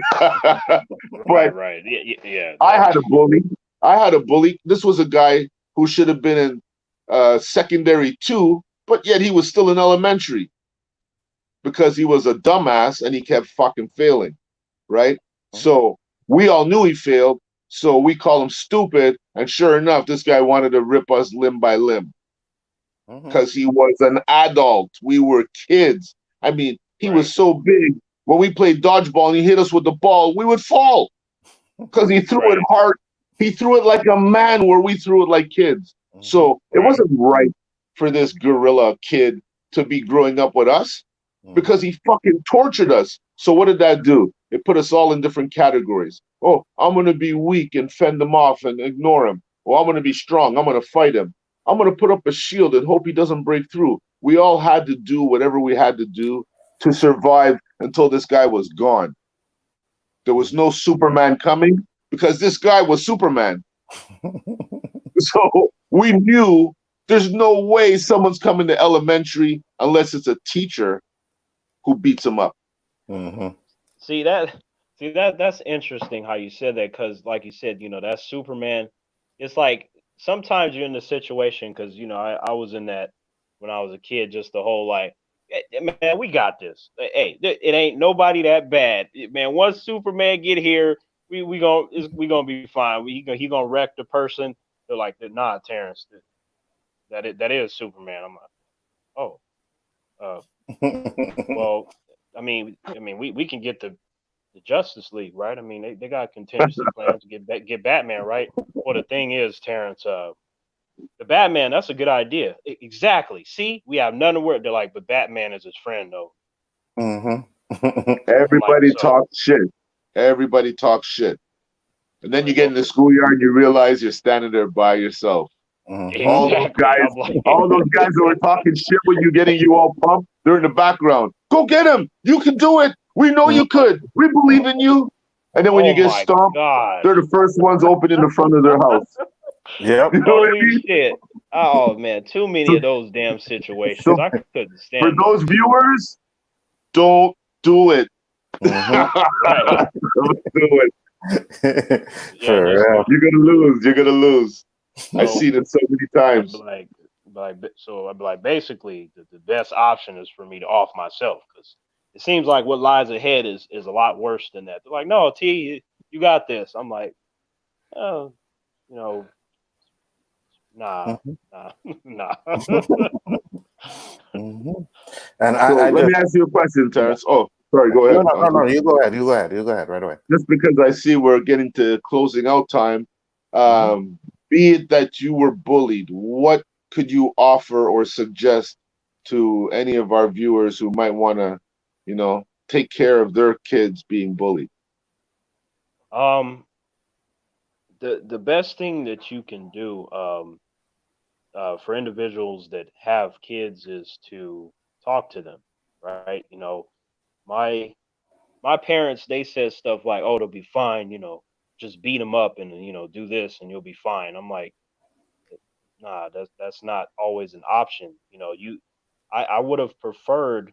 Right. But Right. Yeah. I That's had a bully. I had a bully. This was a guy who should have been in secondary two, but yet he was still in elementary because he was a dumbass and he kept fucking failing, right? Hmm. So we all knew he failed, so we call him stupid. And sure enough, this guy wanted to rip us limb by limb Hmm. because he was an adult. We were kids. I mean, he right. was so big. When we played dodgeball and he hit us with the ball, we would fall because he threw it Right. hard. He threw it like a man, where we threw it like kids. Hmm. So it Right. wasn't right for this gorilla kid to be growing up with us because Hmm. he fucking tortured us. So what did that do? It put us all in different categories. Oh, I'm gonna be weak and fend him off and ignore him. Or I'm gonna be strong. I'm gonna fight him. I'm gonna put up a shield and hope he doesn't break through. We all had to do whatever we had to do to survive until this guy was gone. There was no Superman coming because this guy was Superman. So we knew there's no way someone's coming to elementary unless it's a teacher who beats him up. Hmm. See that. See that's interesting how you said that because, like you said, that's Superman. It's like sometimes you're in the situation because I was in that when I was a kid. Just the whole like, Man, we got this. Hey, it ain't nobody that bad, man. Once Superman get here, we gonna be fine. He gonna wreck the person. They're like, nah, Terrence, that is Superman. I'm like, oh, uh, well, we can get the Justice League, right? I mean, they got contingency plans to get Batman, right? Well, the thing is, Terrence, the Batman, that's a good idea. Exactly. See, we have none to worry. They're like, but Batman is his friend, though. Hmm. I'm like, Everybody so talks shit. Everybody talks shit. And then you like, get in the okay, schoolyard and you realize you're standing there by yourself. Hmm. All those exactly. guys, I'm like, all those guys that were talking shit when you getting you all pumped, they're in the background. Go get him. You can do it. We know you could. We believe in you. And then when you oh get my stomped, god, they're the first ones opening the front of their house. Yep. You know what I holy mean? shit. Oh man, too many So, of those damn situations. so I couldn't for stand those those. viewers, don't do it. Hmm. Right. Don't do it. Yeah, For just real. You're gonna lose. You're gonna lose. I've so seen it so many I'd be times. like, so I'd be like, basically, the best option is for me to off myself because it seems like what lies ahead is a lot worse than that. They're like, no, T, you got this. I'm like, oh, you know, nah, Hmm. nah, nah. Hmm. And So I let me just ask you a question, yeah. Terrence. Oh, sorry, go No, ahead. no, no, no. You go ahead. You go ahead. You go ahead right away. Just because I see we're getting to closing out time, Hmm. um, be it that you were bullied, what could you offer or suggest to any of our viewers who might want to, take care of their kids being bullied? um, the best thing that you can do, for individuals that have kids is to talk to them, right? My my parents, they said stuff like, "Oh, it'll be fine," just beat them up and do this and you'll be fine. I'm like, nah, that's not always an option. I would have preferred,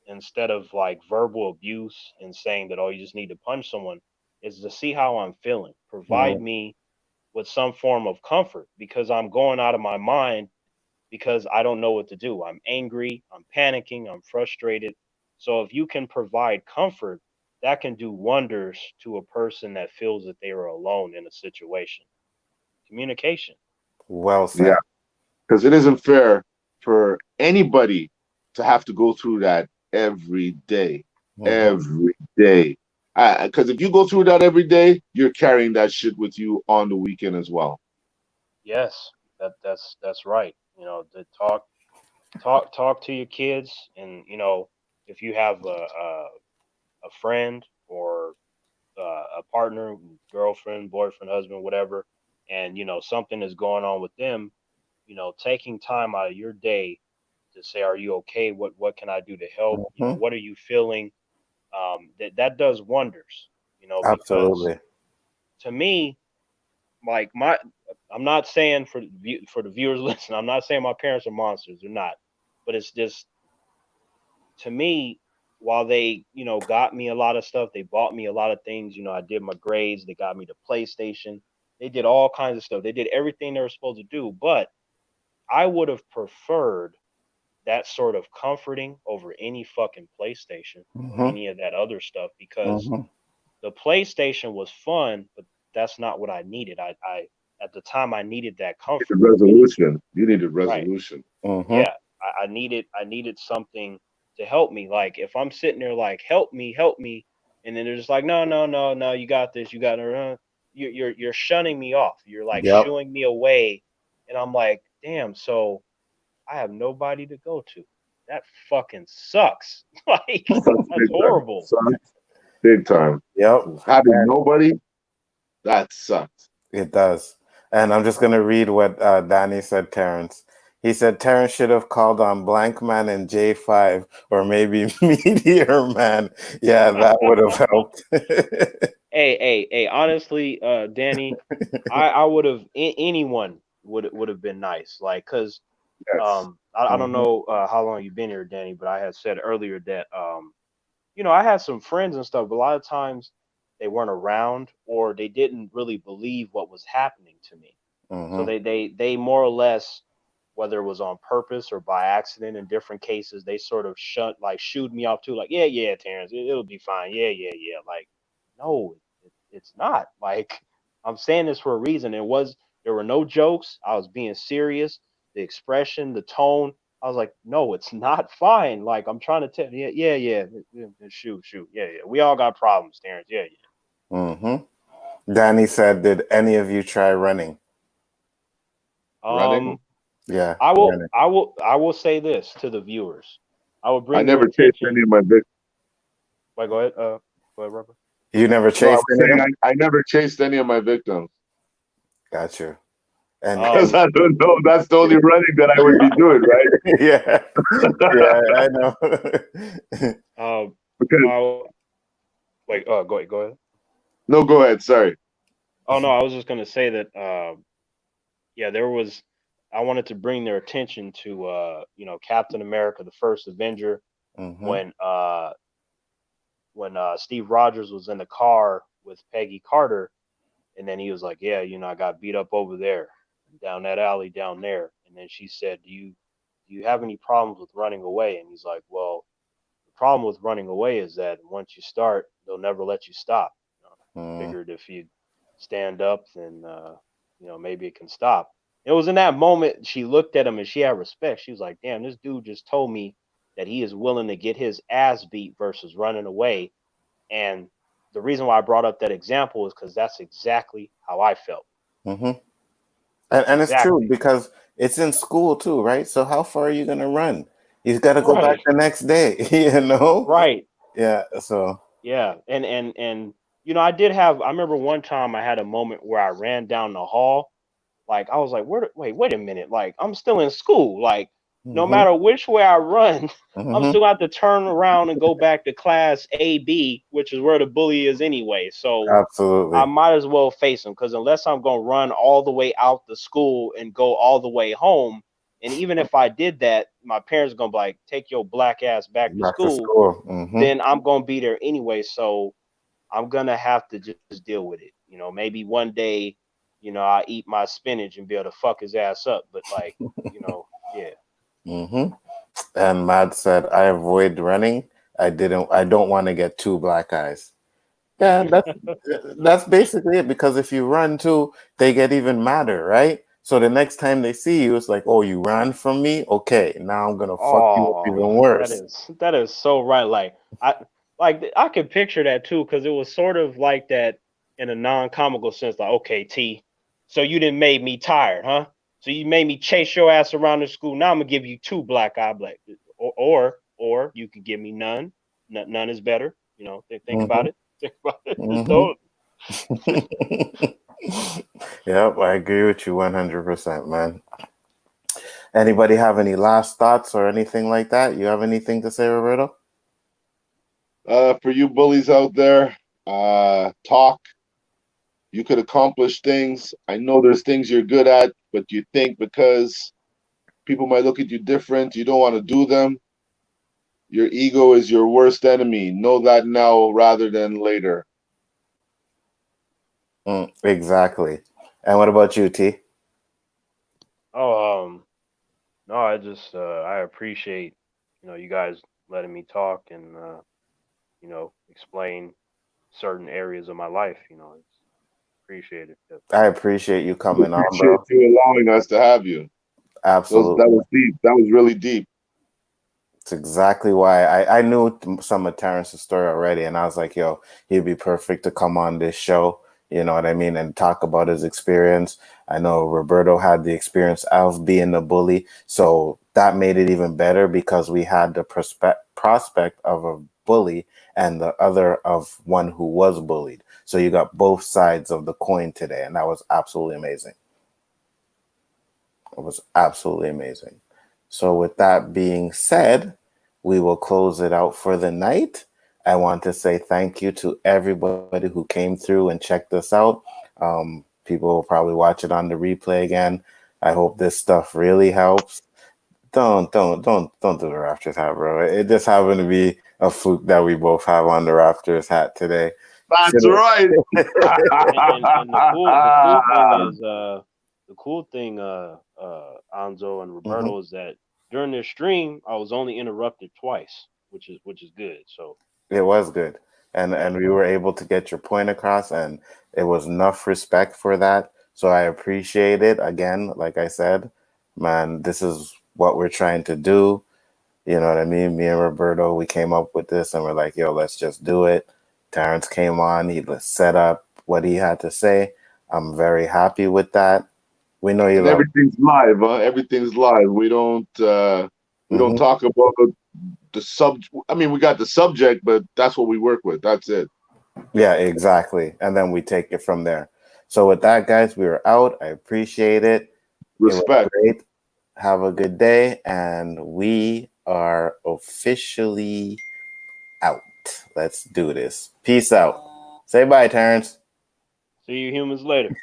instead of like verbal abuse and saying that, oh, you just need to punch someone, is to see how I'm feeling. Provide Mhm. me with some form of comfort, because I'm going out of my mind, because I don't know what to do. I'm angry, I'm panicking, I'm frustrated. So if you can provide comfort, that can do wonders to a person that feels that they are alone in a situation. Communication. Well Yeah, said. because it isn't fair for anybody to have to go through that every day, Hmm. every day. Because if you go through that every day, you're carrying that shit with you on the weekend as well. Yes, that's right. To talk to your kids, and if you have a friend or a partner, girlfriend, boyfriend, husband, whatever, and something is going on with them, taking time out of your day to say, "Are you okay? What can I do to help? Hmm. What are you feeling?" That does wonders. Because Absolutely. to me, like my, I'm not saying for the viewers listening, I'm not saying my parents are monsters. They're not, but it's just, to me, while they got me a lot of stuff, they bought me a lot of things. I did my grades. They got me the PlayStation. They did all kinds of stuff. They did everything they were supposed to do, but I would have preferred that sort of comforting over any fucking PlayStation or Hmm. any of that other stuff, because Hmm. the PlayStation was fun, but that's not what I needed. I At the time, I needed that You comfort. needed resolution. You needed Right. resolution. Hmm. Yeah. I needed something to help me. Like if I'm sitting there like, help me, and then they're just like, no, no, no, no, you got this, you got it. You're shunning me off. You're like Yep. shooing me away, and I'm like, damn. So I have nobody to go to. That fucking sucks. Like Sucks that's big time. horrible. Sucks big time. Yep. Having nobody, that sucks. It does. And I'm just going to read what Danny said, Terrence. He said Terrence should have called on Blank Man and J5 or maybe Meteor Man. Yeah, that would have helped. Hey, honestly, Danny, I would have, anyone would have been nice. Like, cause Yes. I don't Hmm. know how long you've been here, Danny, but I had said earlier that I had some friends and stuff, but a lot of times they weren't around, or they didn't really believe what was happening to me. So Hmm. they more or less, whether it was on purpose or by accident, in different cases, they sort of shooed me off too, like, yeah, yeah, Terrence, it'll be fine. Yeah, yeah, yeah. Like, no, it's not. Like, I'm saying this for a reason. There were no jokes. I was being serious. The expression, the tone, I was like, no, it's not fine. Like, I'm trying to tell you, yeah, yeah, yeah, shoot, yeah, yeah. We all got problems, Terrence. Yeah, yeah. Hmm. Danny said, did any of you try running? Running. Um, Yeah, I will, running. I will, I will say this to the viewers. I will I bring their never chased any attention. of my victims. Wait, go ahead. Go ahead, Robert. You never No, I chased was any of saying them? I never chased any of my victims. Got you. And Because Um, I don't know. That's the only running that I would be doing, right? yeah, yeah, I know. Because uh, wait. Go ahead. Go ahead. no, go ahead. Sorry. Oh no, I was just gonna say that. Yeah, there was. I wanted to bring their attention to, Captain America, the First Avenger, Hmm. when Steve Rogers was in the car with Peggy Carter, and then he was like, "Yeah, I got beat up over there, down that alley down there." And then she said, "Do you have any problems with running away?" And he's like, "Well, the problem with running away is that once you start, they'll never let you stop. Hmm. Figured if you stand up, then maybe it can stop." It was in that moment she looked at him and she had respect. She was like, "Damn, this dude just told me that he is willing to get his ass beat versus running away." And the reason why I brought up that example is because that's exactly how I felt. Hmm. And it's true Exactly. because it's in school too, right? So how far are you gonna run? He's got to go back Right. the next day, you know? Right. Yeah. So. Yeah. And I did have. I remember one time I had a moment where I ran down the hall. Like I was like, wait a minute. Like I'm still in school. Like no Mm-hmm. matter which way I run, I'm Mm-hmm. still have to turn around and go back to class AB, which is where the bully is anyway. So I Absolutely. might as well face him, because unless I'm gonna run all the way out the school and go all the way home, and even if I did that, my parents are gonna be like, "Take your black ass back to Back to school." school. Mm-hmm. Then I'm gonna be there anyway. So I'm gonna have to just deal with it. Maybe one day, I eat my spinach and be able to fuck his ass up. But like, yeah. Mm-hmm. And Mad said, I avoid running. I don't want to get two black eyes. Yeah, that's basically it. Because if you run too, they get even madder, right? So the next time they see you, it's like, oh, you ran from me? Okay, now I'm gonna fuck you up Oh, even that worse. is that is so right. I could picture that too, because it was sort of like that in a non-comical sense. Like, okay, T, so you didn't made me tired, huh? So you made me chase your ass around the school. Now I'm gonna give you two black eye black, or you could give me none. None is better. Think about Hmm. it. Think about it. Just Hmm. don't. Yep, I agree with you 100%, man. Anybody have any last thoughts or anything like that? You have anything to say, Roberto? For you bullies out there, talk. You could accomplish things. I know there's things you're good at, but you think because people might look at you different, you don't want to do them. Your ego is your worst enemy. Know that now rather than later. Exactly. And what about you, T? Oh, no, I appreciate you guys letting me talk and explain certain areas of my life. It's appreciated. I appreciate you We coming on, appreciate bro. you allowing us to have you. That Absolutely. was deep. That was really deep. It's exactly why I knew some of Terrence's story already, and I was like, yo, he'd be perfect to come on this show, you know what I mean, and talk about his experience. I know Roberto had the experience of being a bully, so that made it even better because we had the prospect of a bully and the other of one who was bullied. So you got both sides of the coin today, and that was absolutely amazing. It was absolutely amazing. So, with that being said, we will close it out for the night. I want to say thank you to everybody who came through and checked us out. People will probably watch it on the replay again. I hope this stuff really helps. Don't do the Raptors hat, bro. It just happened to be a fluke that we both have on the Raptors hat today. That's Should right. And the cool thing, Anzo and Mhm. Roberto, is that during this stream I was only interrupted twice, which is good. So It was good. And yeah. we were able to get your point across, and it was enough respect for that. So I appreciate it. Again, like I said, man, this is what we're trying to do. You know what I mean? Me and Roberto, we came up with this and we're like, yo, let's just do it. Terrence came on, he set up what he had to say. I'm very happy with that. We know you And love. everything's live, huh? Everything's live. We don't Hmm. talk about the sub. I mean, we got the subject, but that's what we work with. That's it. Yeah, exactly. And then we take it from there. So with that, guys, we are out. I appreciate it. It was Respect. great. Have a good day. And we are officially out. Let's do this. Peace out. Say bye, Terrence. See you humans later.